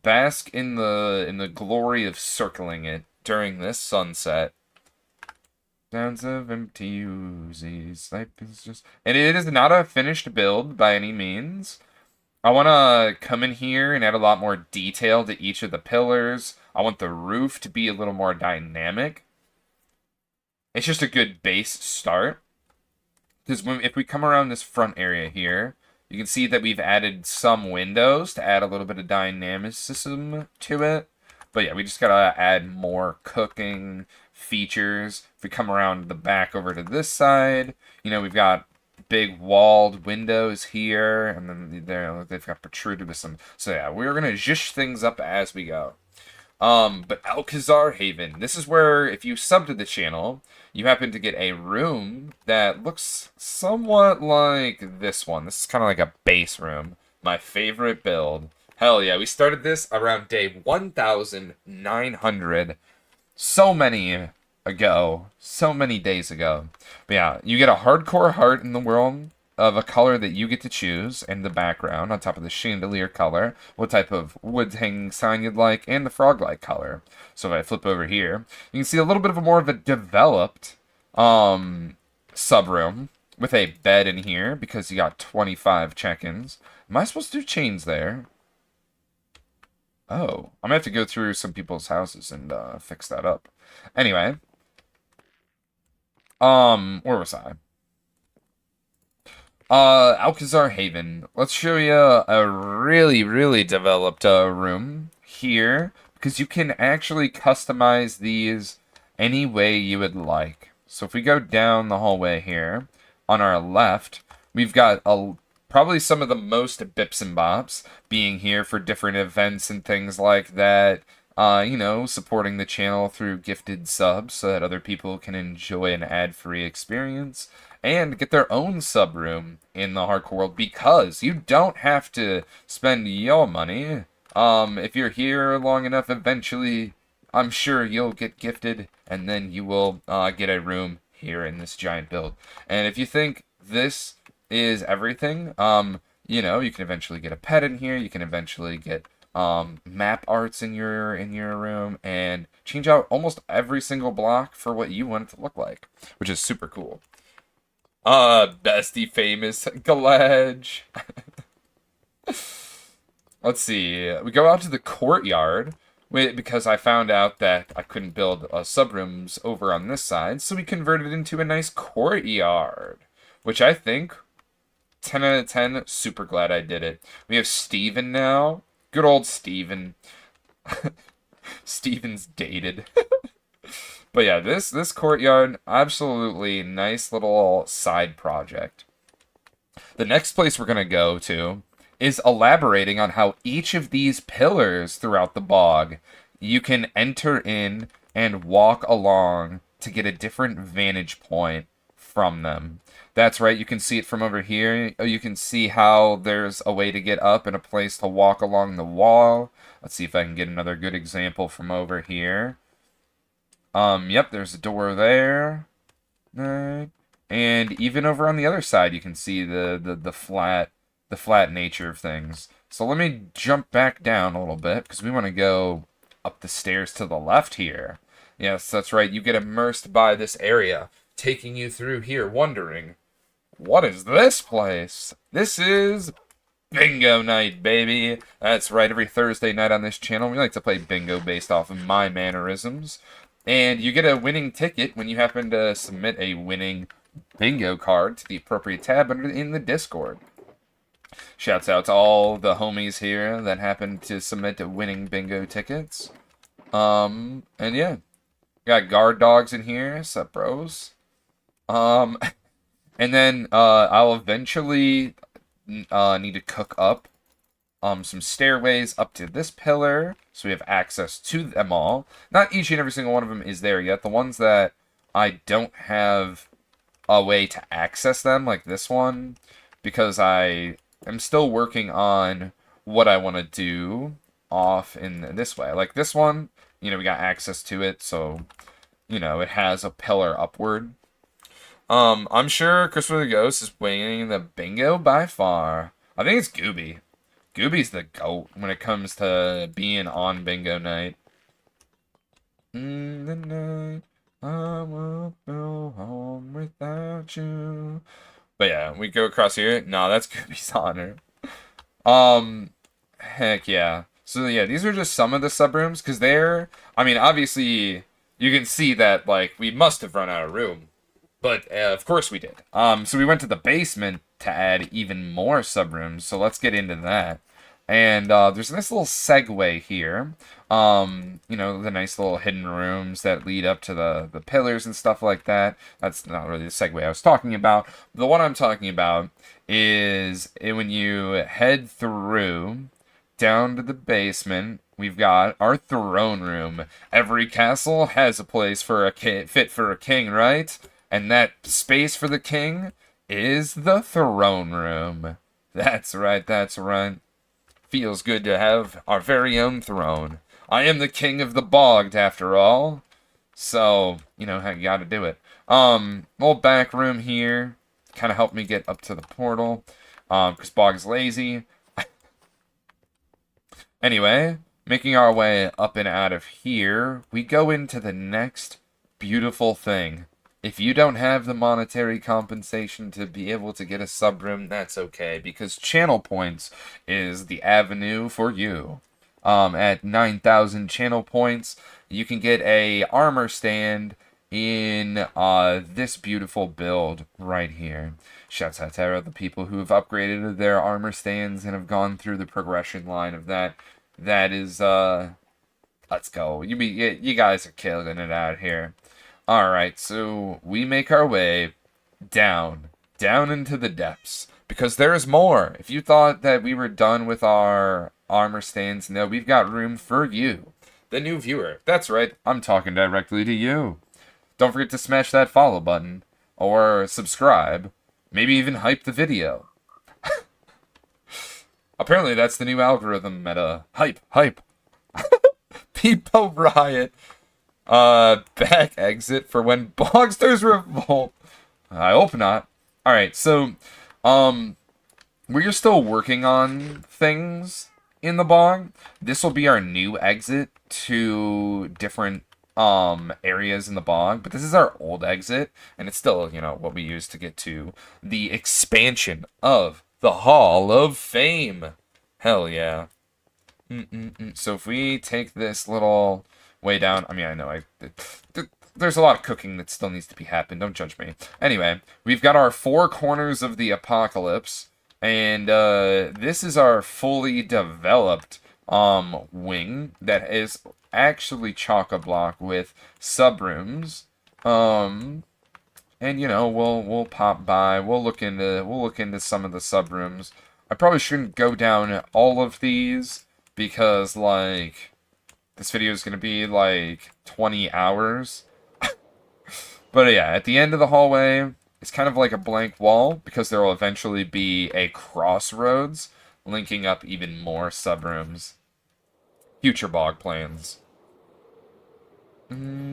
bask in the glory of circling it during this sunset. Sounds of empty Uzis. Life is just... And it is not a finished build by any means. I want to come in here and add a lot more detail to each of the pillars. I want the roof to be a little more dynamic. It's just a good base start. Because if we come around this front area here, you can see that we've added some windows to add a little bit of dynamicism to it. But yeah, we just gotta add more cooking features. If we come around the back over to this side, we've got big walled windows here, and then they've got protruded with some. So yeah, we're gonna zhish things up as we go. But Alcazar Haven, this is where if you sub to the channel, you happen to get a room that looks somewhat like this one. This is kind of like a base room. My favorite build. Hell yeah, we started this around day 1,900. So many ago. So many days ago. But yeah, you get a hardcore heart in the world of a color that you get to choose in the background on top of the chandelier color, what type of wood hanging sign you'd like, and the frog-like color. So if I flip over here, you can see a little bit of more of a developed sub-room with a bed in here because you got 25 check-ins. Am I supposed to do chains there? Oh, I'm gonna have to go through some people's houses and fix that up. Anyway, where was I? Alcazar Haven. Let's show you a really, really developed room here because you can actually customize these any way you would like. So if we go down the hallway here, on our left, we've got probably some of the most bips and bops being here for different events and things like that. Supporting the channel through gifted subs so that other people can enjoy an ad-free experience and get their own sub room in the hardcore world because you don't have to spend your money. If you're here long enough, eventually, I'm sure you'll get gifted and then you will get a room here in this giant build. And if you think this is everything, you can eventually get a pet in here. You can eventually get map arts in your room and change out almost every single block for what you want it to look like, which is super cool. Bestie famous Galage. Let's see. We go out to the courtyard because I found out that I couldn't build sub-rooms over on this side, so we converted it into a nice courtyard, which I think 10 out of 10, super glad I did it. We have Steven now. Good old Steven. Steven's dated. But yeah, this courtyard, absolutely nice little side project. The next place we're going to go to is elaborating on how each of these pillars throughout the bog, you can enter in and walk along to get a different vantage point from them. That's right, you can see it from over here. You can see how there's a way to get up and a place to walk along the wall. Let's see if I can get another good example from over here. Yep, there's a door there. And even over on the other side, you can see the flat nature of things. So let me jump back down a little bit because we want to go up the stairs to the left here. Yes, that's right. You get immersed by this area, taking you through here, wondering, what is this place? This is Bingo night, baby. That's right, every Thursday night on this channel, we like to play bingo based off of my mannerisms. And you get a winning ticket when you happen to submit a winning bingo card to the appropriate tab in the Discord. Shouts out to all the homies here that happen to submit winning bingo tickets. And yeah, got guard dogs in here. Sup, bros? Um, and then I'll eventually need to cook up some stairways up to this pillar, so we have access to them all. Not each and every single one of them is there yet. The ones that I don't have a way to access them, like this one, because I am still working on what I want to do off in this way. Like this one, we got access to it, so, it has a pillar upward. I'm sure Christopher the Ghost is winning the bingo by far. I think it's Gooby. Gooby's the GOAT when it comes to being on bingo night. In the night, I won't go home without you. But yeah, we go across here. No, that's Gooby's honor. Heck yeah. So yeah, these are just some of the subrooms, because obviously, you can see that, like, we must have run out of room. But, of course we did. So we went to the basement to add even more subrooms, so let's get into that. And, there's a nice little segue here. The nice little hidden rooms that lead up to the pillars and stuff like that. That's not really the segue I was talking about. The one I'm talking about is when you head through down to the basement, we've got our throne room. Every castle has a place for fit for a king, right? And that space for the king is the throne room. That's right, that's right. Feels good to have our very own throne. I am the king of the bogged, after all. So, I gotta do it. Little back room here. Kind of helped me get up to the portal. Because Bog's lazy. Anyway, making our way up and out of here, we go into the next beautiful thing. If you don't have the monetary compensation to be able to get a subroom, that's okay, because channel points is the avenue for you. At 9,000 channel points, you can get a armor stand in this beautiful build right here. Shouts out to the people who have upgraded their armor stands and have gone through the progression line of that. That is, let's go. You guys are killing it out here. Alright, so we make our way down into the depths, because there's more. If you thought that we were done with our armor stands, no, we've got room for you, the new viewer. That's right, I'm talking directly to you. Don't forget to smash that follow button, or subscribe, maybe even hype the video. Apparently that's the new algorithm meta. Hype. People riot. Back exit for when Bogsters revolt. I hope not. Alright, so, we're still working on things in the bog. This will be our new exit to different, areas in the bog, but this is our old exit, and it's still, what we use to get to the expansion of the Hall of Fame. Hell yeah. So if we take this little way down, I know there's a lot of cooking that still needs to be happened, don't judge me. Anyway, we've got our four corners of the apocalypse, and this is our fully developed wing that is actually chock-a-block with subrooms. And we'll pop by, we'll look into some of the subrooms. I probably shouldn't go down all of these, because, like, this video is going to be, like, 20 hours. But yeah, at the end of the hallway, it's kind of like a blank wall, because there will eventually be a crossroads linking up even more subrooms. Future bog plans.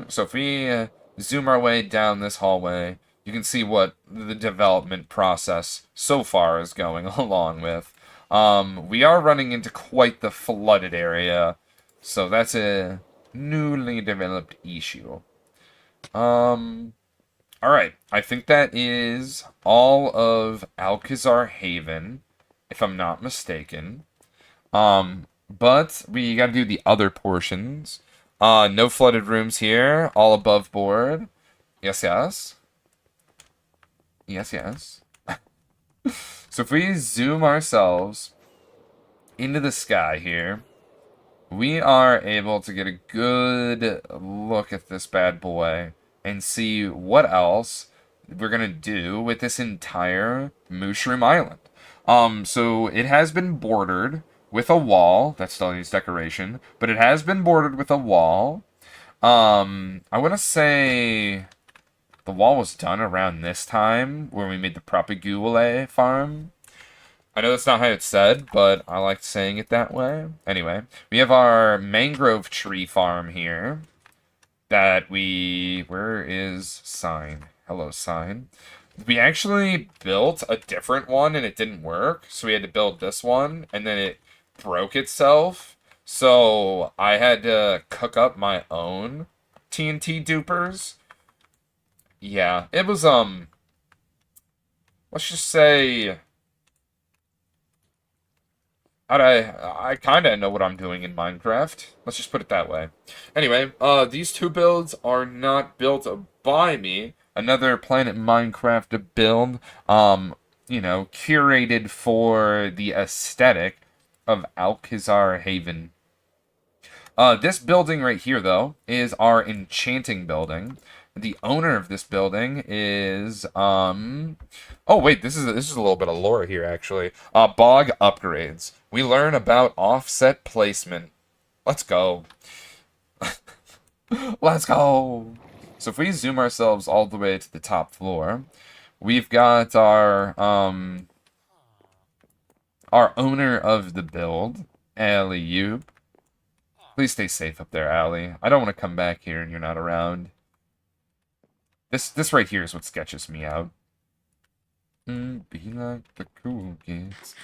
So if we zoom our way down this hallway, you can see what the development process so far is going along with. We are running into quite the flooded area, so that's a newly developed issue. Alright, I think that is all of Alcazar Haven. if I'm not mistaken. But we gotta do the other portions. No flooded rooms here, all above board. Yes, yes. Yes, yes. So if we zoom ourselves into the sky here, we are able to get a good look at this bad boy and see what else we're gonna do with this entire Mushroom Island. So it has been bordered with a wall that still needs decoration, but it has been bordered with a wall. I want to say the wall was done around this time when we made the Propagule farm. I know that's not how it's said, but I like saying it that way. Anyway, we have our mangrove tree farm here that we... Where is Sign? Hello, Sign. We actually built a different one and it didn't work, so we had to build this one, and then it broke itself. So I had to cook up my own TNT dupers. Yeah, it was, let's just say... I kind of know what I'm doing in Minecraft. Let's just put it that way. Anyway, these two builds are not built by me. Another Planet Minecraft build, you know, curated for the aesthetic of Alcazar Haven. This building right here, though, is our enchanting building. The owner of this building is, oh wait, this is a little bit of lore here, actually. Bog upgrades. We learn about offset placement. Let's go. Let's go. So if we zoom ourselves all the way to the top floor, we've got our owner of the build, Alley Yoop. Please stay safe up there, Allie. I don't want to come back here and you're not around. This right here is what sketches me out. Be like the cool kids.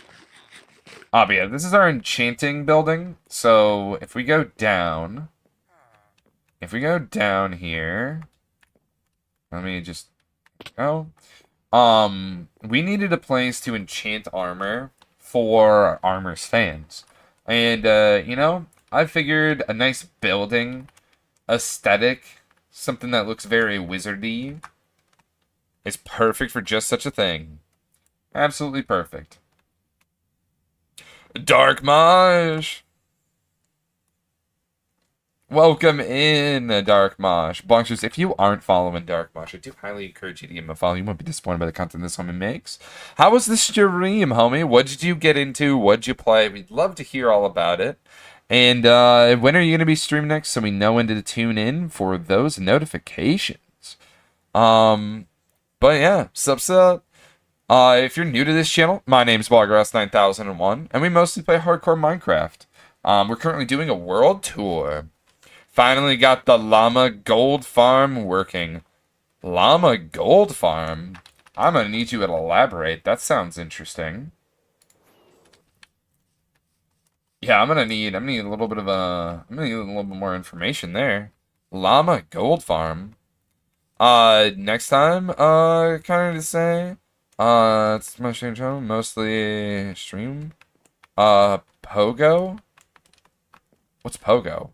But yeah, this is our enchanting building. So if we go down here, let me just go. We needed a place to enchant armor for Armor's fans. And, you know, I figured a nice building aesthetic, something that looks very wizardy, is perfect for just such a thing. Absolutely perfect. Dark Mosh! Welcome in, Dark Mosh. Bonkers, if you aren't following Dark Mosh, I do highly encourage you to give him a follow. You won't be disappointed by the content this homie makes. How was the stream, homie? What did you get into? What did you play? We'd love to hear all about it. And when are you going to be streaming next so we know when to tune in for those notifications? But yeah, sup. If you're new to this channel, my name's Bloggrass9001, and we mostly play hardcore Minecraft. We're currently doing a world tour. Finally got the Llama Gold Farm working. Llama Gold Farm? I'm gonna need you to elaborate. That sounds interesting. Yeah, I'm gonna need a little bit more information there. Llama Gold Farm. Next time, kind of to say, it's mostly stream. Pogo? What's Pogo?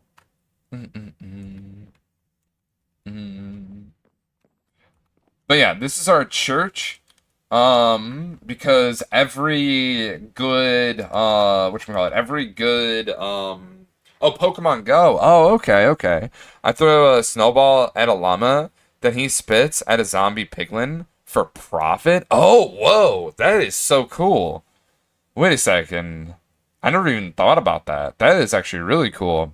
But yeah, this is our church. Because every good, oh, Pokemon Go. Oh, okay. I throw a snowball at a llama, then he spits at a zombie piglin for profit? Oh, whoa, that is so cool. Wait a second. I never even thought about that. That is actually really cool.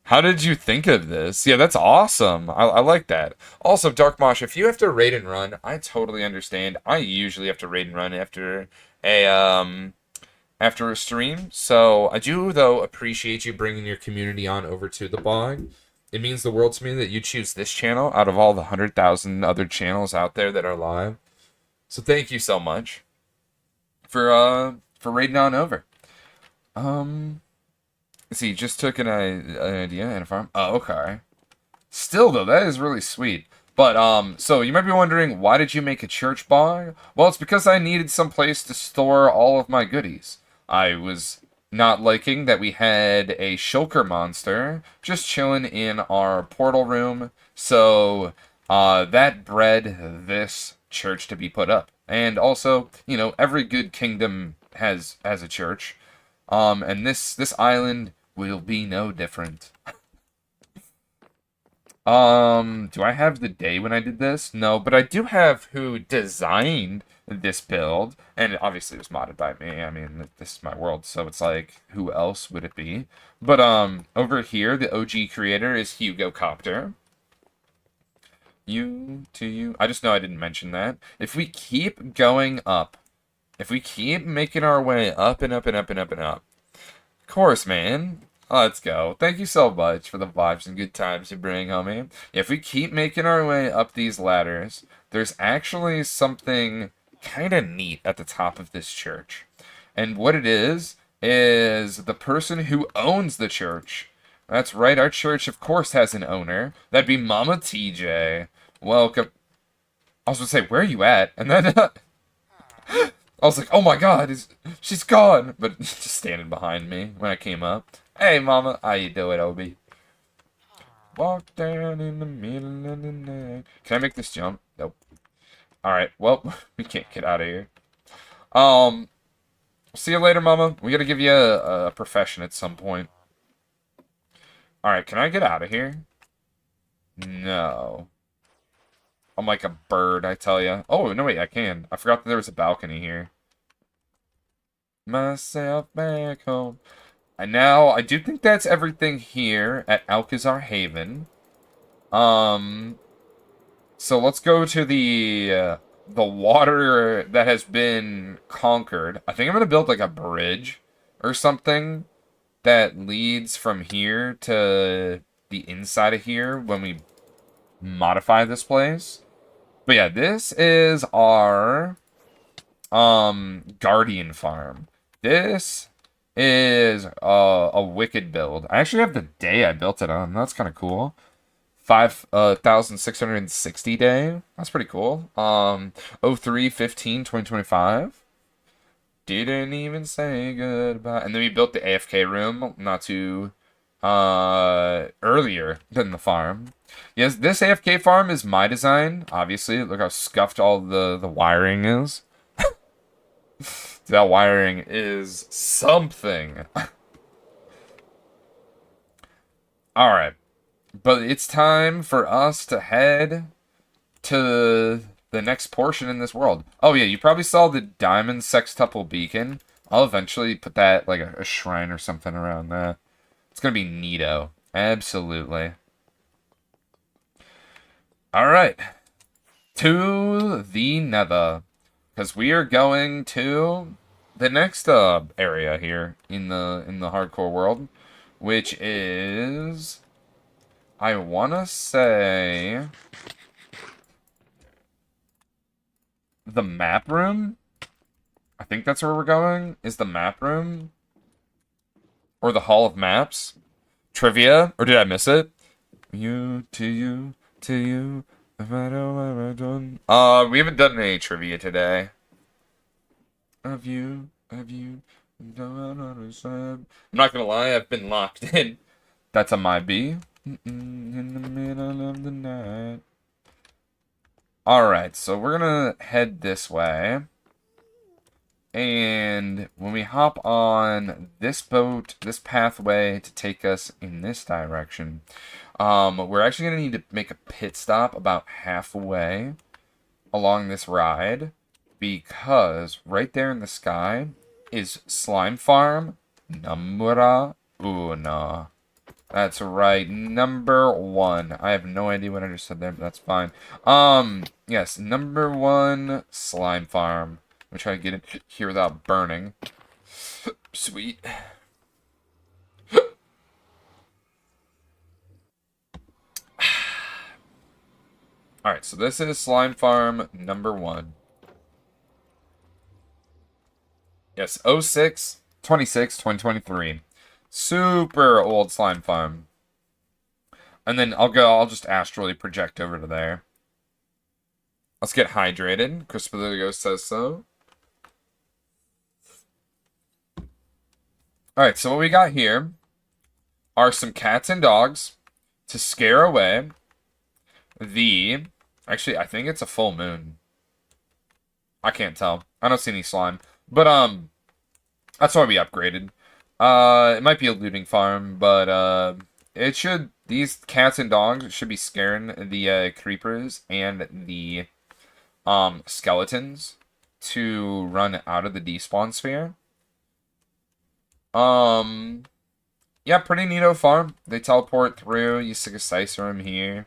How did you think of this? Yeah, that's awesome. I like that. Also, Dark Mosh, if you have to raid and run, I totally understand. I usually have to raid and run after a stream. So I do, though, appreciate you bringing your community on over to the blog. It means the world to me that you choose this channel out of all the 100,000 other channels out there that are live. So thank you so much for raiding on over. See, just took an idea and a farm. Oh, okay. Still, though, that is really sweet. But so you might be wondering, why did you make a church bar? Well, it's because I needed some place to store all of my goodies. I was not liking that we had a shulker monster just chilling in our portal room, so that bred this church to be put up. And also, you know, every good kingdom has a church. And this island will be no different. Do I have the day when I did this? No, but I do have who designed this build, and obviously it was modded by me. I mean, this is my world, so it's like, who else would it be? But over here, the OG creator is Hugo Copter. You to you. I just know I didn't mention that. If we keep going up, if we keep making our way up and up and up and up and up, of course, man. Let's go. Thank you so much for the vibes and good times you bring, homie. If we keep making our way up these ladders, there's actually something kind of neat at the top of this church. And what it is the person who owns the church. That's right, our church, of course, has an owner. That'd be Mama TJ. Welcome. I was gonna say, where are you at? And then I was like, oh my god, she's gone. But just standing behind me when I came up. Hey, Mama. How you doing, Obi? Walk down in the middle of the night. Can I make this jump? Nope. Alright, well, we can't get out of here. See you later, Mama. We gotta give you a profession at some point. Alright, can I get out of here? No. I'm like a bird, I tell ya. Oh, no, wait, I can. I forgot that there was a balcony here. Myself back home. And now, I do think that's everything here at Alcazar Haven. So let's go to the water that has been conquered. I think I'm gonna build like a bridge or something that leads from here to the inside of here when we modify this place. But yeah, this is our Guardian farm. This is a wicked build. I actually have the day I built it on. That's kind of cool. 5,660 day. That's pretty cool. 03/15/2025. Didn't even say goodbye. And then we built the AFK room not too earlier than the farm. Yes, this AFK farm is my design. Obviously, look how scuffed all the wiring is. That wiring is something. Alright. But it's time for us to head to the next portion in this world. Oh yeah, you probably saw the diamond sextuple beacon. I'll eventually put that, like a shrine or something around that. It's gonna be neato. Absolutely. Alright. To the nether. Because we are going to the next area here in the hardcore world, which is, I wanna say, the map room. I think that's where we're going. Is the map room or the Hall of Maps? Trivia, or did I miss it? You to you to you. We haven't done any trivia today. Of you. I'm not gonna lie, I've been locked in. That's a my B. In the middle of the night. Alright, so we're gonna head this way. And when we hop on this boat, this pathway to take us in this direction, we're actually going to need to make a pit stop about halfway along this ride, because right there in the sky is Slime Farm numero uno. That's right, number one. I have no idea what I just said there, but that's fine. Yes, number one Slime Farm. I'm trying to get in here without burning. Sweet. Alright, so this is Slime Farm number one. Yes, 06/26/2023. Super old Slime Farm. And then I'll just astrally project over to there. Let's get hydrated. Crispiligo says so. Alright, so what we got here are some cats and dogs to scare away the... Actually, I think it's a full moon. I can't tell. I don't see any slime. But, that's why we upgraded. It might be a looting farm, but, it should... These cats and dogs should be scaring the, creepers and the, skeletons to run out of the despawn sphere. Yeah, pretty neato farm. They teleport through. You stick a Sicer room here.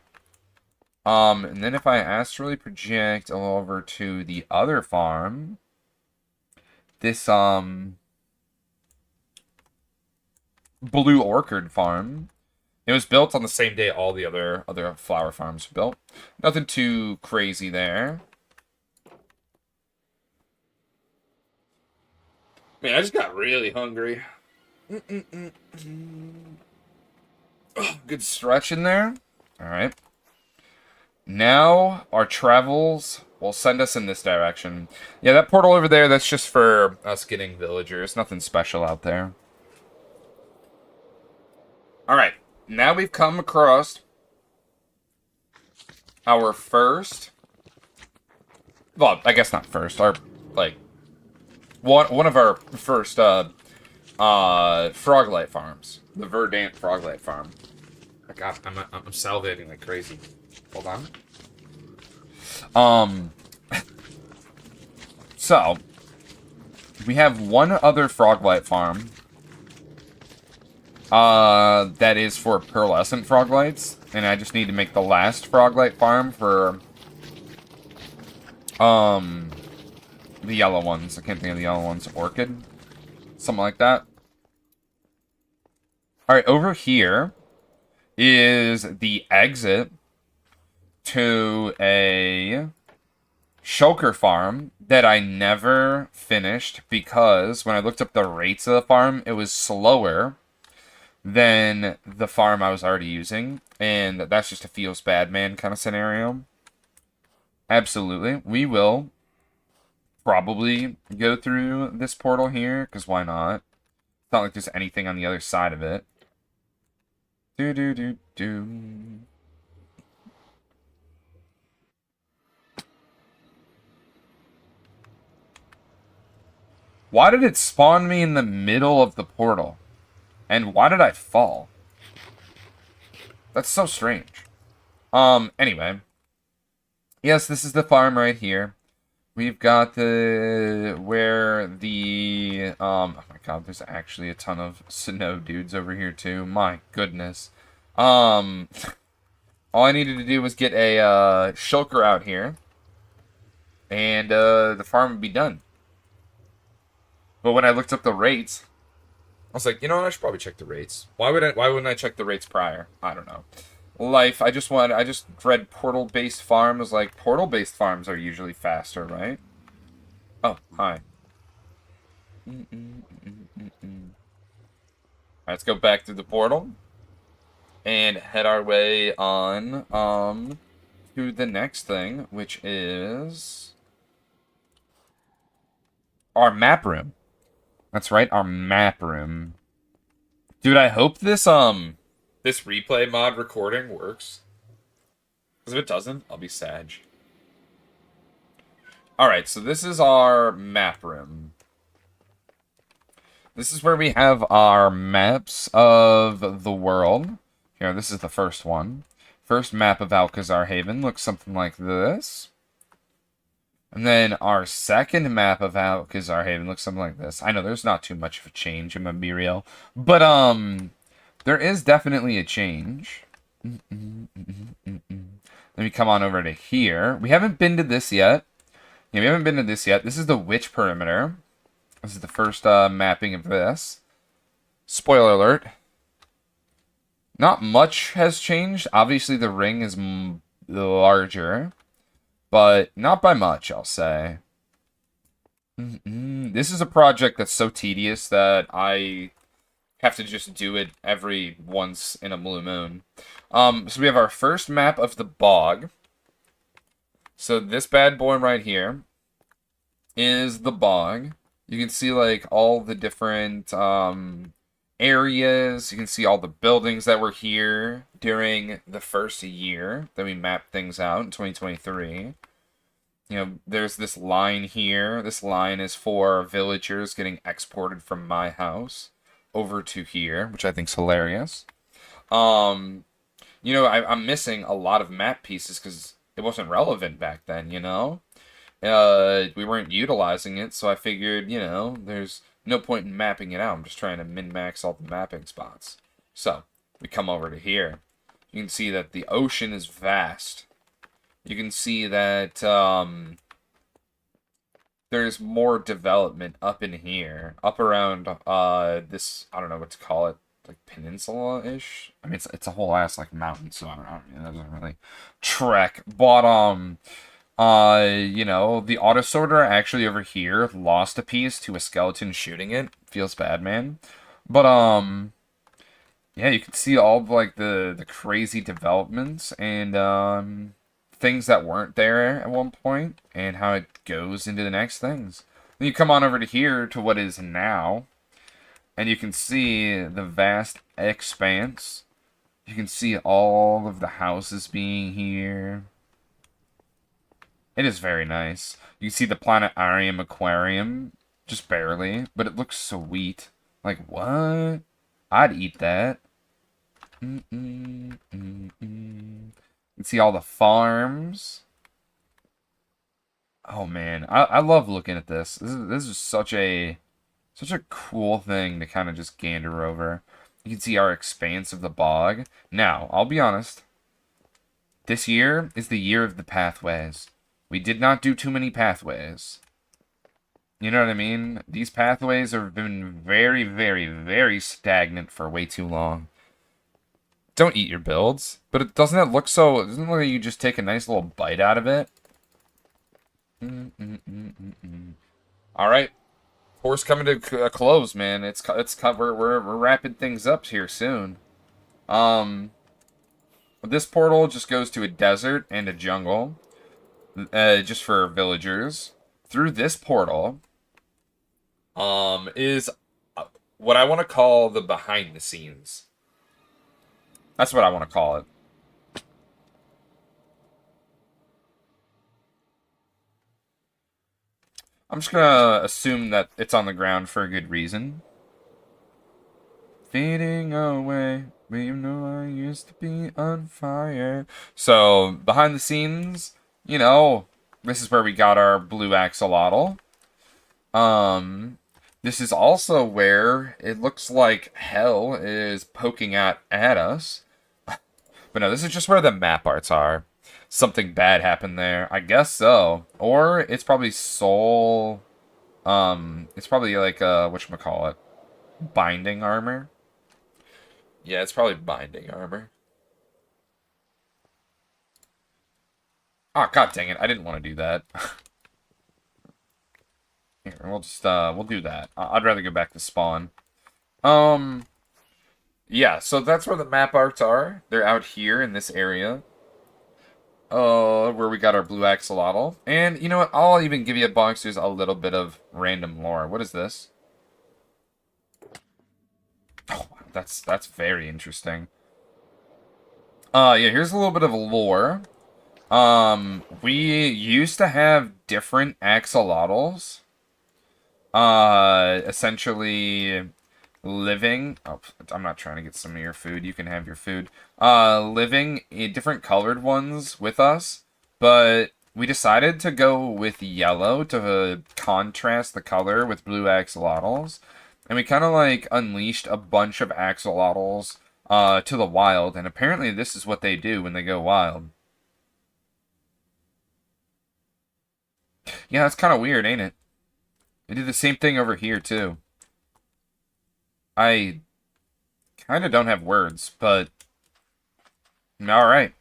And then if I astrally project over to the other farm, this, Blue Orchard farm, it was built on the same day all the other flower farms were built. Nothing too crazy there. Man, I just got really hungry. Oh, good stretch in there. All right. Now our travels will send us in this direction. Yeah, that portal over there, that's just for us getting villagers. Nothing special out there. All right. Now we've come across our first... Well, I guess not first. Our, like... One of our first, Froglight farms. The Verdant Froglight farm. God, I'm salivating like crazy. Hold on. So, we have one other Froglight farm. That is for pearlescent Froglights. And I just need to make the last Froglight farm for, the yellow ones. I can't think of the yellow ones. Orchid? Something like that. Alright, over here is the exit to a shulker farm that I never finished because when I looked up the rates of the farm, it was slower than the farm I was already using. And that's just a feels bad man kind of scenario. Absolutely. We will probably go through this portal here, because why not? It's not like there's anything on the other side of it. Do. Why did it spawn me in the middle of the portal? And why did I fall? That's so strange. Anyway. Yes, this is the farm right here. We've got where the, oh my god, there's actually a ton of snow dudes over here too. My goodness. All I needed to do was get a, shulker out here. And, the farm would be done. But when I looked up the rates, I was like, you know what, I should probably check the rates. Why wouldn't I check the rates prior? I don't know. Life, I just read portal-based farms, like, portal-based farms are usually faster, right? Oh, hi. Alright, let's go back through the portal. And head our way on, to the next thing, which is our map room. That's right, our map room. Dude, I hope this replay mod recording works. Because if it doesn't, I'll be sad. Alright, so this is our map room. This is where we have our maps of the world. Here, this is the first one. First map of Alcazar Haven looks something like this. And then our second map of Alcazar Haven looks something like this. I know there's not too much of a change, I'm gonna be real. But, there is definitely a change. Let me come on over to here. We haven't been to this yet. Yeah, we haven't been to this yet. This is the Witch Perimeter. This is the first mapping of this. Spoiler alert. Not much has changed. Obviously, the ring is larger. But not by much, I'll say. This is a project that's so tedious that I have to just do it every once in a blue moon. So we have our first map of the bog. So this bad boy right here is the bog. You can see like all the different areas. You can see all the buildings that were here during the first year that we mapped things out in 2023. You know, there's this line here. This line is for villagers getting exported from my house over to here, which I think's hilarious. Um, I'm missing a lot of map pieces because it wasn't relevant back then, you know? We weren't utilizing it, so I figured, there's no point in mapping it out. I'm just trying to min-max all the mapping spots. So, we come over to here. You can see that the ocean is vast. You can see that there's more development up in here, up around this, I don't know what to call it, like peninsula-ish. I mean, it's a whole ass like mountain, so I don't know. That doesn't really trek. But the auto sorter actually over here lost a piece to a skeleton shooting it. Feels bad, man. But yeah, you can see all of, like the crazy developments and things that weren't there at one point and how it goes into the next things. Then you come on over to here to what is now, and you can see the vast expanse. You can see all of the houses being here. It is very nice. You can see the planetarium aquarium, just barely, but it looks sweet. Like, what? I'd eat that. You can see all the farms. Oh man, I love looking at this. This is such a cool thing to kind of just gander over. You can see our expanse of the bog. Now, I'll be honest. This year is the year of the pathways. We did not do too many pathways. You know what I mean? These pathways have been very, very, very stagnant for way too long. Don't eat your builds. But doesn't it look so... Doesn't it look like you just take a nice little bite out of it? Alright. Course coming to a close, man. We're wrapping things up here soon. This portal just goes to a desert and a jungle. Just for villagers. Through this portal... is what I want to call the behind the scenes. That's what I want to call it. I'm just gonna assume that it's on the ground for a good reason. Fading away, but you know I used to be on fire. So, behind the scenes, this is where we got our blue axolotl. This is also where it looks like hell is poking at us. But no, this is just where the map arts are. Something bad happened there. I guess so. Or it's probably soul... it's probably like, whatchamacallit? Binding armor? Yeah, it's probably binding armor. Oh, god dang it. I didn't want to do that. Here, we'll just, we'll do that. I'd rather go back to spawn. Yeah, so that's where the map arts are. They're out here in this area. Where we got our blue axolotl. And, you know what? I'll even give you a box. There's a little bit of random lore. What is this? Oh, wow, that's very interesting. Yeah, here's a little bit of lore. We used to have different axolotls. Essentially living... Oh, I'm not trying to get some of your food. You can have your food. Living in different colored ones with us. But we decided to go with yellow to contrast the color with blue axolotls. And we kind of like unleashed a bunch of axolotls to the wild. And apparently this is what they do when they go wild. Yeah, that's kind of weird, ain't it? They do the same thing over here, too. I kind of don't have words, but... Alright.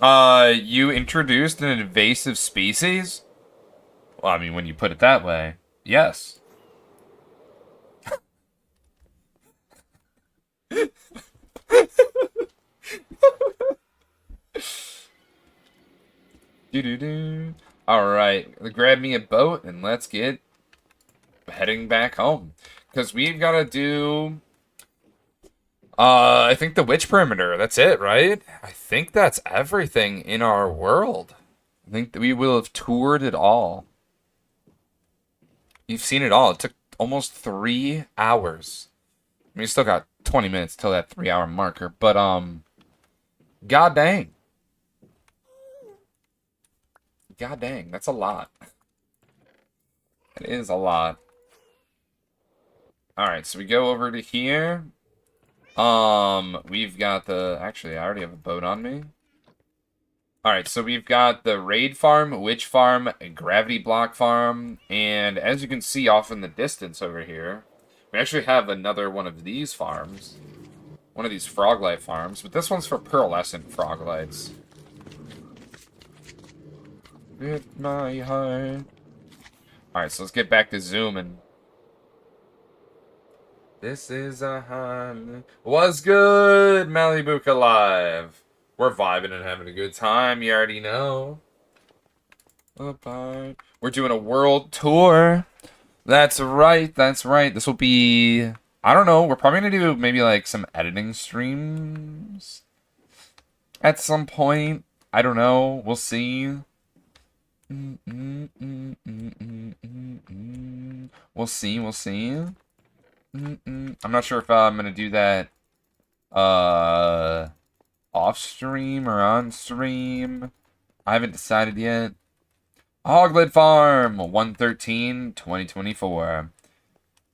You introduced an invasive species? Well, I mean, when you put it that way, yes. Doo-doo-doo. Alright, grab me a boat and let's get heading back home. Because we've got to do... I think the witch perimeter. That's it, right? I think that's everything in our world. I think that we will have toured it all. You've seen it all. It took almost 3 hours. I mean, you still got 20 minutes till that 3-hour marker, but, god dang. God dang, that's a lot. It is a lot. Alright, so we go over to here. We've got the... Actually, I already have a boat on me. Alright, so we've got the raid farm, witch farm, gravity block farm, and as you can see off in the distance over here, we actually have another one of these farms. One of these froglight farms, but this one's for pearlescent froglights. With my heart. Alright, so let's get back to zooming. This is a hunt. What's good, Malibuka Live? We're vibing and having a good time, you already know. We're doing a world tour. That's right, that's right. This will be... I don't know, we're probably going to do maybe like some editing streams at some point. I don't know, we'll see. We'll see, we'll see. I'm not sure if I'm going to do that off stream or on stream. I haven't decided yet. Hoglid Farm 1.13.2024.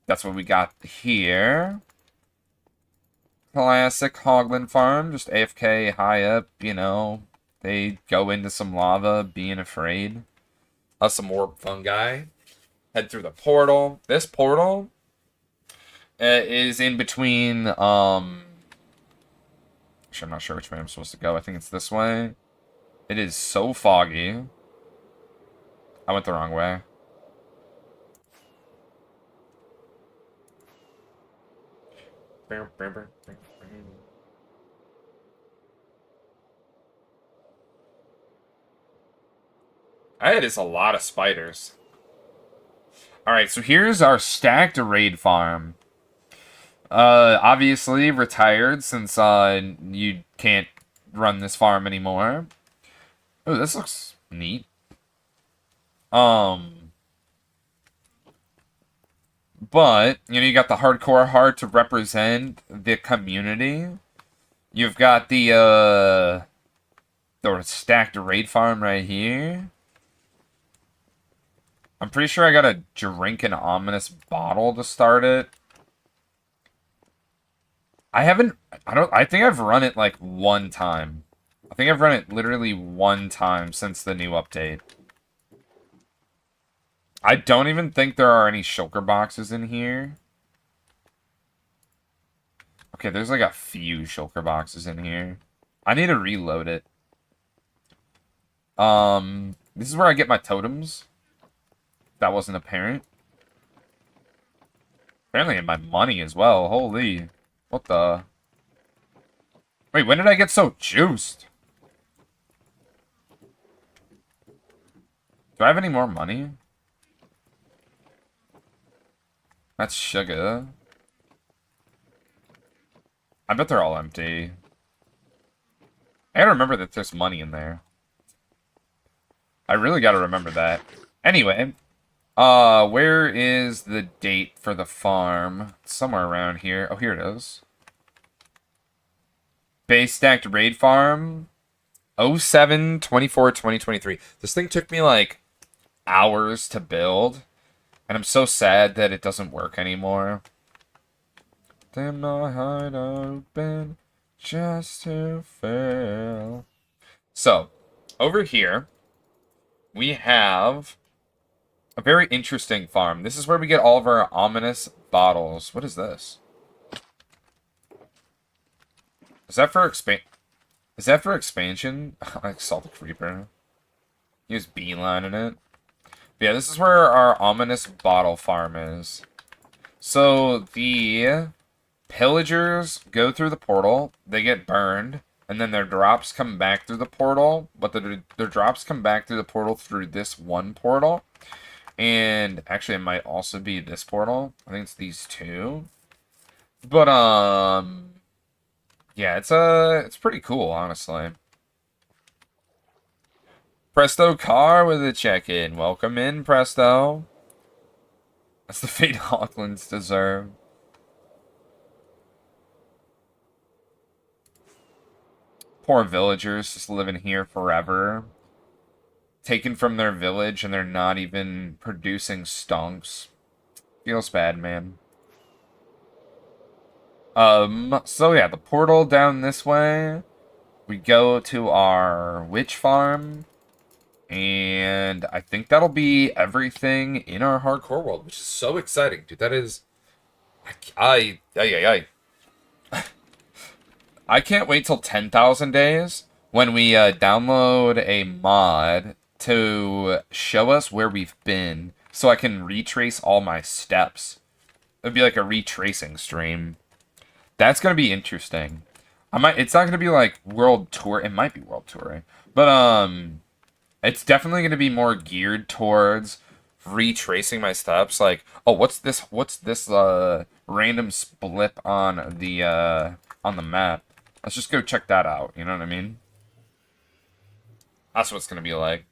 That's what we got here. Classic Hoglin Farm, just AFK high up, you know. They go into some lava, being afraid of some orb fungi. Head through the portal. This portal is in between, actually, I'm not sure which way I'm supposed to go. I think it's this way. It is so foggy. I went the wrong way. That is a lot of spiders. Alright, so here's our stacked raid farm. Obviously retired since, you can't run this farm anymore. Oh, this looks neat. But, you know, you got the hardcore heart to represent the community. You've got the stacked raid farm right here. I'm pretty sure I gotta drink an ominous bottle to start it. I think I've run it like one time. I think I've run it literally one time since the new update. I don't even think there are any shulker boxes in here. Okay, there's like a few shulker boxes in here. I need to reload it. This is where I get my totems. That wasn't apparent. Apparently my money as well. Holy. What the? Wait, when did I get so juiced? Do I have any more money? That's sugar. I bet they're all empty. I gotta remember that there's money in there. I really gotta remember that. Anyway, where is the date for the farm? It's somewhere around here. Oh, here it is. Base stacked raid farm. 07/24/2023. This thing took me like hours to build. And I'm so sad that it doesn't work anymore. Damn, my heart open just to fail. So, over here, we have a very interesting farm. This is where we get all of our ominous bottles. What is this? Is that for expansion? I saw the creeper. He was beelining it. But yeah, this is where our ominous bottle farm is. So the pillagers go through the portal, they get burned, and and then their drops come back through the portal, but their drops come back through the portal through this one portal. And actually, it might also be this portal. I think it's these two. But, yeah, it's pretty cool, honestly. Presto Car with a check-in. Welcome in, Presto. That's the fate Hawklands deserve. Poor villagers just living here forever. Taken from their village and they're not even producing stonks. Feels bad, man. So yeah, the portal down this way. We go to our witch farm. And I think that'll be everything in our hardcore world, which is so exciting, dude. That is... I can't wait till 10,000 days when we download a mod to show us where we've been so I can retrace all my steps. It'd be like a retracing stream. That's going to be interesting. It's not going to be like world tour. It might be world touring. But, it's definitely going to be more geared towards retracing my steps. Like, oh, what's this random splip on the map? Let's just go check that out. You know what I mean? That's what it's going to be like.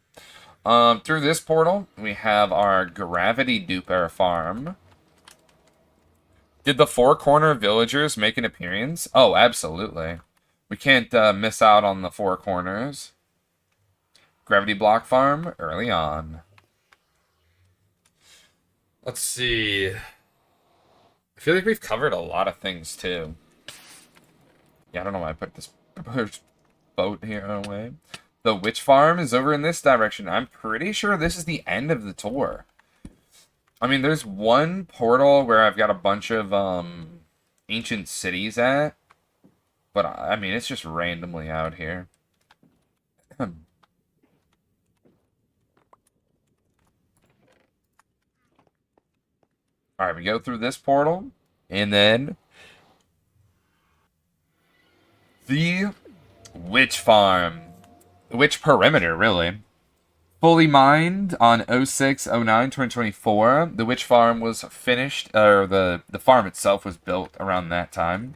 Through this portal, we have our Gravity Duper farm. Did the Four Corner Villagers make an appearance? Oh, absolutely. We can't miss out on the Four Corners. Gravity Block Farm, early on. Let's see. I feel like we've covered a lot of things, too. Yeah, I don't know why I put this boat here away. The Witch Farm is over in this direction. I'm pretty sure this is the end of the tour. I mean, there's one portal where I've got a bunch of ancient cities at. But, I mean, it's just randomly out here. Alright, we go through this portal. And then... the Witch Farm. Witch Perimeter, really. Fully mined on 06/09/2024. The Witch Farm was finished, or the farm itself was built around that time.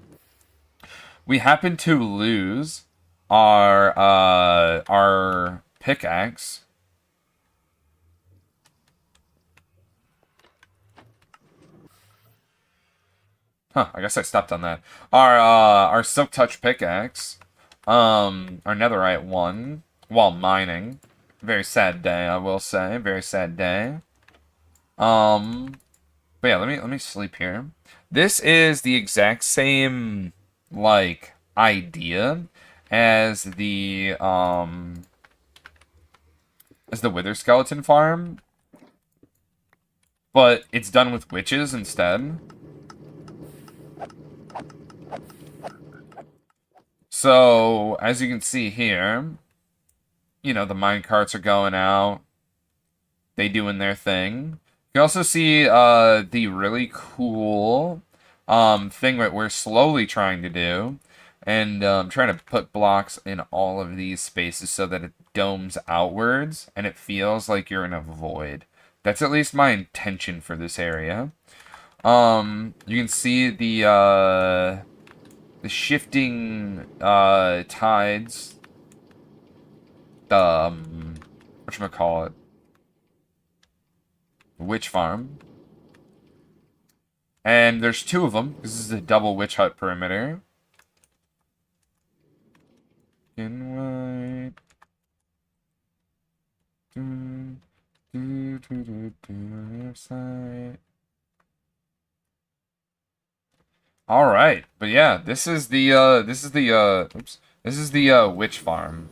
We happened to lose our pickaxe. Huh, I guess I stepped on that. Our Silk Touch pickaxe. Our netherite one while mining. Very sad day, I will say. Very sad day. But yeah, let me sleep here. This is the exact same like idea as the Wither Skeleton farm. But it's done with witches instead. So, as you can see here, you know, the minecarts are going out. They doing their thing. You can also see the really cool thing that we're slowly trying to do. And trying to put blocks in all of these spaces so that it domes outwards. And it feels like you're in a void. That's at least my intention for this area. You can see the shifting tides. Whatchamacallit? Witch farm. And there's two of them. This is a double witch hut perimeter. In white. Side. All right, but yeah, this is the witch farm.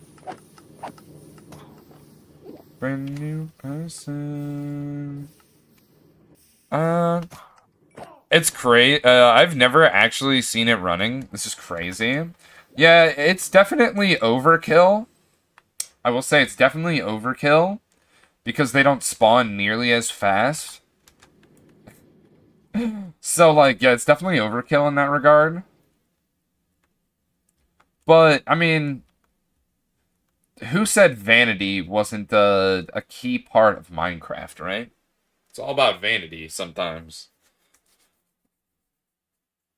Brand new person. It's great. I've never actually seen it running. This is crazy. Yeah, it's definitely overkill. I will say it's definitely overkill because they don't spawn nearly as fast. So, like, yeah, it's definitely overkill in that regard. But, I mean, who said vanity wasn't a key part of Minecraft, right? It's all about vanity sometimes.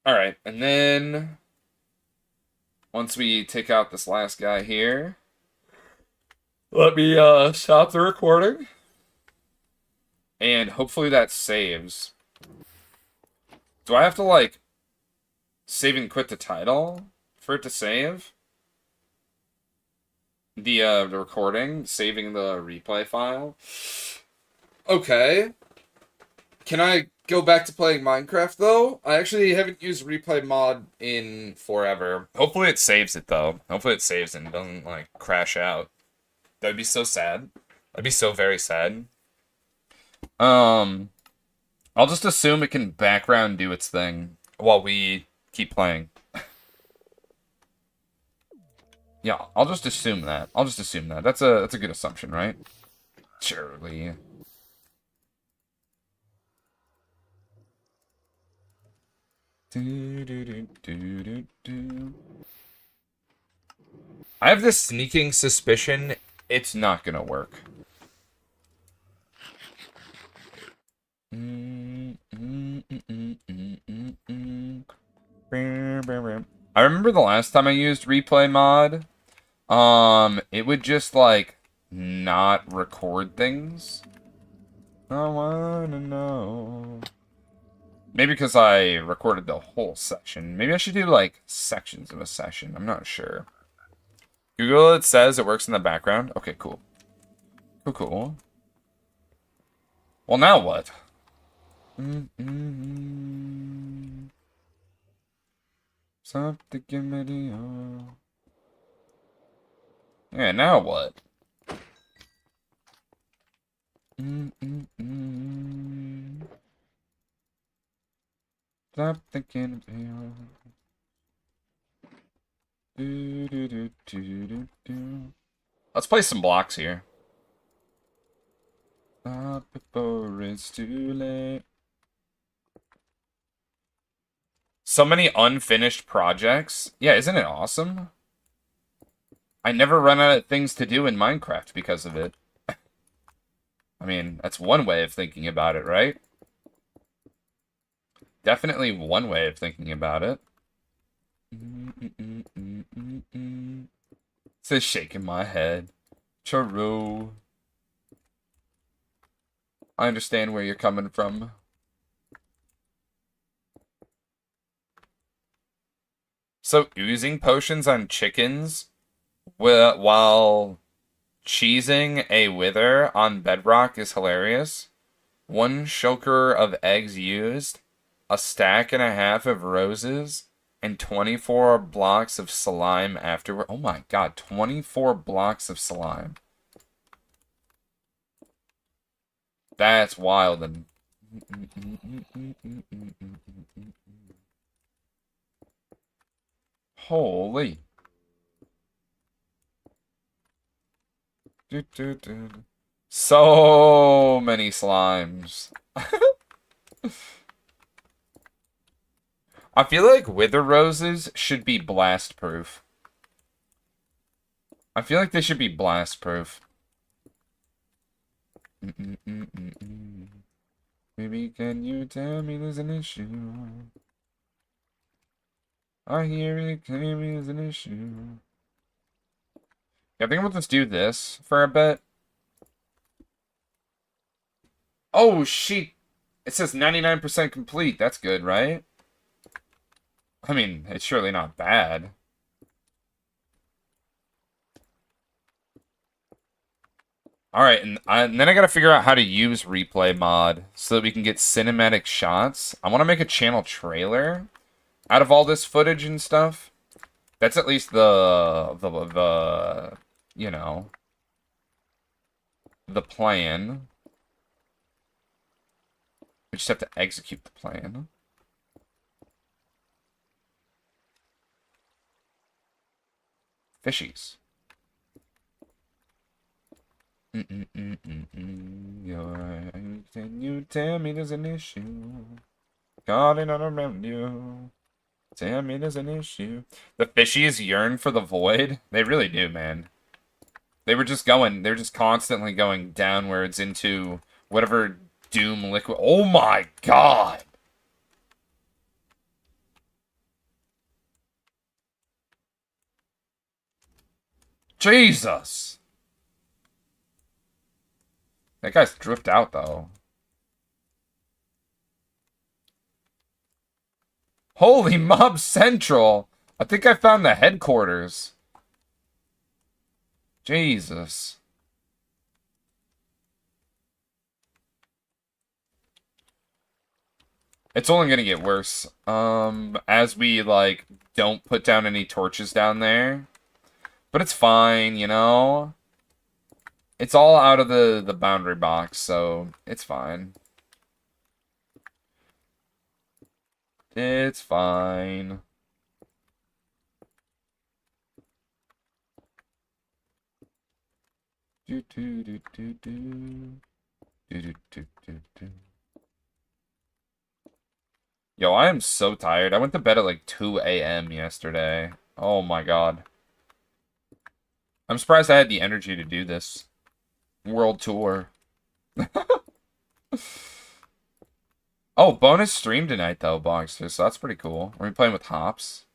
Alright, and then once we take out this last guy here, let me stop the recording. And hopefully that saves. Do I have to, like, save and quit the title for it to save? The recording, saving the replay file. Okay. Can I go back to playing Minecraft, though? I actually haven't used replay mod in forever. Hopefully it saves it, though. Hopefully it saves and doesn't, like, crash out. That'd be so sad. That'd be so very sad. I'll just assume it can background do its thing while we keep playing. Yeah, I'll just assume that. That's a good assumption, right? Surely. I have this sneaking suspicion it's not gonna work. I remember the last time I used replay mod, it would just like not record things. I wanna know. Maybe because I recorded the whole section. Maybe I should do like sections of a session. I'm not sure. Google, it says it works in the background. Okay, cool. Cool. Well, now what? Something video. Yeah, now what? Stop thinking video. Let's play some blocks here. Stop before it's too late. So many unfinished projects. Yeah, isn't it awesome? I never run out of things to do in Minecraft because of it. I mean, that's one way of thinking about it, right? Definitely one way of thinking about it. Says shaking my head. Charo. I understand where you're coming from. So oozing potions on chickens while cheesing a wither on bedrock is hilarious. 1 shulker of eggs used, a stack and a half of roses, and 24 blocks of slime afterward. Oh my god, 24 blocks of slime. That's wild. And holy. So many slimes. I feel like wither roses should be blast proof. I feel like they should be blast proof. Maybe can you tell me there's an issue? I hear it claiming there's an issue. Yeah, I think we'll just do this for a bit. Oh, shit. It says 99% complete. That's good, right? I mean, it's surely not bad. Alright, and then I gotta figure out how to use replay mod so that we can get cinematic shots. I want to make a channel trailer out of all this footage and stuff. That's at least the you know, the plan. We just have to execute the plan. Fishies. Can you tell me there's an issue? Calling on around you. Damn, it is an issue. The fishies yearn for the void. They really do, man. They're just constantly going downwards into whatever doom liquid. Oh my god! Jesus! That guy's drift out, though. Holy Mob Central! I think I found the headquarters. Jesus. It's only gonna get worse. As we, like, don't put down any torches down there. But it's fine, you know? It's all out of the boundary box, so it's fine. It's fine. Do do do do do. Do do do do do. Yo, I am so tired. I went to bed at like 2 a.m. yesterday. Oh my god. I'm surprised I had the energy to do this. World tour. Oh, bonus stream tonight though, Boxster, so that's pretty cool. Are we playing with hops?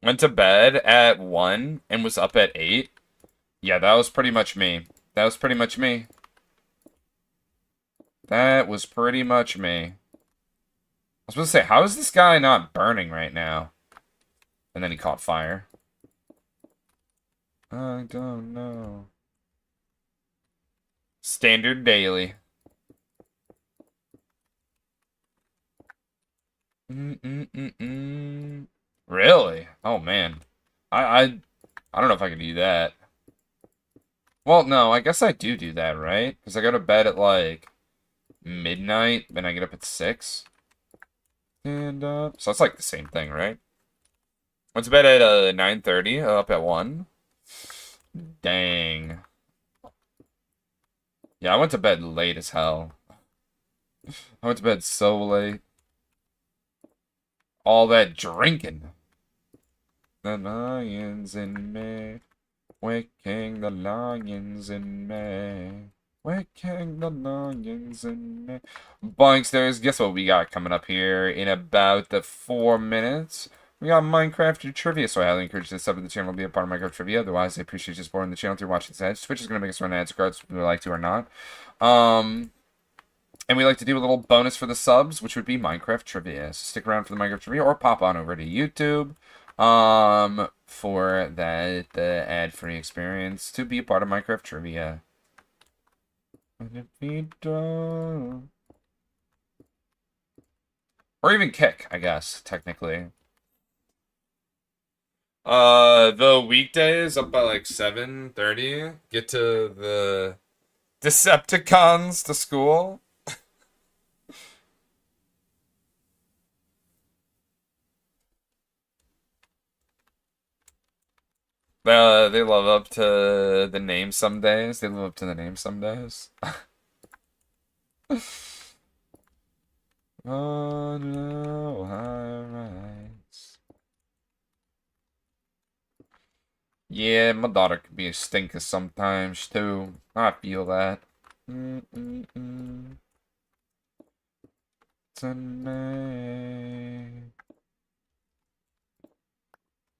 Went to bed at 1 and was up at 8. Yeah, that was pretty much me. That was pretty much me. That was pretty much me. I was supposed to say, how is this guy not burning right now? And then he caught fire. I don't know. Standard daily. Really? Oh man. I don't know if I can do that. Well, no, I guess I do that, right? Because I go to bed at like midnight, then I get up at 6. And so it's like the same thing, right? Went to bed at 9:30, up at 1. Dang. Yeah, I went to bed late as hell. I went to bed so late. All that drinking. The lions in me. Waking the lions in me. Waking the lions in me. Bonksters, guess what we got coming up here in about the 4 minutes? We got Minecraft trivia, so I highly encourage you to sub to the channel and be a part of Minecraft trivia. Otherwise, I appreciate you supporting the channel through watching this ads. Twitch is going to make us run ads regardless if we like to or not. And we like to do a little bonus for the subs, which would be Minecraft trivia. So stick around for the Minecraft trivia or pop on over to YouTube for the ad-free experience to be a part of Minecraft trivia. Or even kick, I guess, technically. The weekdays up by like 7:30. Get to the Decepticons to school. They love up to the name some days. They live up to the name some days. Oh no, high rise. Yeah, my daughter can be a stinker sometimes too. I feel that. Tonight,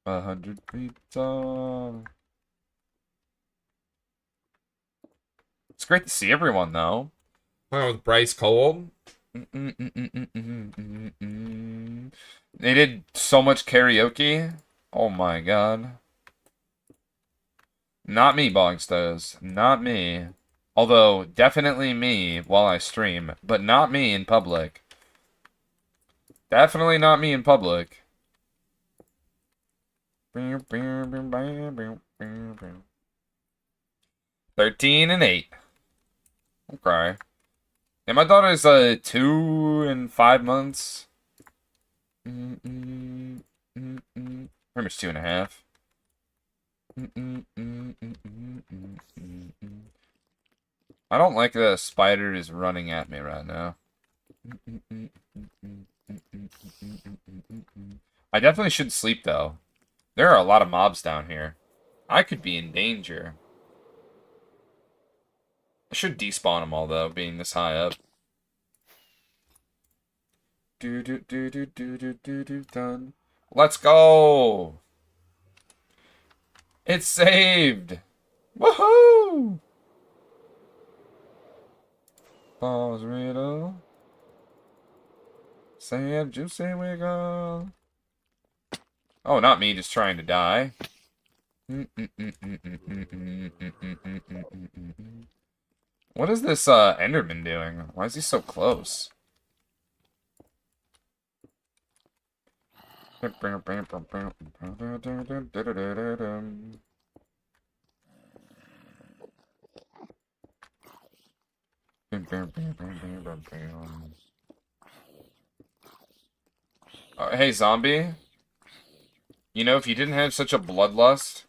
100 feet tall. It's great to see everyone though. Playing with Bryce Cold. They did so much karaoke. Oh my god. Not me, Bogstows. Not me. Although, definitely me while I stream, but not me in public. Definitely not me in public. 13 and 8. Okay. And my daughter's 2 and 5 months. Pretty much 2.5. I don't like the spider is running at me right now. I definitely should sleep, though. There are a lot of mobs down here. I could be in danger. I should despawn them all, though, being this high up. Done. Let's go! It's saved! Woohoo! Pause riddle. Sam Juicy Wiggle. Oh, not me, just trying to die. What is this Enderman doing? Why is he so close? Hey, zombie. You know, if you didn't have such a bloodlust,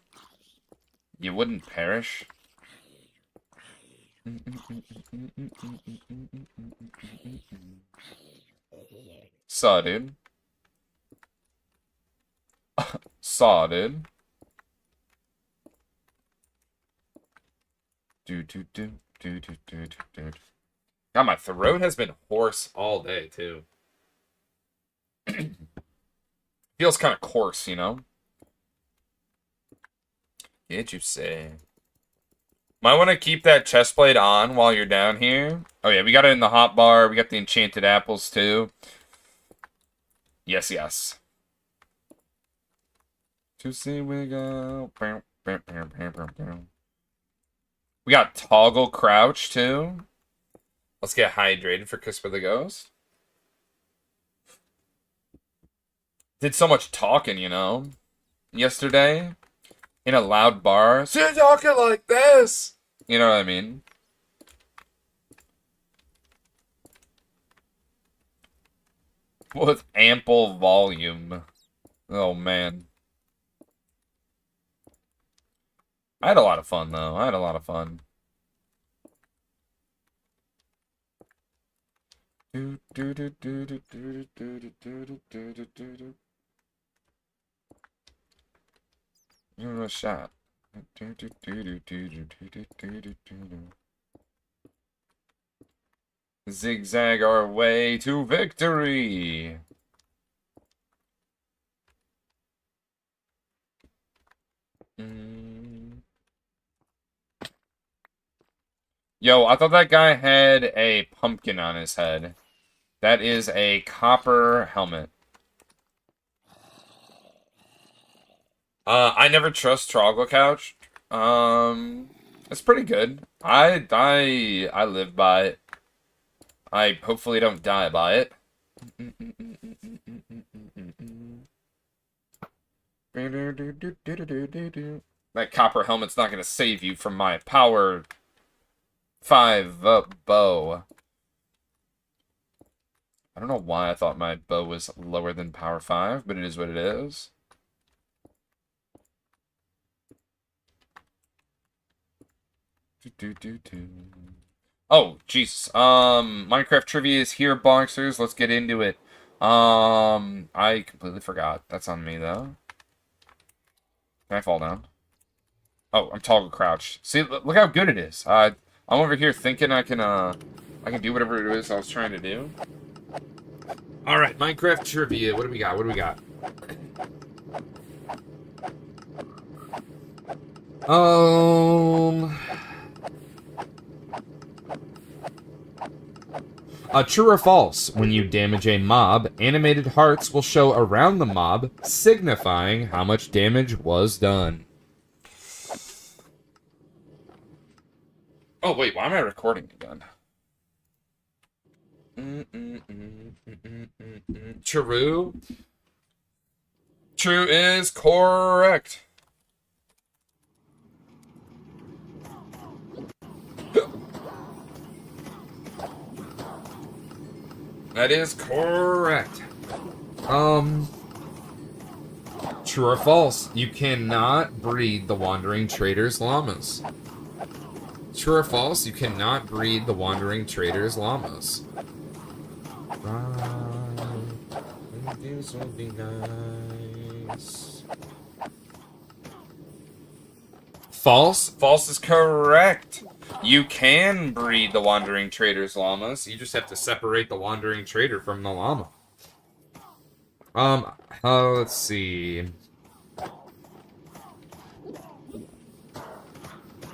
you wouldn't perish. Saw, dude. Saw, dude. God, my throat has been hoarse all day, too. Feels kind of coarse, you know? Can't you say? Might want to keep that chestplate on while you're down here. Oh, yeah, we got it in the hot bar. We got the enchanted apples, too. Yes, yes. To see we go. We got toggle crouch, too. Let's get hydrated for Kiss for the Ghost. Did so much talking, you know, yesterday in a loud bar. So you're talking like this. You know what I mean? With ample volume. Oh, man. I had a lot of fun, though. I had a lot of fun. A shot. Zigzag our way to victory. Yo, I thought that guy had a pumpkin on his head. That is a copper helmet. I never trust Troggle Couch. It's pretty good. I live by it. I hopefully don't die by it. That copper helmet's not gonna save you from my power 5 bow. I don't know why I thought my bow was lower than power 5, but it is what it is. Oh, jeez. Minecraft trivia is here, boxers. Let's get into it. I completely forgot. That's on me, though. Can I fall down? Oh, I'm toggle crouch. See, look how good it is. I'm over here thinking I can do whatever it is I was trying to do. All right, Minecraft trivia. What do we got? What do we got? True or false? When you damage a mob, animated hearts will show around the mob, signifying how much damage was done. Oh, wait, why am I recording again? True. True is correct. That is correct. True or false? You cannot breed the Wandering Trader's llamas. True or false? You cannot breed the wandering trader's llamas. This will be nice. False? False is correct. You can breed the wandering trader's llamas. You just have to separate the wandering trader from the llama. Let's see.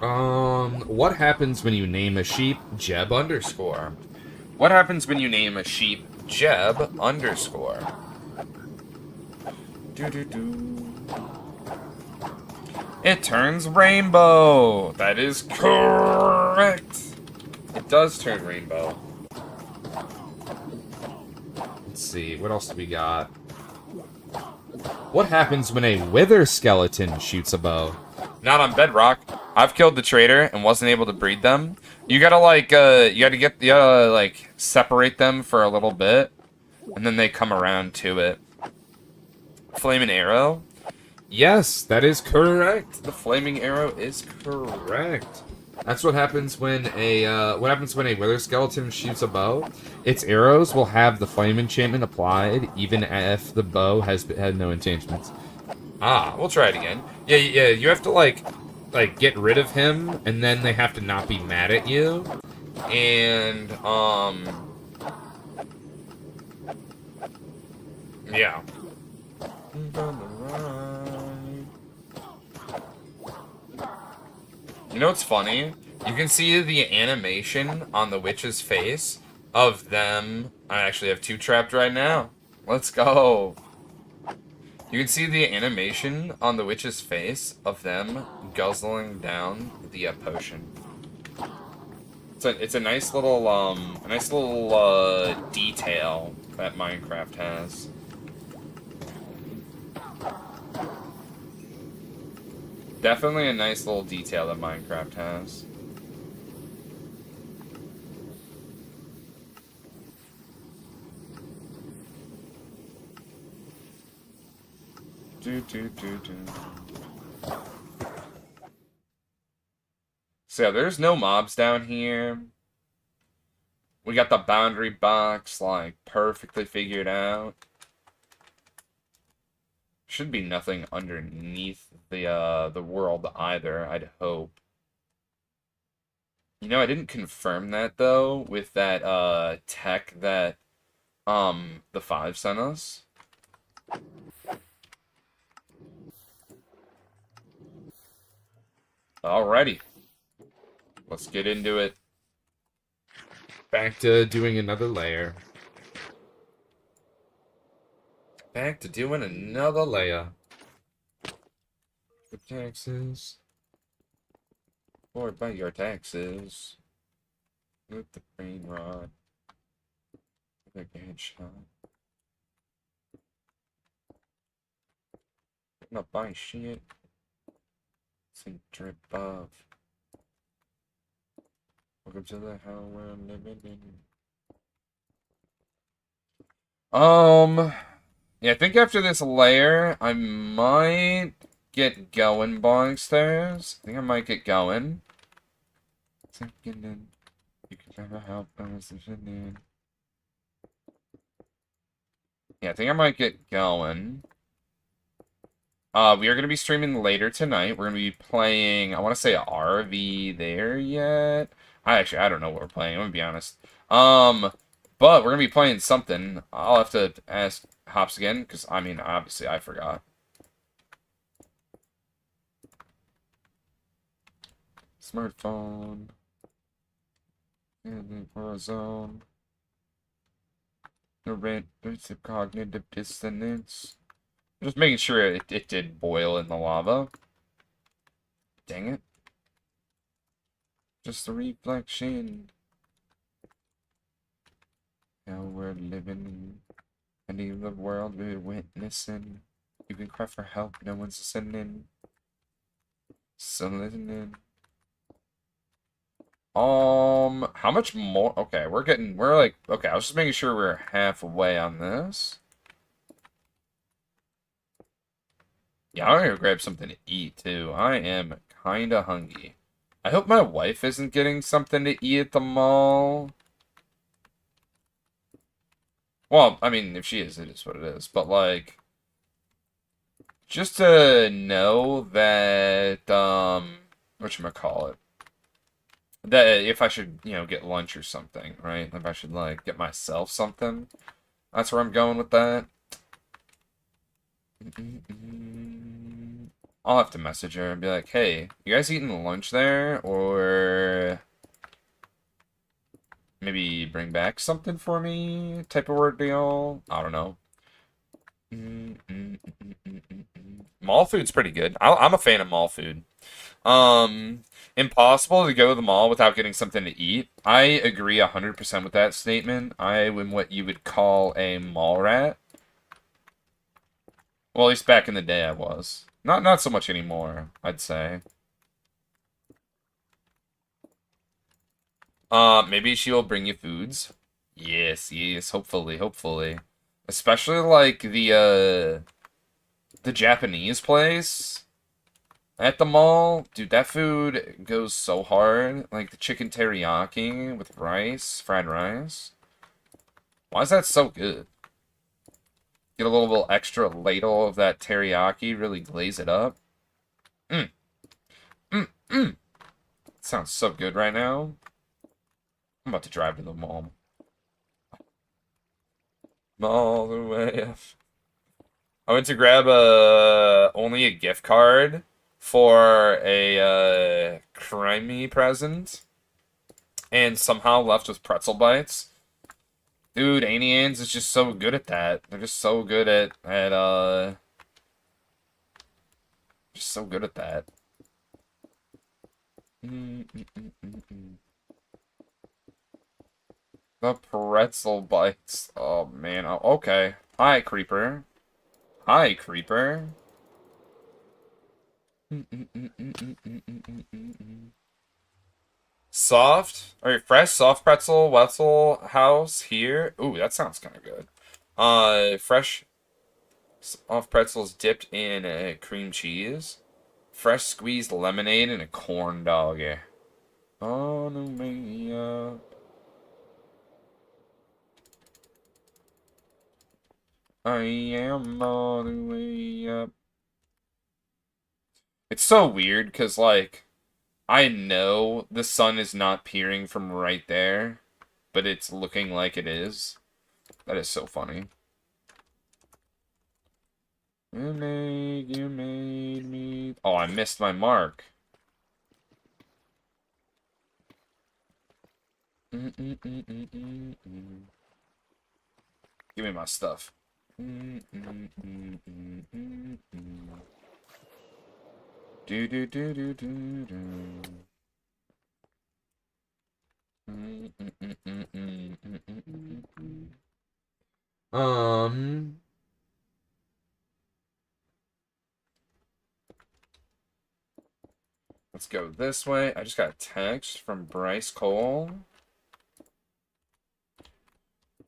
What happens when you name a sheep Jeb underscore? What happens when you name a sheep Jeb underscore? It turns rainbow. That is correct. It does turn rainbow. Let's see, what else do we got? What happens when a wither skeleton shoots a bow? Not on Bedrock. I've killed the trader and wasn't able to breed them. You gotta separate them for a little bit, and then they come around to it. Flaming arrow? Yes, that is correct. The flaming arrow is correct. That's what happens when a wither skeleton shoots a bow. Its arrows will have the flame enchantment applied, even if the bow had no enchantments. Ah, we'll try it again. Yeah. You have to like get rid of him, and then they have to not be mad at you. And yeah. You know what's funny? You can see the animation on the witch's face of them. I actually have 2 trapped right now. Let's go. You can see the animation on the witch's face of them guzzling down the potion. It's a nice little detail that Minecraft has. Definitely a nice little detail that Minecraft has. So there's no mobs down here. We got the boundary box like perfectly figured out. Should be nothing underneath the world either, I'd hope. You know, I didn't confirm that though with that tech that the 5 sent us. Alrighty. Let's get into it. Back to doing another layer. Back to doing another layer. The taxes. Or by your taxes. With the brain rod. Like a headshot. I'm not buying shit. It's a drip of. Welcome to the hell where I'm living in. Yeah, I think after this layer, I might get going, bonksters. I think I might get going. You can never help yeah, I think I might get going. We are going to be streaming later tonight. We're going to be playing, I want to say RV there yet. I don't know what we're playing, I'm going to be honest. But we're going to be playing something. I'll have to ask Hops again, because, I mean, obviously I forgot. Smartphone. Horizon. There's cognitive dissonance. Just making sure it did boil in the lava. Dang it. Just a reflection. Now we're living in the world we're witnessing. You can cry for help, no one's listening. So listening. How much more? Okay, we're like, okay, I was just making sure we're halfway on this. Yeah, I'm gonna grab something to eat too. I am kinda hungry. I hope my wife isn't getting something to eat at the mall. Well, I mean, if she is, it is what it is. But, like, just to know that, whatchamacallit, that if I should, get lunch or something, right? If I should, like, get myself something. That's where I'm going with that. I'll have to message her and be like, hey, you guys eating lunch there? Or maybe bring back something for me type of word deal? I don't know. Mall food's pretty good. I'm a fan of mall food. Impossible to go to the mall without getting something to eat. I agree 100% with that statement. I am what you would call a mall rat. Well, at least back in the day I was. Not so much anymore, I'd say. Maybe she'll bring you foods. Yes, yes, hopefully. Especially like the Japanese place at the mall. Dude, that food goes so hard. Like the chicken teriyaki with rice, fried rice. Why is that so good? Get a little extra ladle of that teriyaki, really glaze it up. Mmm. Mmm. Sounds so good right now. I'm about to drive to the mall. All the way up. I went to grab only a gift card for a crimey present, and somehow left with pretzel bites. Dude, Annie Ann's is just so good at that. They're just so good at just so good at that. The pretzel bites. Oh man. Oh, okay. Hi, creeper. Hi, creeper. Soft, or fresh soft pretzel Wetzel house here. Ooh, that sounds kind of good. Fresh soft pretzels dipped in cream cheese. Fresh squeezed lemonade and a corn dog. On the way up. I am on the way up. It's so weird because, like, I know the sun is not peering from right there, but it's looking like it is. That is so funny. You made me. Oh, I missed my mark. Give me my stuff. Do do do do do do. Um. Let's go this way. I just got a text from Bryce Cole.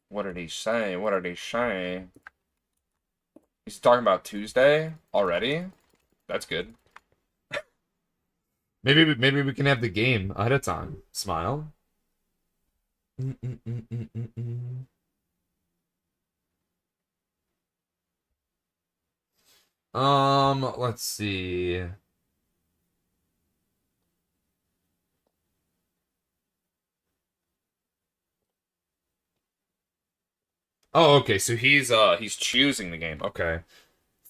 What did he say? What did he say? He's talking about Tuesday already? That's good. Maybe we can have the game ahead of time. Smile. Let's see. Oh, okay. So he's choosing the game. Okay.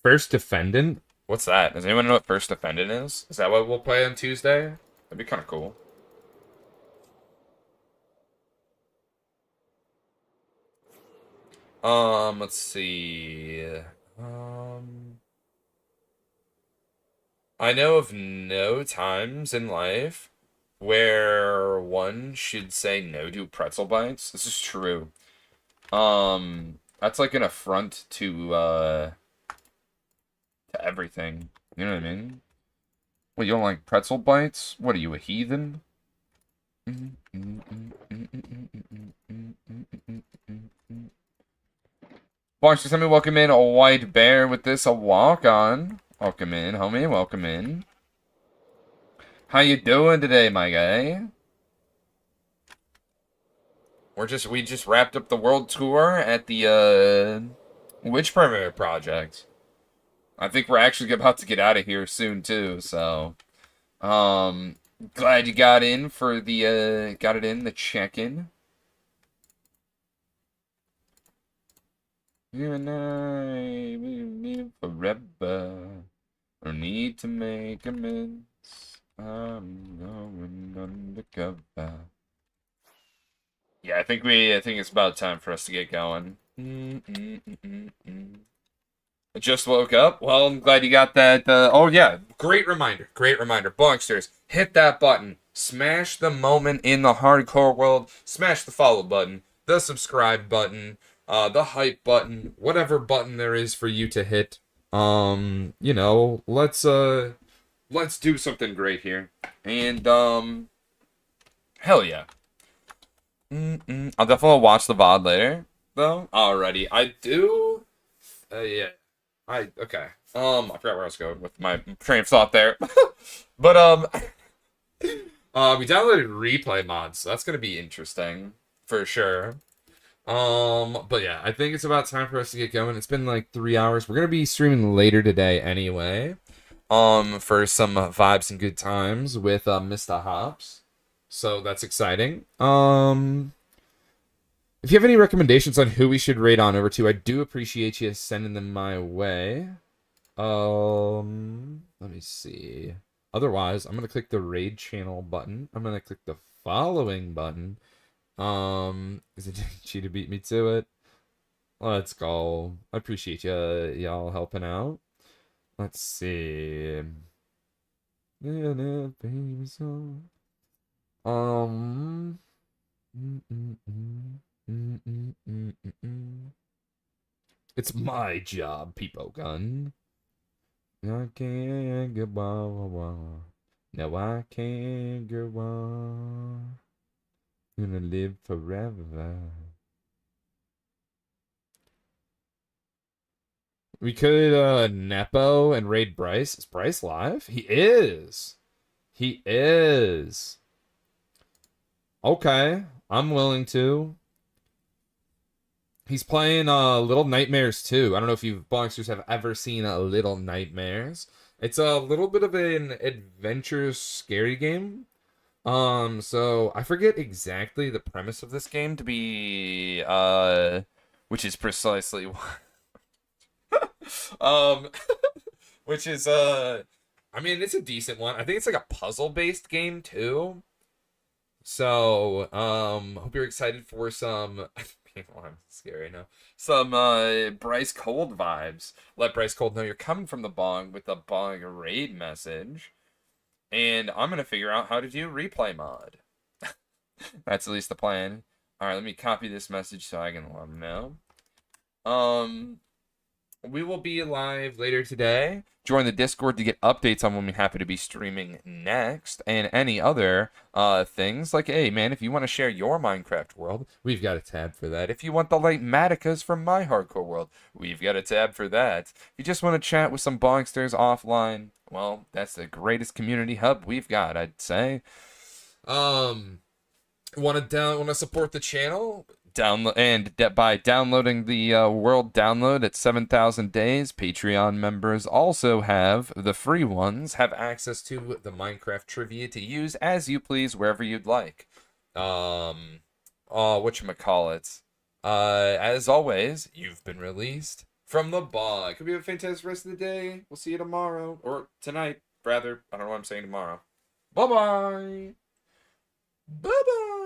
First defendant? What's that? Does anyone know what first defendant is? Is that what we'll play on Tuesday? That'd be kind of cool. Let's see. Um, I know of no times in life where one should say no to pretzel bites. This is true. That's like an affront to everything. You know what I mean? What, you don't like pretzel bites? What are you, a heathen? Watch, let me welcome in a white bear with this, a walk-on. Welcome in, homie, welcome in. How you doing today, my guy? We just wrapped up the world tour at the Witch Perimeter project. I think we're actually about to get out of here soon too, so glad you got in for the the check-in. You and I will live forever. No need to make amends. I'm going undercover. Yeah, I think it's about time for us to get going. I just woke up. Well, I'm glad you got that. Oh yeah, great reminder. Great reminder. Bonksters, hit that button. Smash the moment in the hardcore world. Smash the follow button, the subscribe button, the hype button, whatever button there is for you to hit. Let's do something great here. And hell yeah. I'll definitely watch the VOD later, though. Alrighty, I do. Yeah. Okay. I forgot where I was going with my train of thought there. But we downloaded replay mods, so that's gonna be interesting for sure. But yeah, I think it's about time for us to get going. It's been like 3 hours. We're gonna be streaming later today anyway. For some vibes and good times with Mr. Hops. So that's exciting. If you have any recommendations on who we should raid on over to, I do appreciate you sending them my way. Let me see. Otherwise, I'm gonna click the raid channel button. I'm gonna click the following button. Is it you to beat me to it? Let's go. I appreciate y'all helping out. Let's see. It's my job, Peepo Gun. I can't go on. No, I can't go on. Gonna live forever. We could Nepo and raid Bryce. Is Bryce live? He is. He is. Okay, I'm willing to. He's playing Little Nightmares 2. I don't know if you boxers have ever seen Little Nightmares. It's a little bit of an adventure scary game. So I forget exactly the premise of this game to be which is precisely um which is I mean it's a decent one. I think it's like a puzzle-based game too. So, hope you're excited for some I'm scary now. Some Bryce Cold vibes. Let Bryce Cold know you're coming from the bong with the bong raid message. And I'm gonna figure out how to do replay mod. That's at least the plan. Alright, let me copy this message so I can let him know. We will be live later today. Join the Discord to get updates on when we happen to be streaming next, and any other things. Like, hey, man, if you want to share your Minecraft world, we've got a tab for that. If you want the late Maticas from my hardcore world, we've got a tab for that. If you just want to chat with some Bongsters offline, well, that's the greatest community hub we've got, I'd say. Want to support the channel? By downloading the world download at 7,000 days. Patreon members also have the free ones have access to the Minecraft trivia to use as you please wherever you'd like. Whatchamacallit. As always, you've been released from the bog. Hope you have a fantastic rest of the day. We'll see you tomorrow or tonight, rather. I don't know what I'm saying tomorrow. Bye bye. Bye bye.